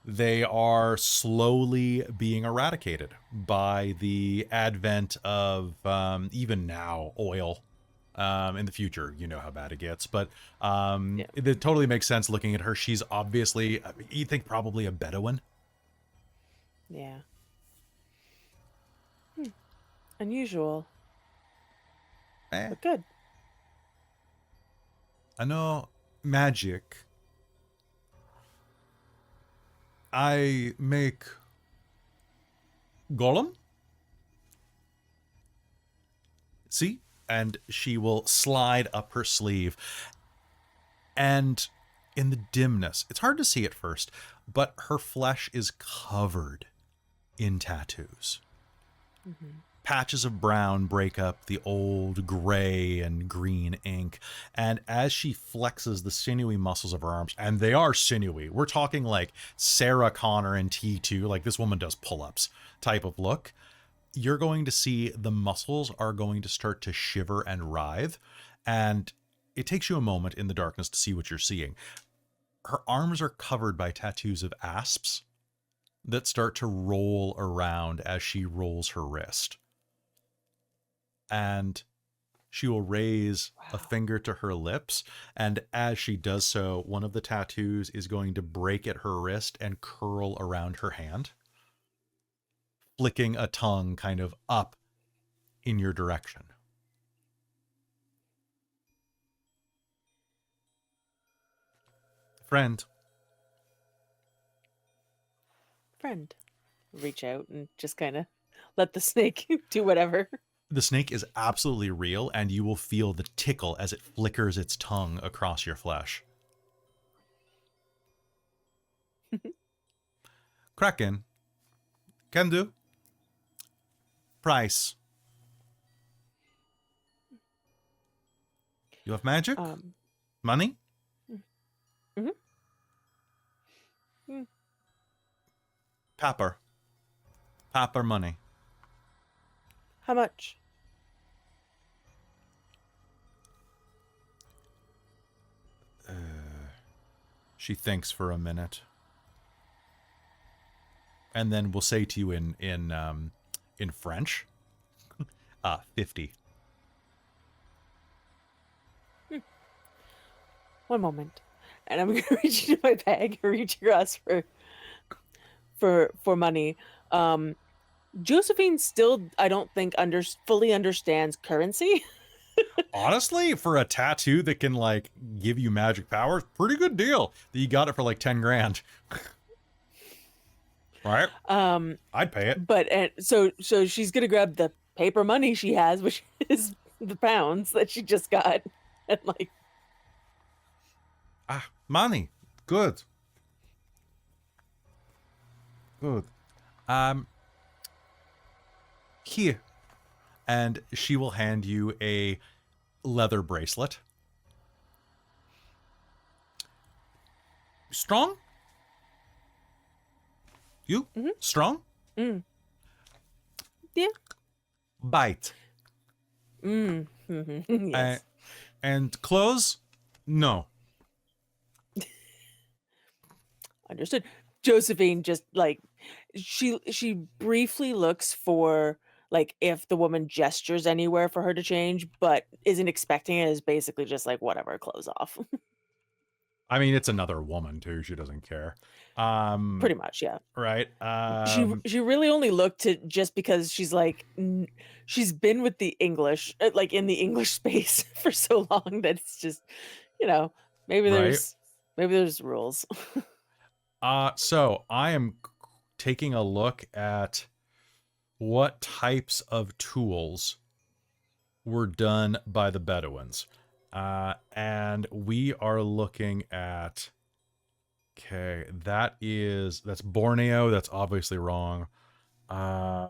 They are slowly being eradicated by the advent of, even now, oil. In the future, you know how bad it gets, but it totally makes sense looking at her. She's obviously, you think probably a Bedouin. Yeah. Unusual, but good. I know magic. I make golem. See? And she will slide up her sleeve. And in the dimness, it's hard to see at first, but her flesh is covered in tattoos. Patches of brown break up the old gray and green ink. And as she flexes the sinewy muscles of her arms, and they are sinewy, we're talking like Sarah Connor in T2, like this woman does pull-ups type of look. You're going to see the muscles are going to start to shiver and writhe. And it takes you a moment in the darkness to see what you're seeing. Her arms are covered by tattoos of asps that start to roll around as she rolls her wrist. And She will raise a finger to her lips, and as she does so, one of the tattoos is going to break at her wrist and curl around her hand, flicking a tongue kind of up in your direction. Friend. Reach out and just kind of let the snake do whatever. The snake is absolutely real, and you will feel the tickle as it flickers its tongue across your flesh. Kraken. Can do. Price. You have magic? Money? Mm-hmm. Papper. Papper money. How much? She thinks for a minute, and then we'll say to you in French, 50. One moment, and I'm gonna reach into my bag and reach across for money. Josephine still, I don't think, fully understands currency. Honestly, for a tattoo that can like give you magic powers, pretty good deal. That you got it for like 10 grand. Right? I'd pay it. But so she's gonna grab the paper money she has, which is the pounds that she just got, and like, money. Good. Here. And she will hand you a leather bracelet. Strong? You? Mhm. Strong? Yeah. Bite. Yes. And clothes? No. Understood. Josephine just like she briefly looks for like if the woman gestures anywhere for her to change, but isn't expecting it, is basically just like whatever, clothes off. I mean, it's another woman too. She doesn't care. Pretty much, yeah. Right. She really only looked to just because she's like she's been with the English like in the English space for so long that it's just, maybe there's rules. So I am taking a look at what types of tools were done by the Bedouins. And we are looking at, okay, that's Borneo. That's obviously wrong. I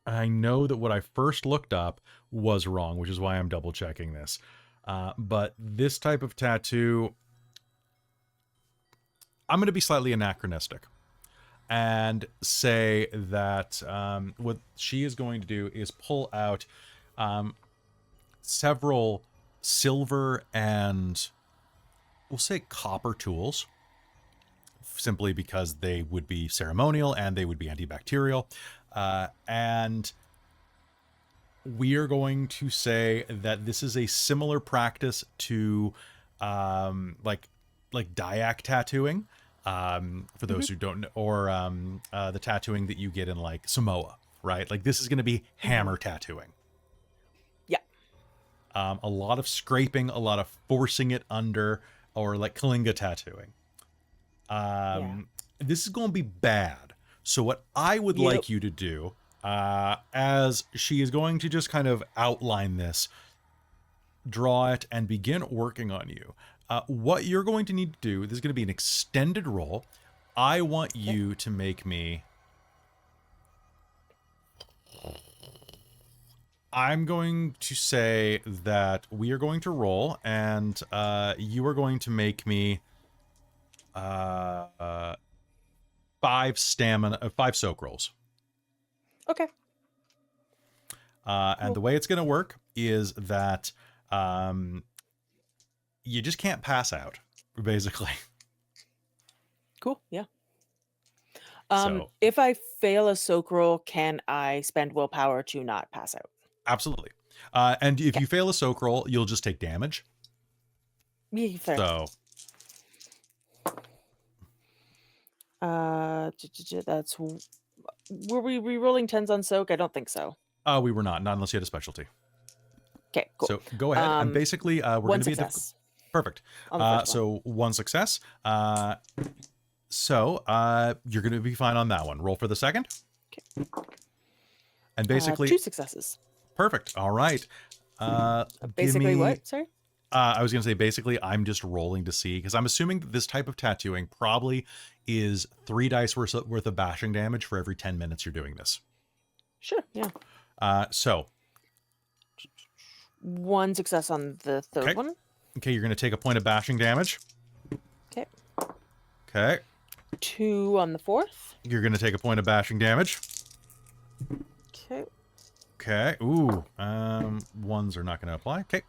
know that what I first looked up was wrong, which is why I'm double checking this. But this type of tattoo, I'm going to be slightly anachronistic and say that what she is going to do is pull out several silver and we'll say copper tools, simply because they would be ceremonial and they would be antibacterial. And we are going to say that this is a similar practice to like Dayak tattooing, for those who don't know, or the tattooing that you get in like Samoa, right? Like this is going to be hammer tattooing. Yeah. A lot of scraping, a lot of forcing it under, or like Kalinga tattooing. This is going to be bad. So what I would like you to do, as she is going to just kind of outline this, draw it, and begin working on you. What you're going to need to do, this is going to be an extended roll. I want you to make me... I'm going to say that we are going to roll, and you are going to make me 5 soak rolls. Okay. And the way it's going to work is that you just can't pass out, basically. Cool. Yeah. So, if I fail a soak roll, can I spend willpower to not pass out? absolutely. And if you fail a soak roll, you'll just take damage. Yeah, fair. So that's. Were we re-rolling 10s on soak? I don't think so. we were not unless you had a specialty. Okay, cool. So go ahead. And basically, we're going to be success perfect. on the first one. So 1 success. So you're going to be fine on that one. Roll for the second. Okay. And basically 2 successes. Perfect. All right. Basically what? Sorry? I was going to say, basically, I'm just rolling to see, because I'm assuming that this type of tattooing probably is 3 dice worth of bashing damage for every 10 minutes you're doing this. Sure, yeah. So 1 success on the third one. Okay, you're going to take a point of bashing damage. Okay. Okay. 2 on the fourth. You're going to take a point of bashing damage. Okay. Okay. Ooh. 1s are not going to apply. Okay.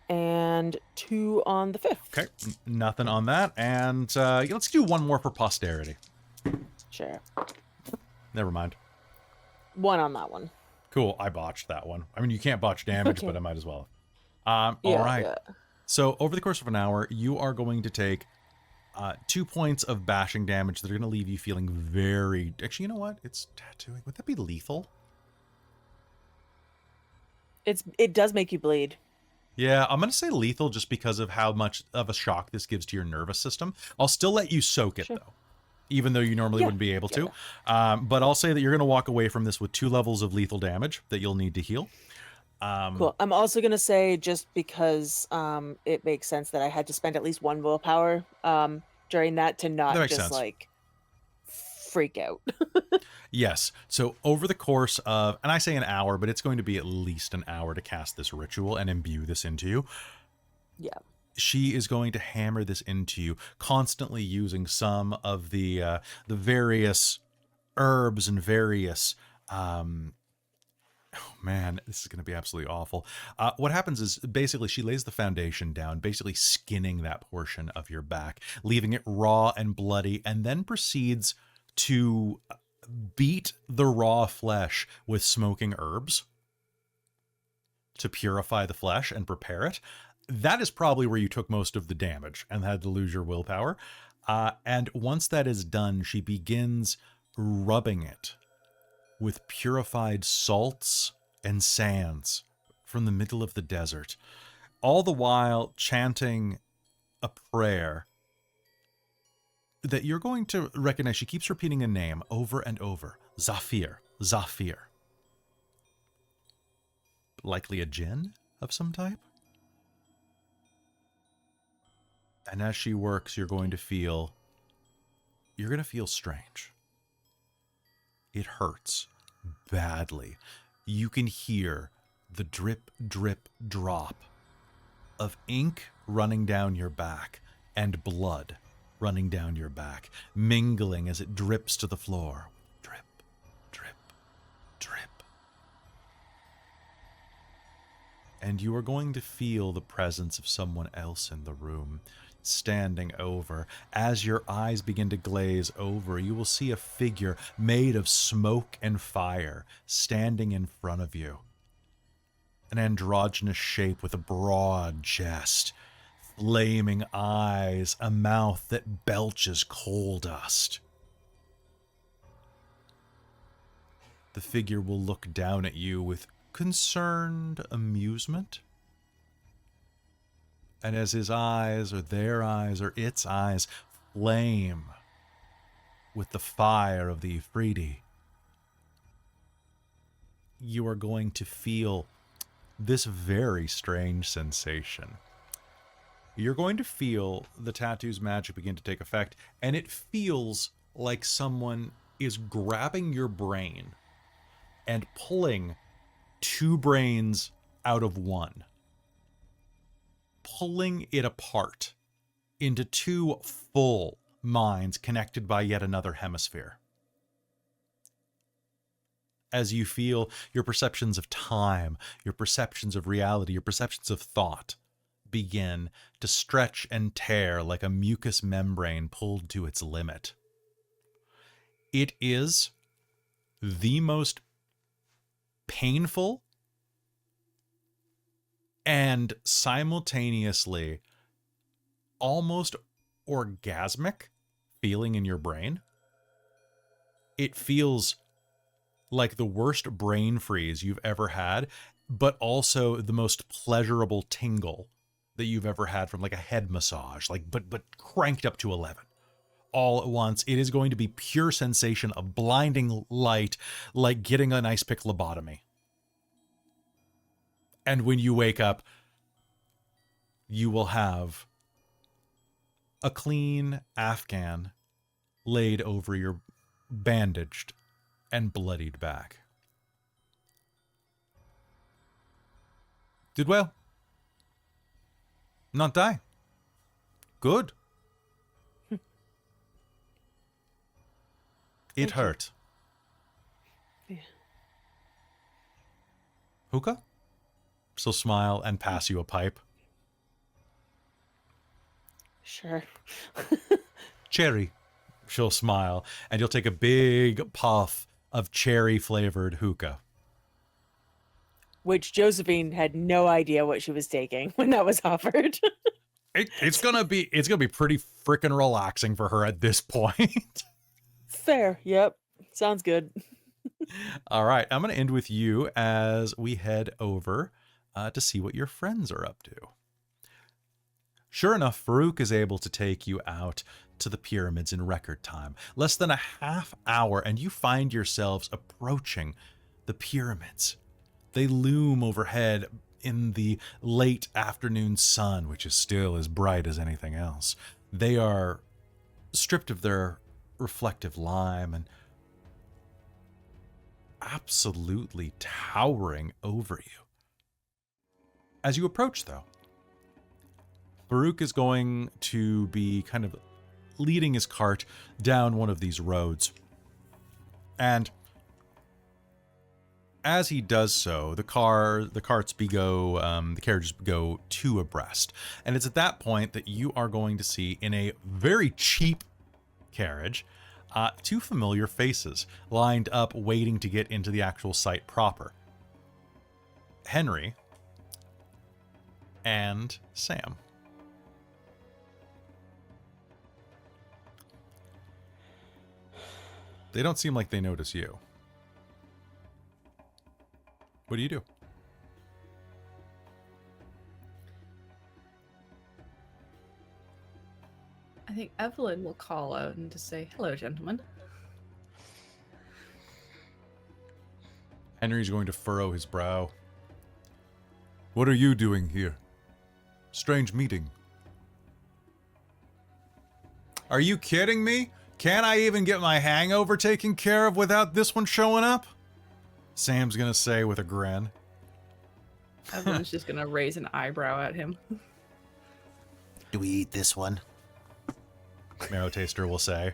And 2 on the fifth. Okay. Nothing on that. And let's do 1 more for posterity. Sure. Never mind. 1 on that one. Cool. I botched that one. I mean, you can't botch damage, Okay. but I might as well. All right. Yeah. So over the course of an hour, you are going to take 2 points of bashing damage that are going to leave you feeling very... Actually, you know what? It's tattooing. Would that be lethal? It does make you bleed. Yeah, I'm going to say lethal just because of how much of a shock this gives to your nervous system. I'll still let you soak it, Sure. though, even though you normally wouldn't be able to. But I'll say that you're going to walk away from this with 2 levels of lethal damage that you'll need to heal. Cool. I'm also going to say, just because it makes sense that I had to spend at least 1 willpower during that to not That makes just, sense. like, freak out. Yes. So over the course of, and I say an hour, but it's going to be at least an hour to cast this ritual and imbue this into you. Yeah. She is going to hammer this into you, constantly using some of the various herbs and various. Oh man, this is going to be absolutely awful. What happens is basically she lays the foundation down, basically skinning that portion of your back, leaving it raw and bloody, and then proceeds to beat the raw flesh with smoking herbs to purify the flesh and prepare it. That is probably where you took most of the damage and had to lose your willpower. And once that is done, she begins rubbing it with purified salts and sands from the middle of the desert, all the while chanting a prayer that you're going to recognize. She keeps repeating a name over and over. Zafir, Zafir. Likely a djinn of some type. And as she works, you're going to feel strange. It hurts badly. You can hear the drip, drip, drop of ink running down your back and blood running down your back, mingling as it drips to the floor. Drip, drip, drip. And you are going to feel the presence of someone else in the room, standing over. As your eyes begin to glaze over, you will see a figure made of smoke and fire standing in front of you. An androgynous shape with a broad chest, flaming eyes, a mouth that belches coal dust. The figure will look down at you with concerned amusement. And as his eyes, or their eyes, or its eyes, flame with the fire of the Ifriti, you are going to feel this very strange sensation. You're going to feel the tattoo's magic begin to take effect, and it feels like someone is grabbing your brain and pulling 2 brains out of one, pulling it apart into 2 full minds connected by yet another hemisphere. As you feel your perceptions of time, your perceptions of reality, your perceptions of thought begin to stretch and tear like a mucous membrane pulled to its limit. It is the most painful and simultaneously almost orgasmic feeling in your brain. It feels like the worst brain freeze you've ever had, but also the most pleasurable tingle that you've ever had from like a head massage, like but cranked up to 11 all at once. It is going to be pure sensation of blinding light, like getting an ice pick lobotomy. And when you wake up, you will have a clean Afghan laid over your bandaged and bloodied back. Did well. Not die. Good. It hurt. Yeah. Hookah? She'll smile and pass you a pipe. Sure. Cherry. She'll smile, and you'll take a big puff of cherry-flavored hookah. Which Josephine had no idea what she was taking when that was offered. It's gonna be pretty freaking relaxing for her at this point. Fair. Yep. Sounds good. All right, I'm gonna end with you as we head over to see what your friends are up to. Sure enough, Farouk is able to take you out to the pyramids in record time. Less than a half hour, and you find yourselves approaching the pyramids. They loom overhead in the late afternoon sun, which is still as bright as anything else. They are stripped of their reflective lime and absolutely towering over you. As you approach, though, Farouk is going to be kind of leading his cart down one of these roads. And as he does so, the carriages go two abreast. And it's at that point that you are going to see, in a very cheap carriage, two familiar faces lined up waiting to get into the actual site proper. Henry and Sam. They don't seem like they notice you. What do you do? I think Evelyn will call out and just say, "Hello, gentlemen." Henry's going to furrow his brow. What are you doing here? Strange meeting. Are you kidding me? Can't I even get my hangover taken care of without this one showing up? Sam's gonna say with a grin. Evelyn's just gonna raise an eyebrow at him. Do we eat this one? Marrow Taster will say.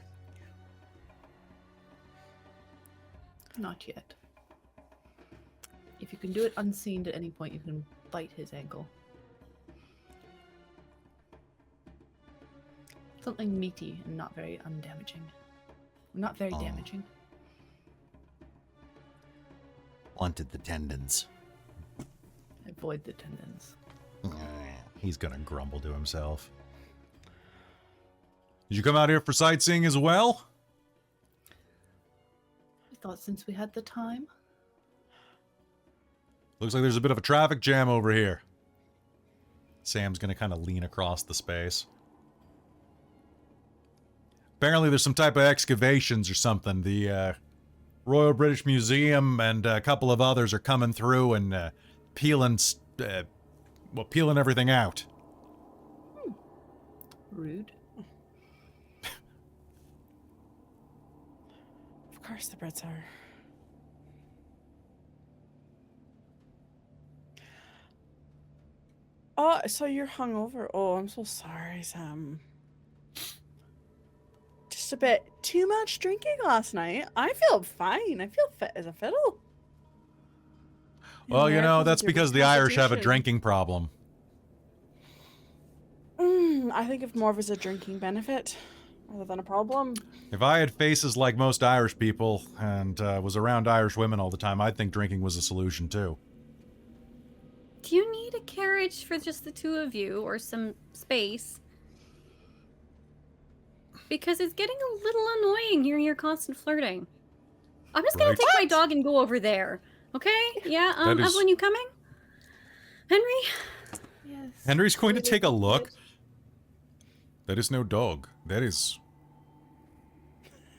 Not yet. If you can do it unseen at any point, you can bite his ankle. Something meaty and not very undamaging. Not very damaging. Wanted the tendons. Avoid the tendons. He's gonna grumble to himself. Did you come out here for sightseeing as well? I thought since we had the time. Looks like there's a bit of a traffic jam over here. Sam's gonna kind of lean across the space. Apparently there's some type of excavations or something. The Royal British Museum and a couple of others are coming through and peeling everything out. Rude. Of course the Brits are. Oh, so you're hungover. Oh, I'm so sorry, Sam. Just a bit too much drinking last night. I feel fine. I feel fit as a fiddle. Well, you know, that's because the Irish have a constitution. drinking problem. I think of more of as a drinking benefit. Other than a problem. If I had faces like most Irish people and was around Irish women all the time, I'd think drinking was a solution too. Do you need a carriage for just the two of you or some space? Because it's getting a little annoying hearing your constant flirting. I'm just gonna Right. take my dog and go over there. Okay? Yeah, That is- Evelyn, you coming? Henry? Yes. Henry's going to really take a look. good. That is no dog. That is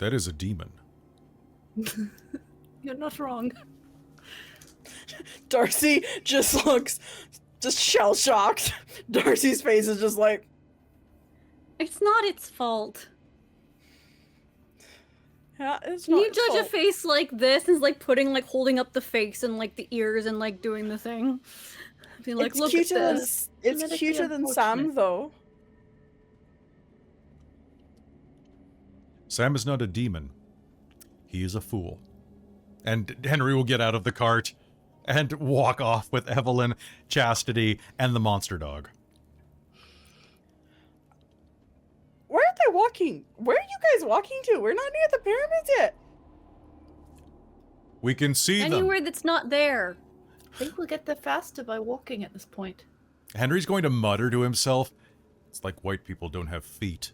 a demon. You're not wrong. Darcie just looks just shell-shocked. Darcie's face is just like, It's not its fault. yeah, it's Can not you its judge a fault. face like this and like putting like holding up the face and like the ears and like doing the thing? Being like, It's look at cuter than this. it's Genetically cuter than Sam unfortunate. though. Sam is not a demon. He is a fool. And Henry will get out of the cart and walk off with Evelyn, Chastity, and the monster dog. Where are they walking? Where are you guys walking to? We're not near the pyramids yet. We can see them. Anywhere that's not there. I think we'll get there faster by walking at this point. Henry's going to mutter to himself, it's like white people don't have feet.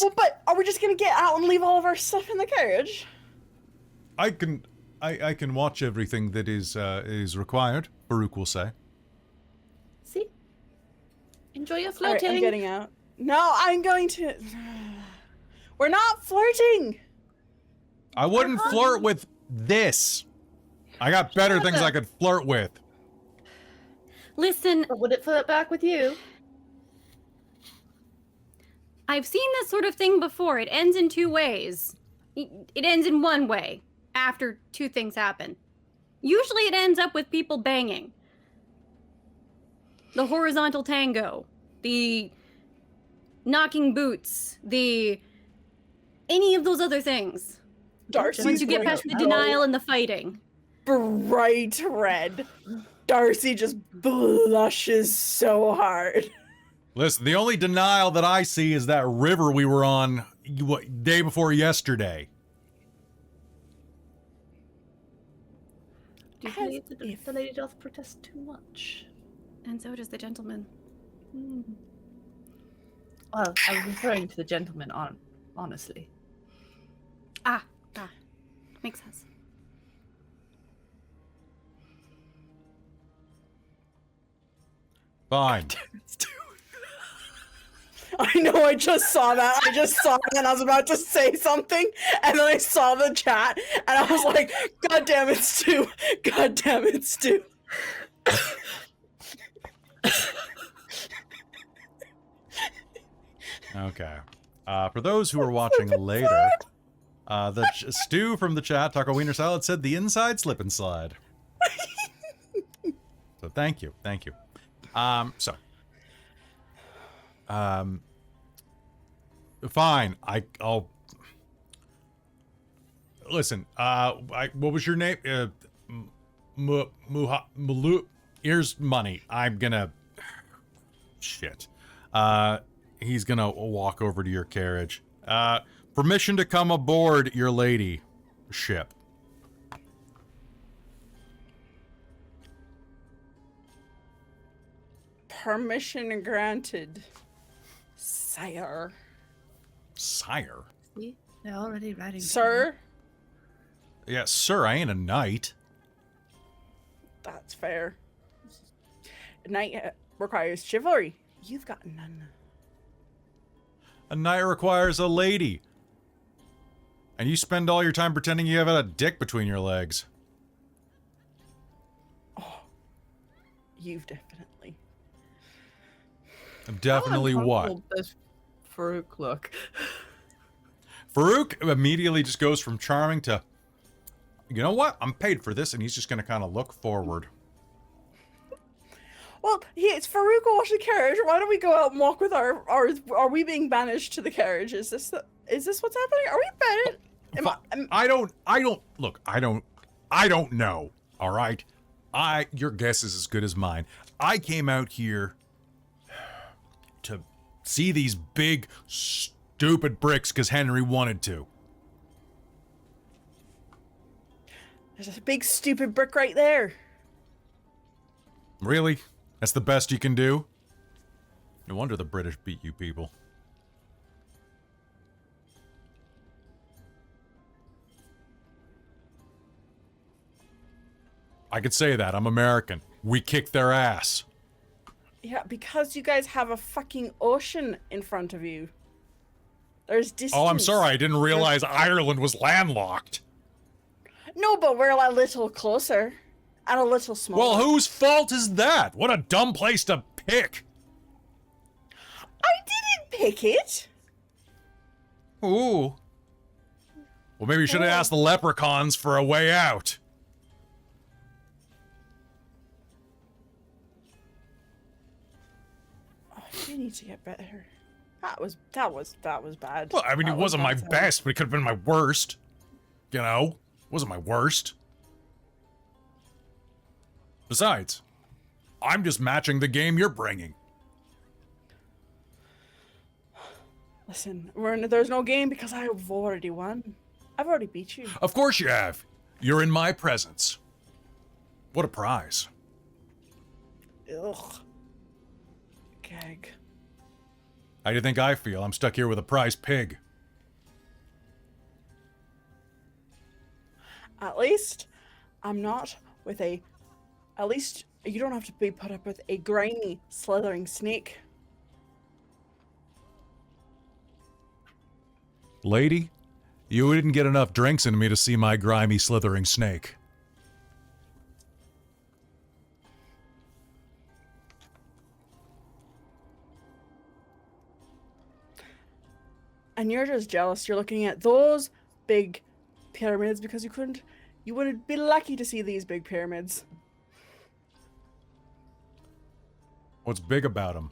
Well, but are we just gonna get out and leave all of our stuff in the carriage? I can watch everything that is required, Farouk will say. See? Enjoy your All right, floating. I'm getting out. No, I'm going to. We're not flirting. I wouldn't flirt with this. I got better things I could flirt with. Listen, But would it flirt back with you? I've seen this sort of thing before. It ends in two ways. It ends in one way after two things happen. Usually it ends up with people banging. The horizontal tango, the knocking boots, the any of those other things. Darcie's Once you get going past the to denial and the fighting. bright red. Darcie just blushes so hard. Listen, the only denial that I see is that river we were on day before yesterday. Do you As believe that if- the lady doth protest too much? And so does the gentleman. Hmm. Well, I was referring to the gentleman, honestly. Ah, makes sense. Fine. I know, I just saw that. I just saw that and I was about to say something, and then I saw the chat, and I was like, God damn it, Stu. God damn it, Stu. Okay. For those who are watching later, Stu from the chat, Taco Wiener Salad, said the inside slip and slide. So thank you. Fine. I'll listen. What was your name? Here's money. I'm gonna. Shit. He's gonna walk over to your carriage. Permission to come aboard your lady ship. Permission granted, sire. Sire? See? They're already writing. Sir? Yes, sir, I ain't a knight. That's fair. Knight requires chivalry. You've got none. A knight requires a lady. And you spend all your time pretending you have a dick between your legs. You've definitely. Definitely what? Does Farouk look? Farouk immediately just goes from charming to, you know what? I'm paid for this, and he's just going to kind of look forward. Well, it's Farouk will watch the carriage. Why don't we go out and walk with our are we being banished to the carriage? Is this what's happening? Are we banished? I don't know. All right. Your guess is as good as mine. I came out here to see these big, stupid bricks because Henry wanted to. There's a big stupid brick right there. Really? That's the best you can do? No wonder the British beat you people. I could say that. I'm American. We kick their ass. Yeah, because you guys have a fucking ocean in front of you. There's distance. Oh, I'm sorry. I didn't realize Ireland was landlocked. No, but we're a little closer. And a little smaller. Well, whose fault is that? What a dumb place to pick. I didn't pick it. Ooh. Well, maybe you should have asked the leprechauns for a way out. Oh, you need to get better. That was bad. Well, I mean, That it was wasn't my bad. best, but it could have been my worst. You know? It wasn't my worst. Besides, I'm just matching the game you're bringing. Listen, there's no game because I've already won. I've already beat you. Of course you have. You're in my presence. What a prize. Ugh. Gag. How do you think I feel? I'm stuck here with a prize pig. At least I'm not with a... At least you don't have to be put up with a grimy, slithering snake. Lady, you didn't get enough drinks in me to see my grimy, slithering snake. And you're just jealous. You're looking at those big pyramids because you wouldn't be lucky to see these big pyramids. What's big about him?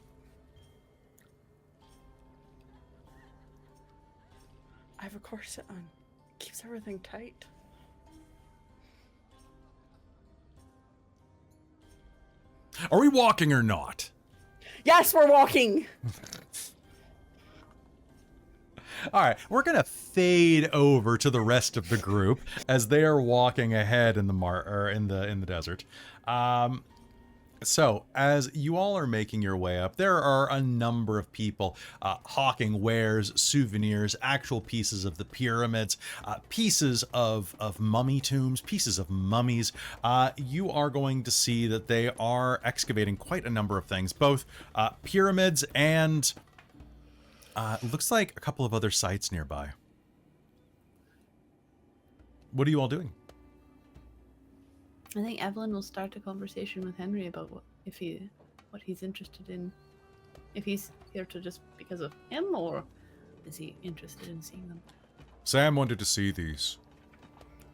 I have a corset on. Keeps everything tight. Are we walking or not? Yes, we're walking. All right, we're gonna fade over to the rest of the group as they are walking ahead in the desert. So, as you all are making your way up, there are a number of people hawking wares, souvenirs, actual pieces of the pyramids, pieces of mummy tombs, pieces of mummies. You are going to see that they are excavating quite a number of things, both pyramids and looks like a couple of other sites nearby. What are you all doing? I think Evelyn will start a conversation with Henry about what he's interested in. If he's here to just because of him, or is he interested in seeing them? Sam wanted to see these.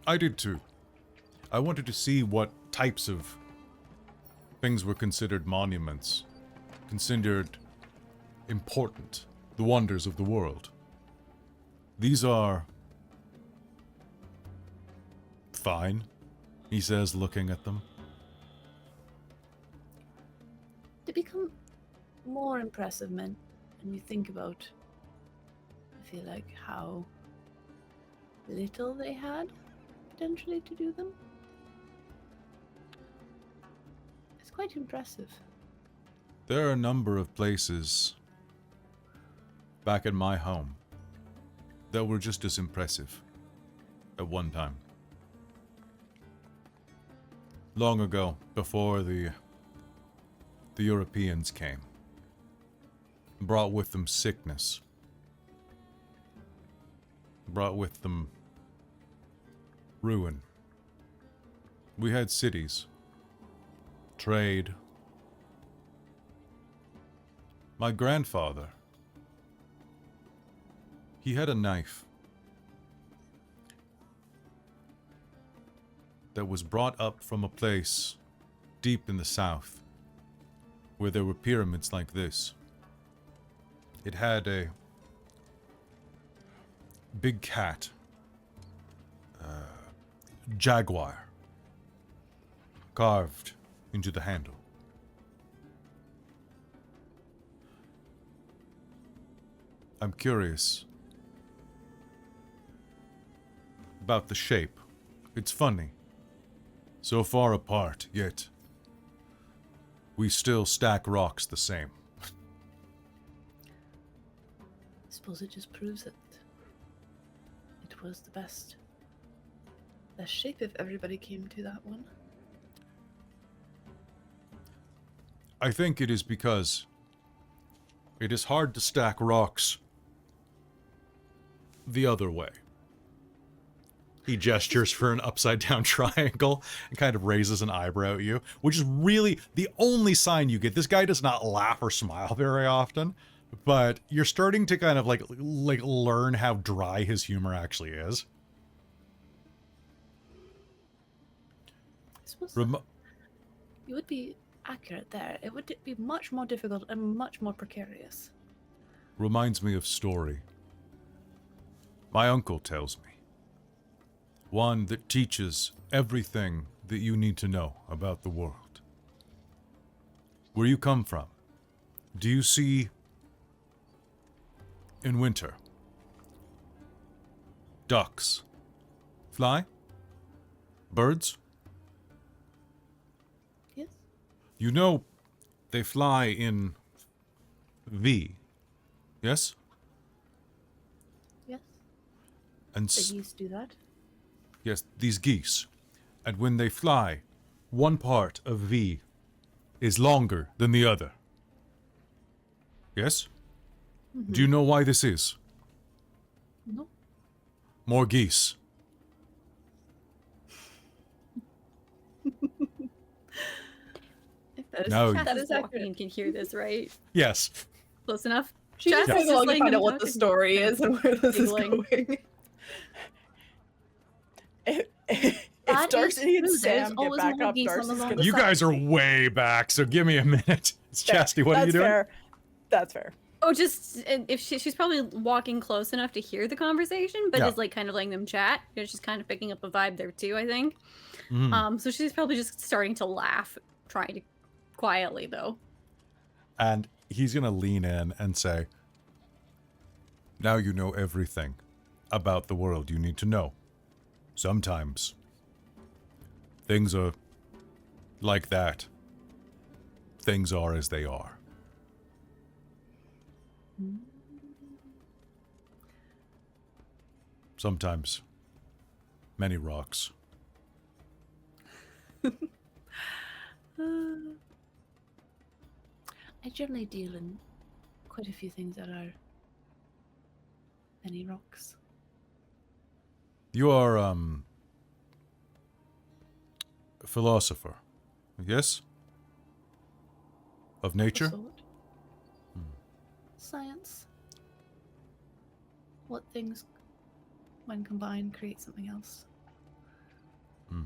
I did too. I wanted to see what types of things were considered monuments, considered important, the wonders of the world. These are fine, he says, looking at them. They become more impressive when you think about, I feel like, how little they had potentially to do them. It's quite impressive. There are a number of places back in my home that were just as impressive at one time. Long ago, before the Europeans came, brought with them sickness, brought with them ruin. We had cities, trade. My grandfather, he had a knife that was brought up from a place deep in the south where there were pyramids like this. It had a big cat, jaguar, carved into the handle. I'm curious about the shape. It's funny. So far apart, yet we still stack rocks the same. I suppose it just proves that it was the best shape if everybody came to that one. I think it is because it is hard to stack rocks the other way. He gestures for an upside down triangle and kind of raises an eyebrow at you, which is really the only sign you get. This guy does not laugh or smile very often, but you're starting to kind of like learn how dry his humor actually is. I suppose you would be accurate there. It would be much more difficult and much more precarious. Reminds me of story. My uncle tells me. One that teaches everything that you need to know about the world. Where you come from, do you see in winter ducks fly? Birds? Yes? You know they fly in V, yes? Yes? And The geese do that. yes, these geese. And when they fly, one part of V is longer than the other. Yes? Mm-hmm. Do you know why this is? No. More geese. That is, No. that is Walking accurate. and can hear this, right? Yes. Close enough. She's just Jess taking is a long to letting find them out what the talk. story is and where this Giggling. is going. If That is Darcie and true. There's Sam get always back more up, geese on the Darcy's wrong gonna You side. guys are way back, so give me a minute. It's Fair. Chastity, what are you That's doing? Fair. That's fair. Oh, just if she's probably walking close enough to hear the conversation, but Yeah. is like kind of letting them chat. You know, she's kind of picking up a vibe there too, I think. Mhm. So she's probably just starting to laugh, trying to quietly though. And he's going to lean in and say, now you know everything about the world you need to know. Sometimes things are like that. Things are as they are. Sometimes many rocks. I generally deal in quite a few things that are many rocks. You are, a philosopher, yes? Of nature? Of sort. Science. What things, when combined, create something else. Hmm.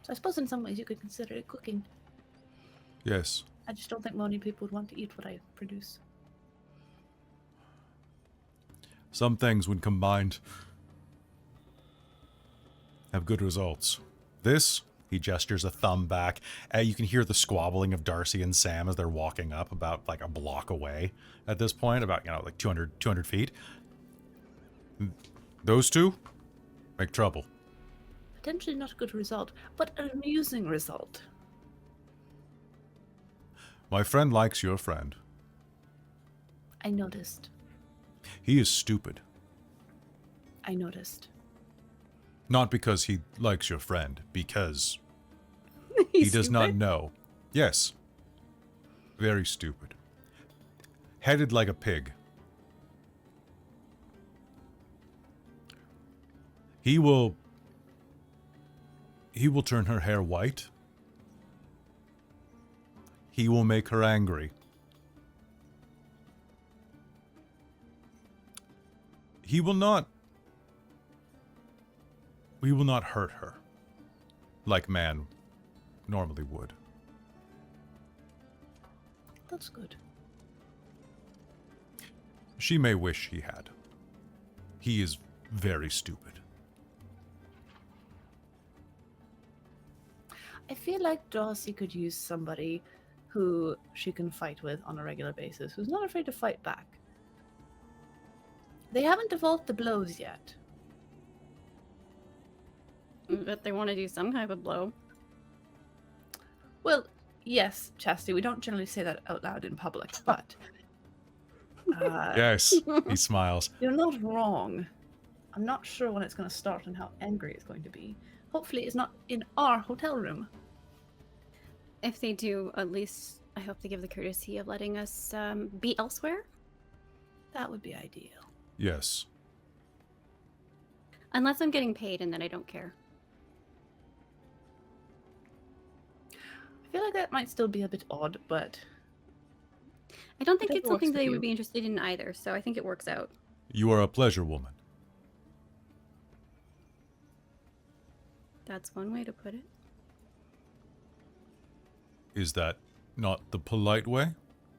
So I suppose in some ways you could consider it cooking. Yes. I just don't think many people would want to eat what I produce. Some things, when combined, have good results. This, he gestures a thumb back. You can hear the squabbling of Darcie and Sam as they're walking up about like a block away at this point, about, like 200 feet. Those two make trouble. Potentially not a good result, but an amusing result. My friend likes your friend. I noticed. He is stupid. I noticed. Not because he likes your friend, because he does not know. Yes. Very stupid. Headed like a pig. He will turn her hair white. He will make her angry. He will not hurt her like man normally would. That's good. She may wish he had. He is very stupid. I feel like Darcie could use somebody who she can fight with on a regular basis, who's not afraid to fight back. They haven't evolved the blows yet. But they want to do some type of blow. Well, yes, Chastity, we don't generally say that out loud in public, but Yes, he smiles. you're not wrong. I'm not sure when it's going to start and how angry it's going to be. Hopefully it's not in our hotel room. If they do, at least I hope they give the courtesy of letting us be elsewhere. That would be ideal. Yes. Unless I'm getting paid, and then I don't care. I feel like that might still be a bit odd, but I don't think Whatever it's something works for they you. would be interested in either, so I think it works out. You are a pleasure woman. That's one way to put it. Is that not the polite way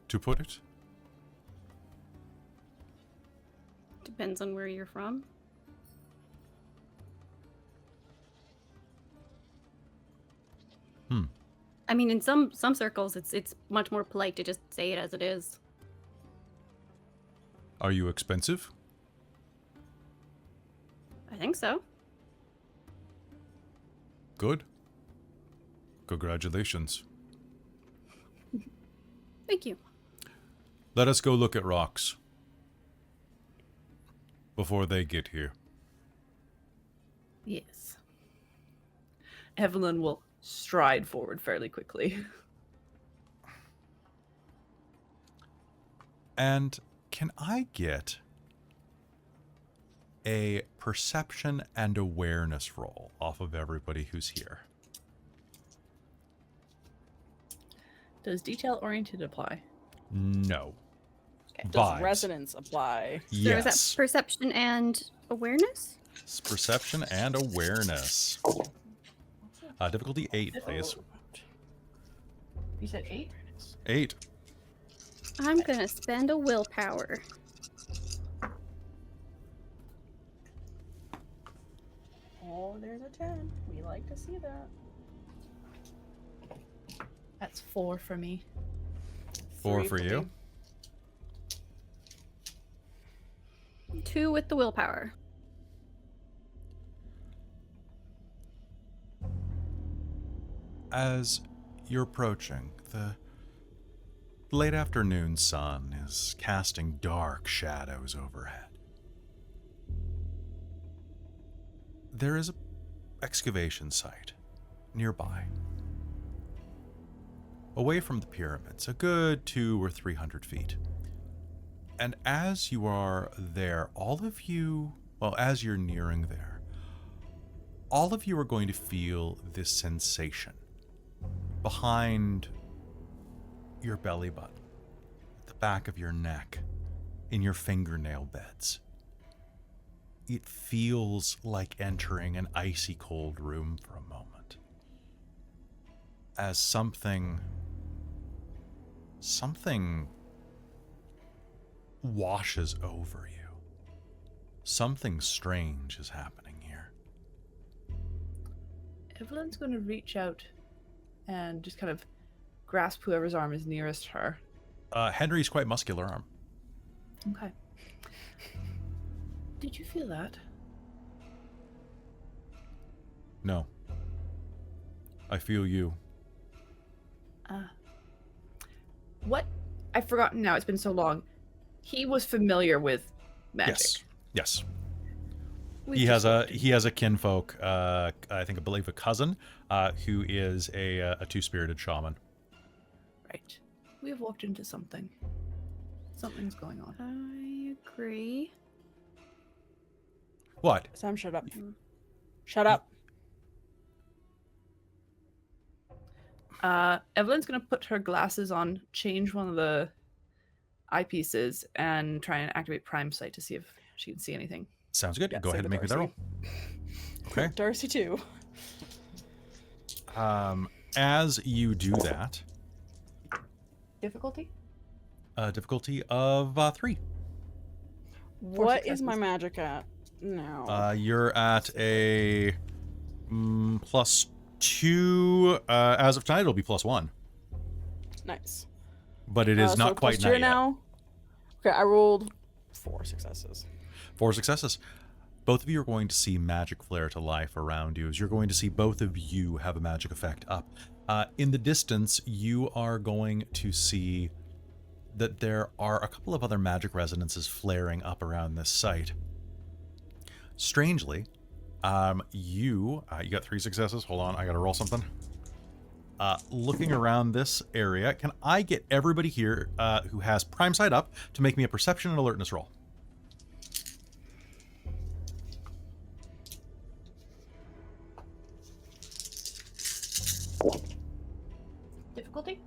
to put it? Depends on where you're from. Hmm. I mean, in some circles, it's much more polite to just say it as it is. Are you expensive? I think so. Good. Congratulations. Thank you. Let us go look at rocks. Before they get here. yes. Evelyn will stride forward fairly quickly. And can I get a perception and awareness roll off of everybody who's here? Does detail-oriented apply? No. Okay. Does Vibes. resonance apply? So is Yes. that perception and awareness? It's perception and awareness. Difficulty 8, please. You said 8? 8. I'm gonna spend a willpower. Oh, there's a 10. We like to see that. That's 4 for me. 4 3 for you. me. 2 with the willpower. As you're approaching, the late afternoon sun is casting dark shadows overhead. There is an excavation site nearby. Away from the pyramids, a good 200 or 300 feet. And as you are there, all of you, well, as you're nearing there, all of you are going to feel this sensation behind your belly button, at the back of your neck, in your fingernail beds. It feels like entering an icy cold room for a moment. As something washes over you. Something strange is happening here. Evelyn's going to reach out and just kind of grasp whoever's arm is nearest her. Henry's quite muscular arm. Okay. Did you feel that? No. I feel you. What? I've forgotten now. It's been so long. He was familiar with magic. Yes. Yes. We've He just has a kinfolk, I believe a cousin, who is a two-spirited shaman. Right. We have walked into something. Something's going on. I agree. What? Sam, shut up. Shut up. Evelyn's going to put her glasses on, change one of the eyepieces, and try and activate Prime Sight to see if she can see anything. Sounds good. Yeah, Go say ahead the and make me that roll. Okay. Darcie too. As you do that, Difficulty? difficulty of 3. What is my magic at now? You're at a +2. As of tonight, it'll be +1. Nice. But it is So not quite plus night two yet. now. Okay, I rolled 4 successes. 4 successes. Both of you are going to see magic flare to life around you, as you're going to see both of you have a magic effect up. In the distance, you are going to see that there are a couple of other magic resonances flaring up around this site. Strangely, you got 3 successes. Hold on, I gotta roll something. Looking around this area, can I get everybody here who has prime sight up to make me a perception and alertness roll? Difficulty?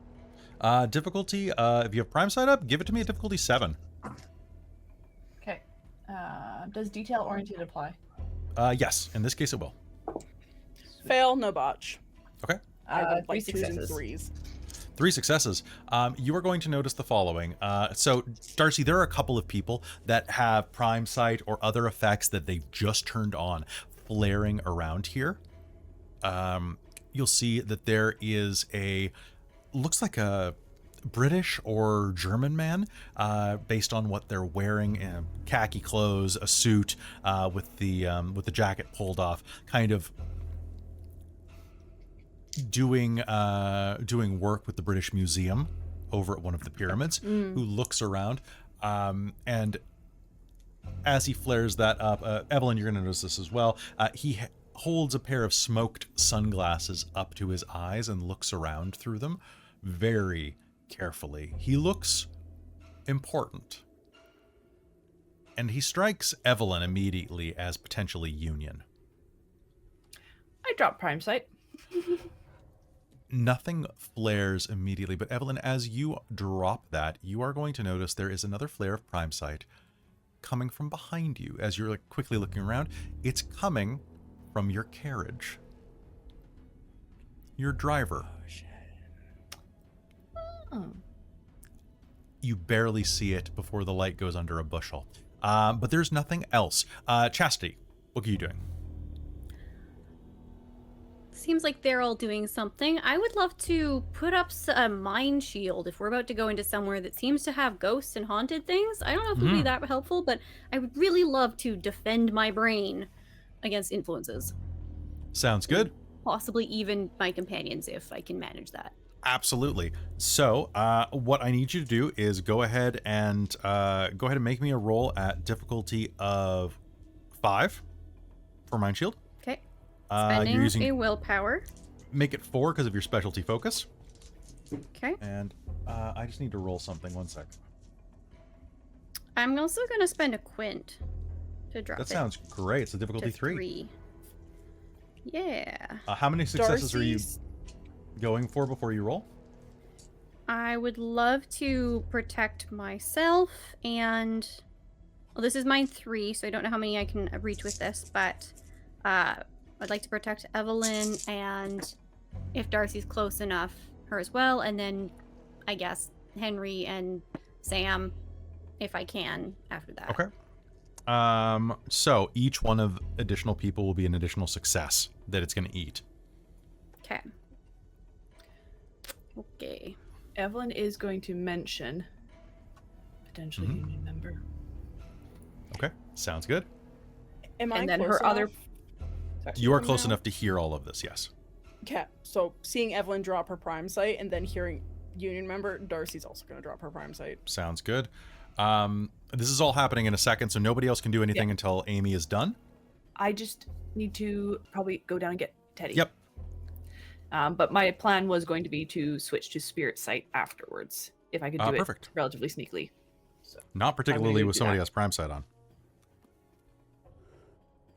Difficulty, if you have prime sight up, give it to me at difficulty 7. Okay. Does detail oriented apply? Yes, in this case it will. Fail, no botch. Okay. I rolled 3 like 2s and successes. 3s. 3 successes. You are going to notice the following. So, Darcie, there are a couple of people that have prime sight or other effects that they've just turned on flaring around here. You'll see that there is looks like a British or German man, based on what they're wearing, khaki clothes, a suit, with the jacket pulled off, kind of doing work with the British Museum over at one of the pyramids, who looks around, and as he flares that up, Evelyn, you're going to notice this as well. He holds a pair of smoked sunglasses up to his eyes and looks around through them very carefully. He looks important. And he strikes Evelyn immediately as potentially Union. I dropped prime sight. Nothing flares immediately, but Evelyn, as you drop that, you are going to notice there is another flare of prime sight coming from behind you. As you're quickly looking around, it's coming from your carriage. Your driver. Oh. You barely see it before the light goes under a bushel. But there's nothing else. Chastity, what are you doing? Seems like they're all doing something. I would love to put up a mind shield if we're about to go into somewhere that seems to have ghosts and haunted things. I don't know if it would be that helpful, but I would really love to defend my brain against influences. Sounds good. Possibly even my companions if I can manage that. Absolutely. So, what I need you to do is go ahead and make me a roll at difficulty of 5 for Mind Shield. Okay. You're Spending using a willpower. make it 4 because of your specialty focus. Okay. And I just need to roll something. 1 sec. I'm also going to spend a quint to drop That it sounds great. So difficulty to 3. Yeah. How many successes are you Darcie's- going for before you roll? I would love to protect myself and... Well, this is mine 3, so I don't know how many I can reach with this, but I'd like to protect Evelyn, and if Darcie's close enough, her as well, and then I guess Henry and Sam, if I can, after that. Okay. So each one of additional people will be an additional success that it's going to eat. Okay. Okay. Evelyn is going to mention potentially union member. Okay, sounds good. Am I And then close her enough? other. You are Right close now? enough to hear all of this, yes. Okay, so seeing Evelyn drop her prime sight and then hearing Union member, Darcie's also going to drop her prime sight. Sounds good. This is all happening in a second, so nobody else can do anything until Amy is done. I just need to probably go down and get Teddy. Yep. But my plan was going to be to switch to spirit sight afterwards, if I could do Perfect. it relatively sneakily. So Not particularly go with do somebody that. else prime sight on.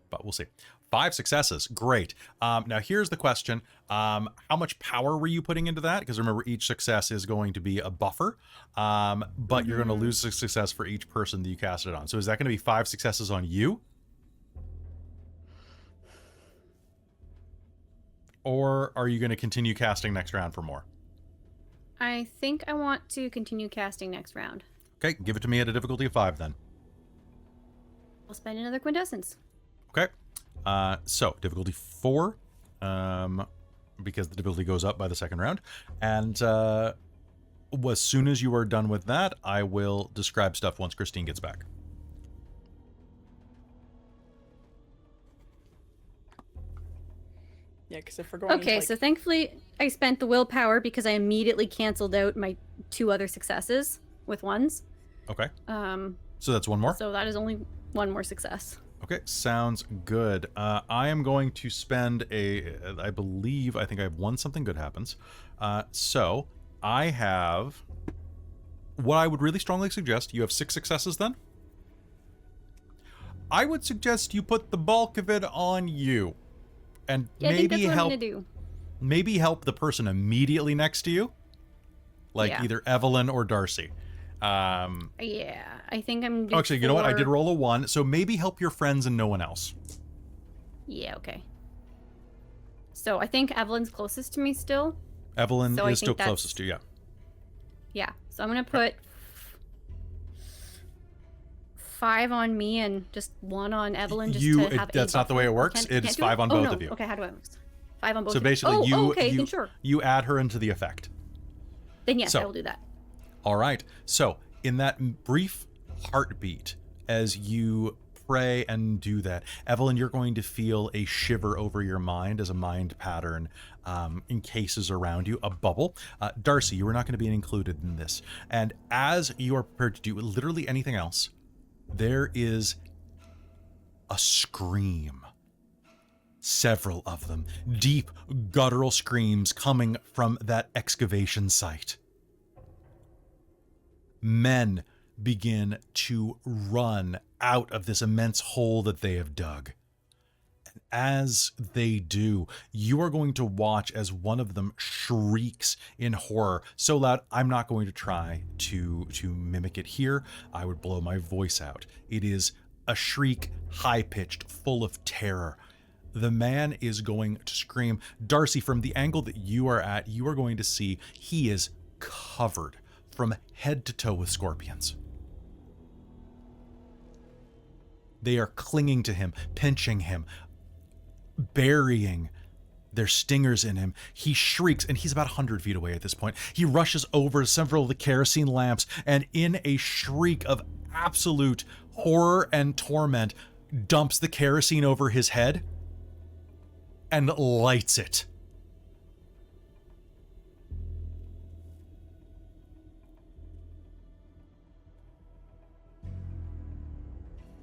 But we'll see. 5 successes. Great. Now here's the question. How much power were you putting into that? Because remember, each success is going to be a buffer. But you're going to lose a success for each person that you cast it on. So is that going to be 5 successes on you? Or are you going to continue casting next round for more? I think I want to continue casting next round. Okay, give it to me at a difficulty of 5 then. I'll spend another quintessence. Okay. So difficulty 4, because the difficulty goes up by the second round, and as soon as you are done with that, I will describe stuff once Christine gets back. Yeah, because if we're going Okay, into, so thankfully I spent the willpower because I immediately canceled out my 2 other successes with ones. Okay. So that's one more? So that is only one more success. Okay, sounds good. I am going to spend I think I have one something good happens. So I have, what I would really strongly suggest, you have 6 successes then? I would suggest you put the bulk of it on you. And Yeah, I think that's maybe what I'm help, gonna do. maybe help the person immediately next to you. Like Yeah. either Evelyn or Darcie. Yeah, I think I'm gonna do Actually, you know what? I did 4. roll a 1, so maybe help your friends and no one else. Yeah, okay. So I think Evelyn's closest to me still. Evelyn So I is still think that's- closest to you, yeah. Yeah, so I'm gonna put 5 on me and just 1 on Evelyn. Just to have that's a not the way it buffer. works. Can't It's do 5 on Oh, both no. of you. Okay, how do I? 5 on both. So of basically, oh, okay, then sure. you add her into the effect. Then yes, So- I will do that. All right. So in that brief heartbeat, as you pray and do that, Evelyn, you're going to feel a shiver over your mind as a mind pattern encases around you, a bubble. Darcie, you are not going to be included in this. And as you are prepared to do literally anything else, there is a scream. Several of them, deep, guttural screams coming from that excavation site. Men begin to run out of this immense hole that they have dug. And as they do, you are going to watch as one of them shrieks in horror so loud I'm not going to try to mimic it here. I would blow my voice out. It is a shriek, high-pitched, full of terror. The man is going to scream. Darcie, from the angle that you are at, you are going to see he is covered from head to toe with scorpions. They are clinging to him, pinching him, burying their stingers in him. He shrieks, and he's about 100 feet away at this point. He rushes over several of the kerosene lamps, and in a shriek of absolute horror and torment, dumps the kerosene over his head and lights it.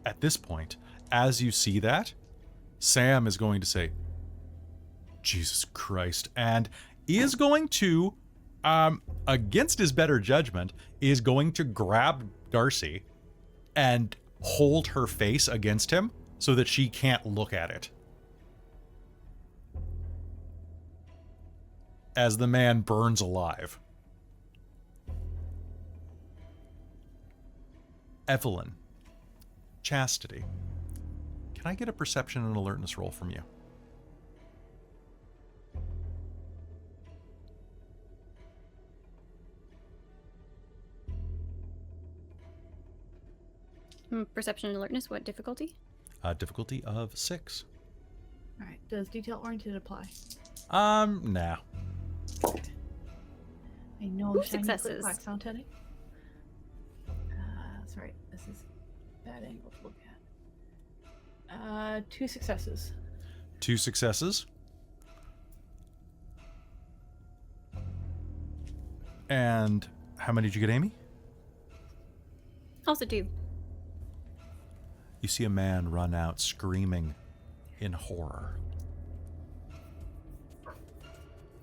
At this point, as you see that, Sam is going to say, Jesus Christ, and is going to, against his better judgment, is going to grab Darcie and hold her face against him so that she can't look at it. As the man burns alive. Evelyn. Chastity. Can I get a perception and alertness roll from you? Perception and alertness, what difficulty? Difficulty of 6. All right. Does detail oriented apply? Nah. I know Ooh, shiny successes. click-clack sound Teddy. Sorry, this is a bad angle to look at. 2 successes. 2 successes. And how many did you get, Amy? Also 2. You see a man run out screaming in horror.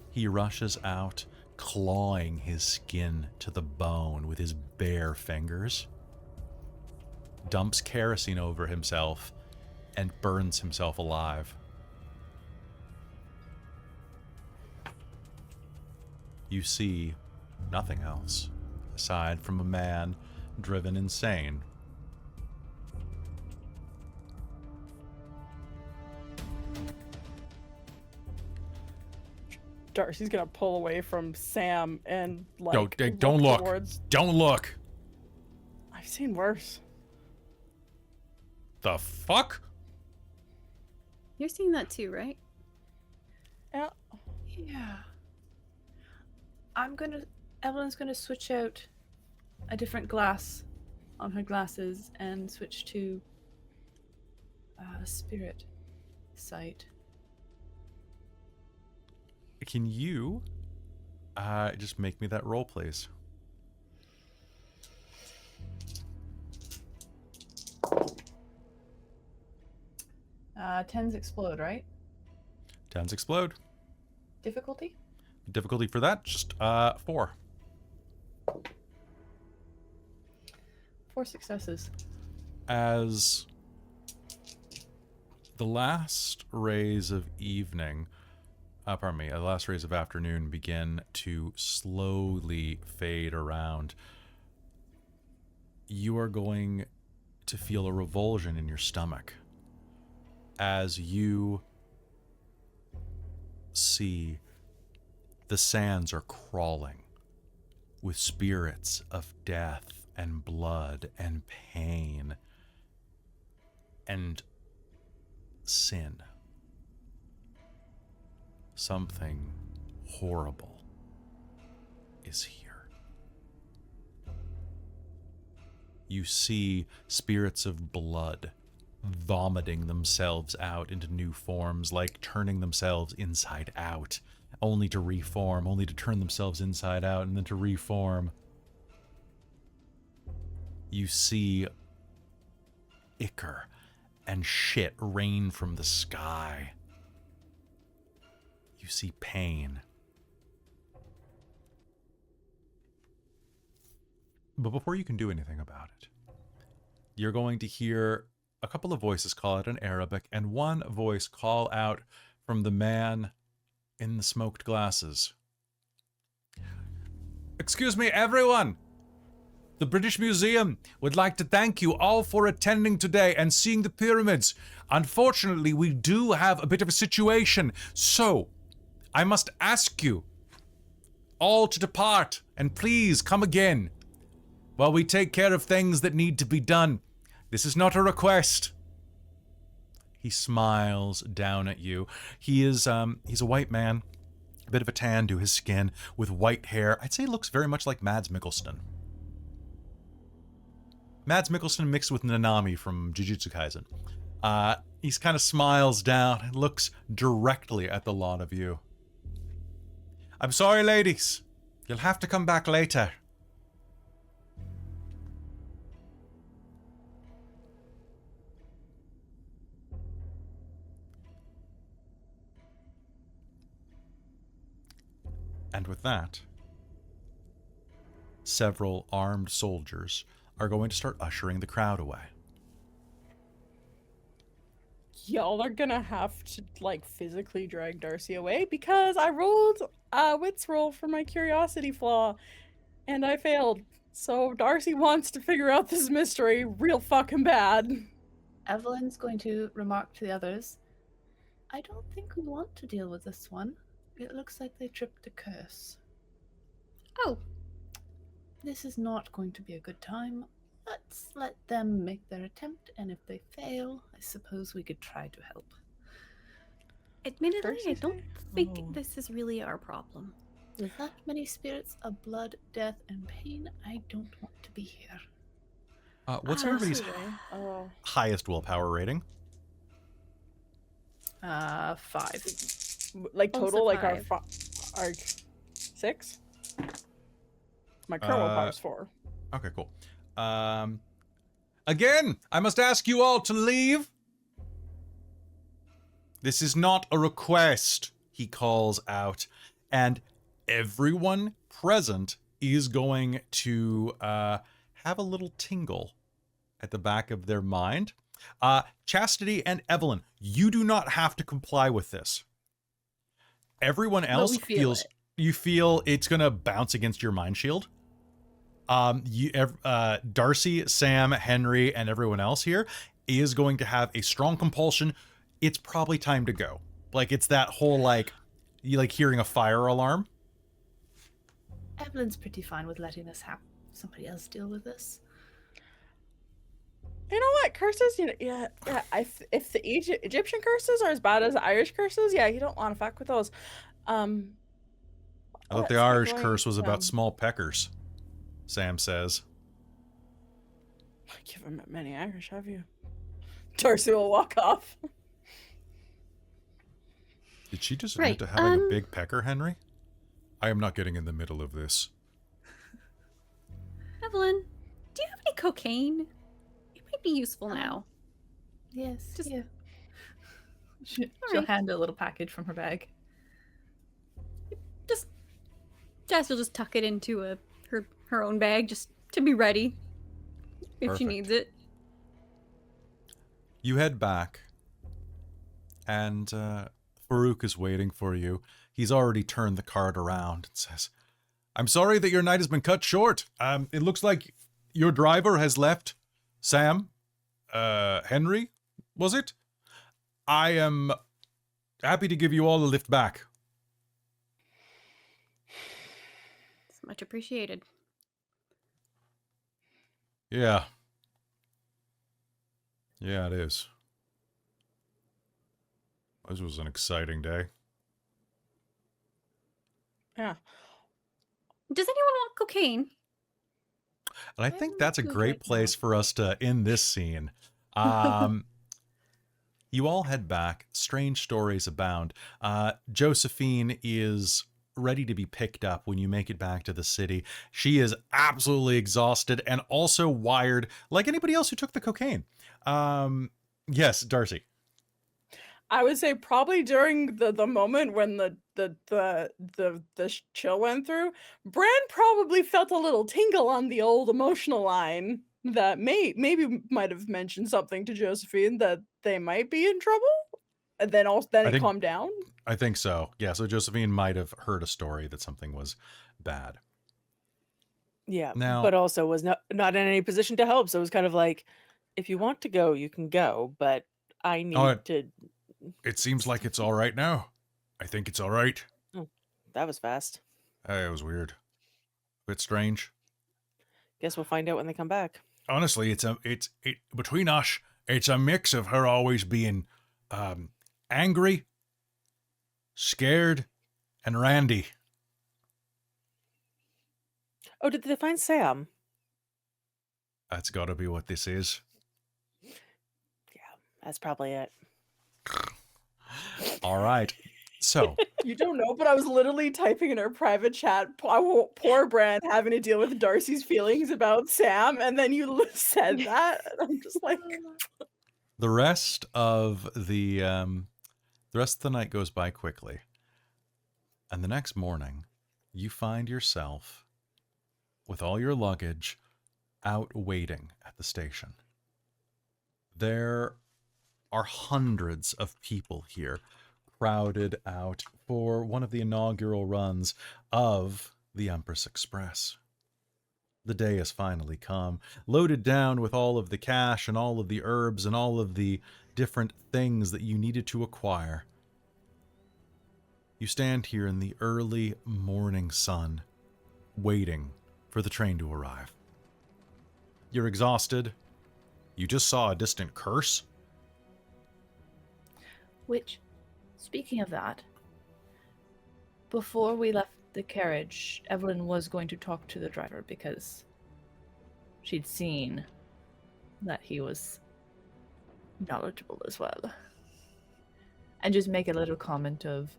He rushes out, clawing his skin to the bone with his bare fingers, dumps kerosene over himself, and burns himself alive. You see nothing else, aside from a man driven insane. Darcie's gonna pull away from Sam and like Don't look. towards. Don't look. I've seen worse. The fuck? You're seeing that too, right? Yeah. Yeah. I'm gonna Evelyn's going to switch out a different glass on her glasses and switch to spirit sight. Can you just make me that roll, please? Tens explode, right? 10s explode. Difficulty? Difficulty for that, just 4. 4 successes. As the last rays of evening, the last rays of afternoon begin to slowly fade around, you are going to feel a revulsion in your stomach as you see the sands are crawling with spirits of death and blood and pain and sin. Something horrible is here. You see spirits of blood vomiting themselves out into new forms, like turning themselves inside out, only to reform, only to turn themselves inside out, and then to reform. You see ichor and shit rain from the sky. You see pain. But before you can do anything about it, you're going to hear a couple of voices call out in Arabic, and one voice call out from the man in the smoked glasses. Excuse me, everyone! The British Museum would like to thank you all for attending today and seeing the pyramids. Unfortunately, we do have a bit of a situation, so I must ask you all to depart, and please come again while we take care of things that need to be done. This is not a request. He smiles down at you. He's a white man, a bit of a tan to his skin, with white hair. I'd say he looks very much like Mads Mikkelsen. Mads Mikkelsen mixed with Nanami from Jujutsu Kaisen. He kind of smiles down and looks directly at the lot of you. I'm sorry, ladies. You'll have to come back later. And with that, several armed soldiers are going to start ushering the crowd away. Y'all are gonna have to, like, physically drag Darcie away because I rolled a wits roll for my curiosity flaw and I failed. So Darcie wants to figure out this mystery real fucking bad. Evelyn's going to remark to the others, I don't think we want to deal with this one. It looks like they tripped a curse. Oh, This is not going to be a good time. Let's let them make their attempt, and if they fail, I suppose we could try to help. admittedly, I Darcie's don't here? think Oh. this is really our problem. With that many spirits of blood, death, and pain, I don't want to be here. What's everybody's Oh. highest willpower rating? 5. Like Also total, like our 6? My current willpower is 4. Okay, cool. Again, I must ask you all to leave. This is not a request, he calls out. And everyone present is going to have a little tingle at the back of their mind. Chastity and Evelyn, you do not have to comply with this. Everyone else feels you feel it's gonna bounce against your mind shield. Darcie, Sam, Henry, and everyone else here is going to have a strong compulsion. It's probably time to go. Like, it's that whole, like, you like hearing a fire alarm. Evelyn's pretty fine with letting us have somebody else deal with this. You know what? Curses, yeah. If the Egyptian curses are as bad as the Irish curses, yeah, you don't want to fuck with those. I thought the Let's get Irish going. curse was about small peckers, Sam says. You haven't met many Irish, have you? Darcie will walk off. Did she just Right, admit to having a big pecker, Henry? I am not getting in the middle of this. Evelyn, do you have any cocaine? It might be useful now. Yes. Just- Yeah. She'll right. hand a little package from her bag. Jess will just tuck it into her own bag just to be ready if Perfect. she needs it. You head back, and Farouk is waiting for you. He's already turned the cart around and says, I'm sorry that your night has been cut short. It looks like your driver has left. Sam? Henry? Was it? I am happy to give you all a lift back. It's much appreciated. Yeah. Yeah, it is. This was an exciting day. Yeah. Does anyone want cocaine? And I I'm think that's a good great right now. place for us to end this scene. You all head back. Strange stories abound. Josephine is ready to be picked up when you make it back to the city. She is absolutely exhausted and also wired like anybody else who took the cocaine. Yes, Darcie. I would say probably during the moment when the chill went through, Bran probably felt a little tingle on the old emotional line that maybe might have mentioned something to Josephine that they might be in trouble, and then it calmed down. I think so. Yeah, so Josephine might have heard a story that something was bad. Yeah, Now- but also was not in any position to help. So it was kind of like, if you want to go, you can go, but I need to. It seems like it's all right now. I think it's all right. That was fast. It was weird. A bit strange. Guess we'll find out when they come back. Honestly, it's between us, it's a mix of her always being angry, scared, and randy. Oh, did they find Sam? That's got to be what this is. Yeah, that's probably it. All right. So, You don't know, but I was literally typing in our private chat. Poor Bran having to deal with Darcy's feelings about Sam, and then you said that. And I'm just like, the rest of the night goes by quickly. And the next morning, you find yourself with all your luggage out waiting at the station. There are hundreds of people here crowded out for one of the inaugural runs of the Empress Express. The day has finally come, loaded down with all of the cash and all of the herbs and all of the different things that you needed to acquire. You stand here in the early morning sun, waiting for the train to arrive. You're exhausted. You just saw a distant curse. Which, speaking of that, before we left the carriage, Evelyn was going to talk to the driver because she'd seen that he was knowledgeable as well. And just make a little comment of,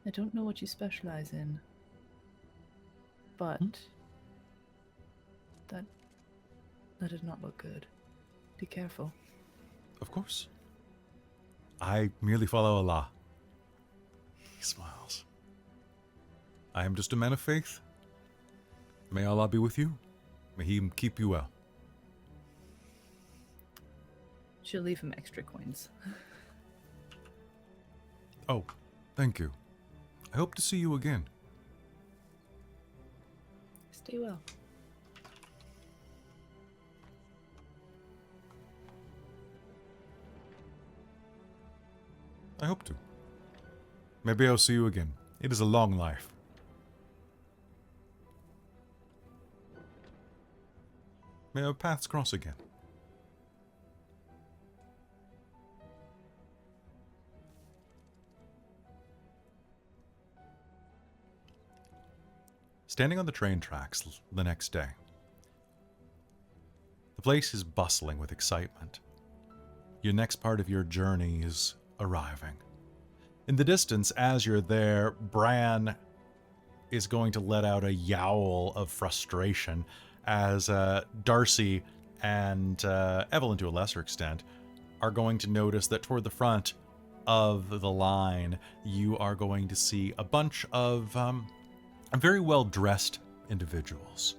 I don't know what you specialize in, but that does not look good. Be careful. Of course. I merely follow Allah. He smiles. I am just a man of faith. May Allah be with you. May He keep you well. She'll leave him extra coins. Oh, thank you. I hope to see you again. Stay well. I hope to. Maybe I'll see you again. It is a long life. May our paths cross again. Standing on the train tracks the next day, the place is bustling with excitement. Your next part of your journey is arriving. In the distance, as you're there, Bran is going to let out a yowl of frustration as Darcie and Evelyn, to a lesser extent, are going to notice that toward the front of the line, you are going to see a bunch of very well-dressed individuals.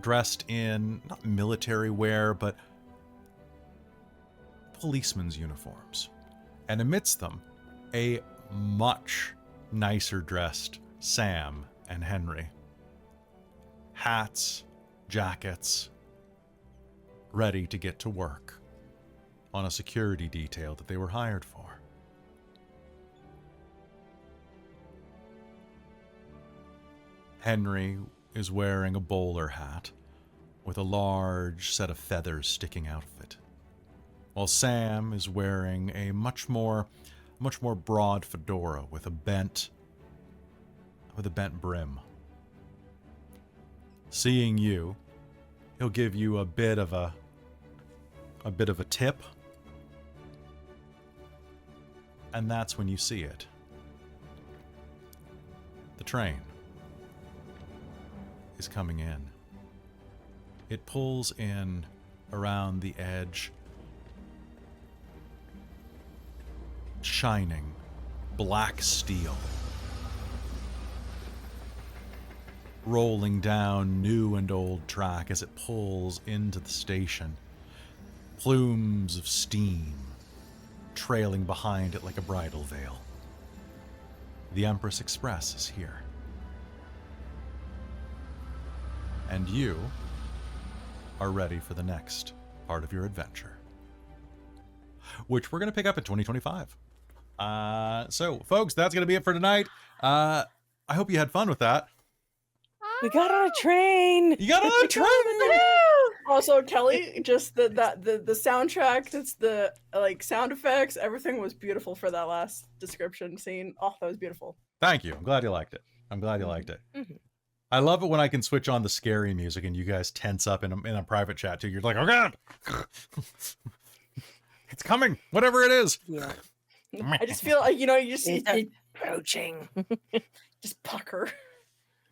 Dressed in, not military wear, but policemen's uniforms. And amidst them, a much nicer dressed Sam and Henry. Hats, jackets, ready to get to work on a security detail that they were hired for. Henry is wearing a bowler hat with a large set of feathers sticking out of it, while Sam is wearing a much more broad fedora with a bent brim. Seeing you, he'll give you a bit of a tip, and that's when you see it. The train is coming in. It pulls in around the edge, shining black steel, rolling down new and old track as it pulls into the station. Plumes of steam trailing behind it like a bridal veil. The Empress Express is here. And you are ready for the next part of your adventure, which we're going to pick up in 2025. So, folks, that's going to be it for tonight. I hope you had fun with that. We got on a train. You got on a train! Also, Kelly, just the soundtrack, that's the like sound effects, everything was beautiful for that last description scene. Oh, that was beautiful. Thank you. I'm glad you liked it. Mm-hmm. I love it when I can switch on the scary music and you guys tense up in a private chat too. You're like, oh god, it's coming, whatever it is. Yeah. I just feel like, you just It's approaching. just pucker.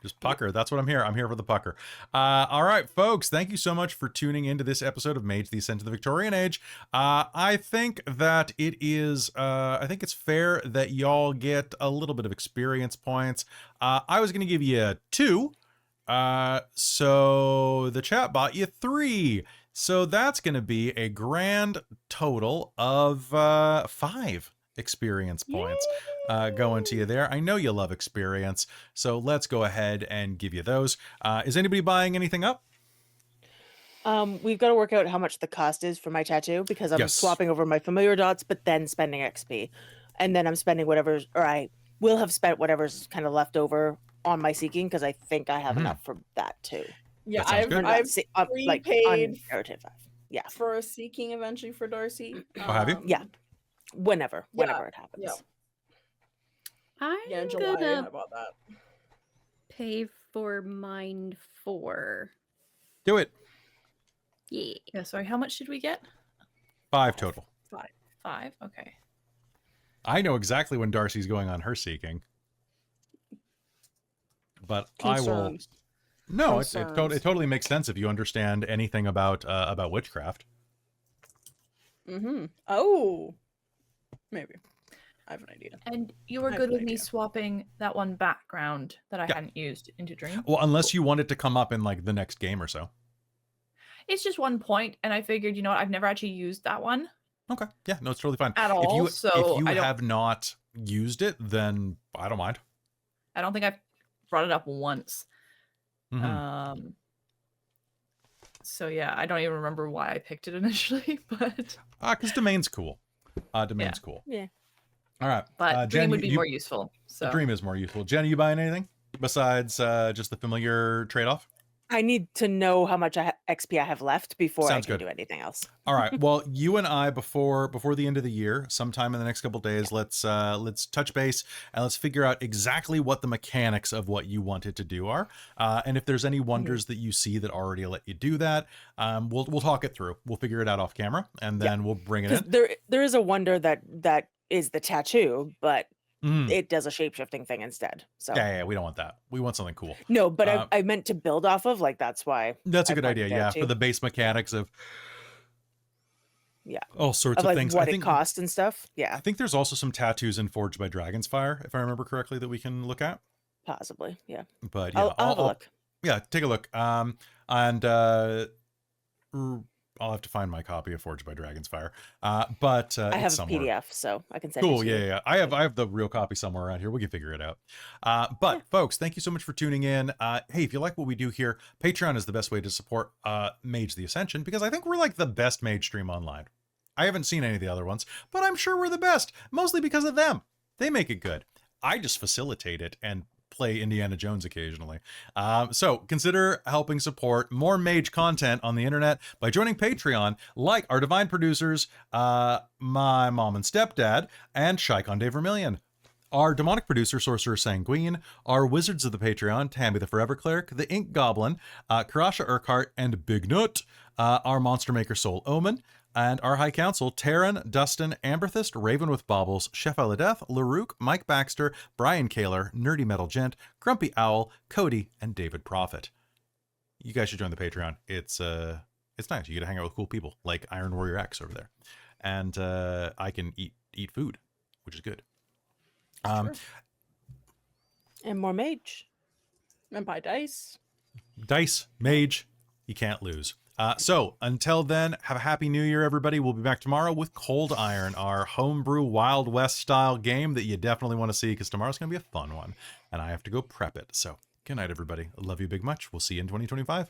Just pucker. That's what I'm here. I'm here for the pucker. All right, folks. Thank you so much for tuning into this episode of Mage the Ascension the Victorian Age. I think that it is. I think it's fair that y'all get a little bit of experience points. I was going to give you 2. So the chat bought you 3. So that's going to be a grand total of 5 experience points going to you there. I know you love experience, so let's go ahead and give you those. Is anybody buying anything up? We've got to work out how much the cost is for my tattoo, because I'm Yes. swapping over my familiar dots, but then spending XP. And then I'm spending whatever's, or I will have spent whatever's kind of left over on my seeking, because I think I have enough for that too. Yeah, That sounds good. I've like prepaid narrative. Yeah. for a seeking eventually for Darcie. Oh, have you? Yeah. Whenever it happens. yeah. I'm Yeah, in July I gonna bought that. pay for mine 4. Do it. Yeah. Yeah, sorry, how much did we get? 5 total. 5? Okay. I know exactly when Darcie's going on her seeking, but I will. Concerns. No, it Concerns. totally makes sense if you understand anything about witchcraft. Mm-hmm. Oh, maybe. I have an idea. And you were I have good no with me idea. swapping that one background that I Yeah. hadn't used into Dream? Well, unless you want it to come up in like the next game or so. It's just 1 point, and I figured, you know what, I've never actually used that one Okay. Yeah, no, it's totally fine. at If all, you so if you I don't have not used it, then I don't mind. think I've brought it up once. Mhm. So yeah, I don't even remember why I picked it initially, but Because domain's cool. Domain's cool. Yeah. All right. Dream Jen, would be you- more useful. So The dream is more useful. Jen, are you buying anything besides just the familiar trade-off? I need to know how much XP I have left before Sounds I can good. do anything else. All right. Well, you and I before the end of the year, sometime in the next couple days, let's touch base and let's figure out exactly what the mechanics of what you wanted to do are, and if there's any wonders that you see that already let you do that, we'll talk it through. We'll figure it out off camera, and then we'll bring it in. There is a wonder that is the tattoo, but Mhm. it does a shape-shifting thing instead. So Yeah, we don't want that. We want something cool. no, but I meant to build off of, like, that's why. That's a I good idea. pointed Yeah, out for too. the base mechanics of Yeah. all sorts Of of like things. what I think it cost and stuff. I Yeah, think there's also some tattoos in Forged by Dragon's Fire, if I remember correctly, that we can look at. possibly. Yeah. But yeah, I'll have a look. Yeah, take a look. And I'll have to find my copy of Forged by Dragon's Fire. But I have it's a somewhere. PDF, so I can send it Cool. to Yeah, you. yeah. I have the real copy somewhere around here. We can figure it out. But folks, thank you so much for tuning in. Hey, if you like what we do here, Patreon is the best way to support Mage the Ascension, because I think we're like the best mage stream online. I haven't seen any of the other ones, but I'm sure we're the best, mostly because of them. They make it good. I just facilitate it and play Indiana Jones occasionally. So consider helping support more mage content on the internet by joining Patreon, like our divine producers, my mom and stepdad, and Shikon De Vermillion. Our demonic producer, Sorcerer Sanguine, our wizards of the Patreon, Tammy the Forever Cleric, the Ink Goblin, Karasha Urquhart, and Big Nut, our monster maker, Soul Omen, and our High Council, Taryn, Dustin, Amberthist, Raven with Baubles, Chef Eladeth, Larouk, Mike Baxter, Brian Kaler, Nerdy Metal Gent, Grumpy Owl, Cody, and David Prophet. You guys should join the Patreon. It's nice. You get to hang out with cool people like Iron Warrior X over there. And I can eat food, which is good. Sure. And more mage. And buy dice. Dice, mage, you can't lose. So until then, have a happy new year, everybody. We'll be back tomorrow with Cold Iron, our homebrew Wild West style game that you definitely want to see, because tomorrow's going to be a fun one and I have to go prep it. So good night, everybody. I love you big much. We'll see you in 2025.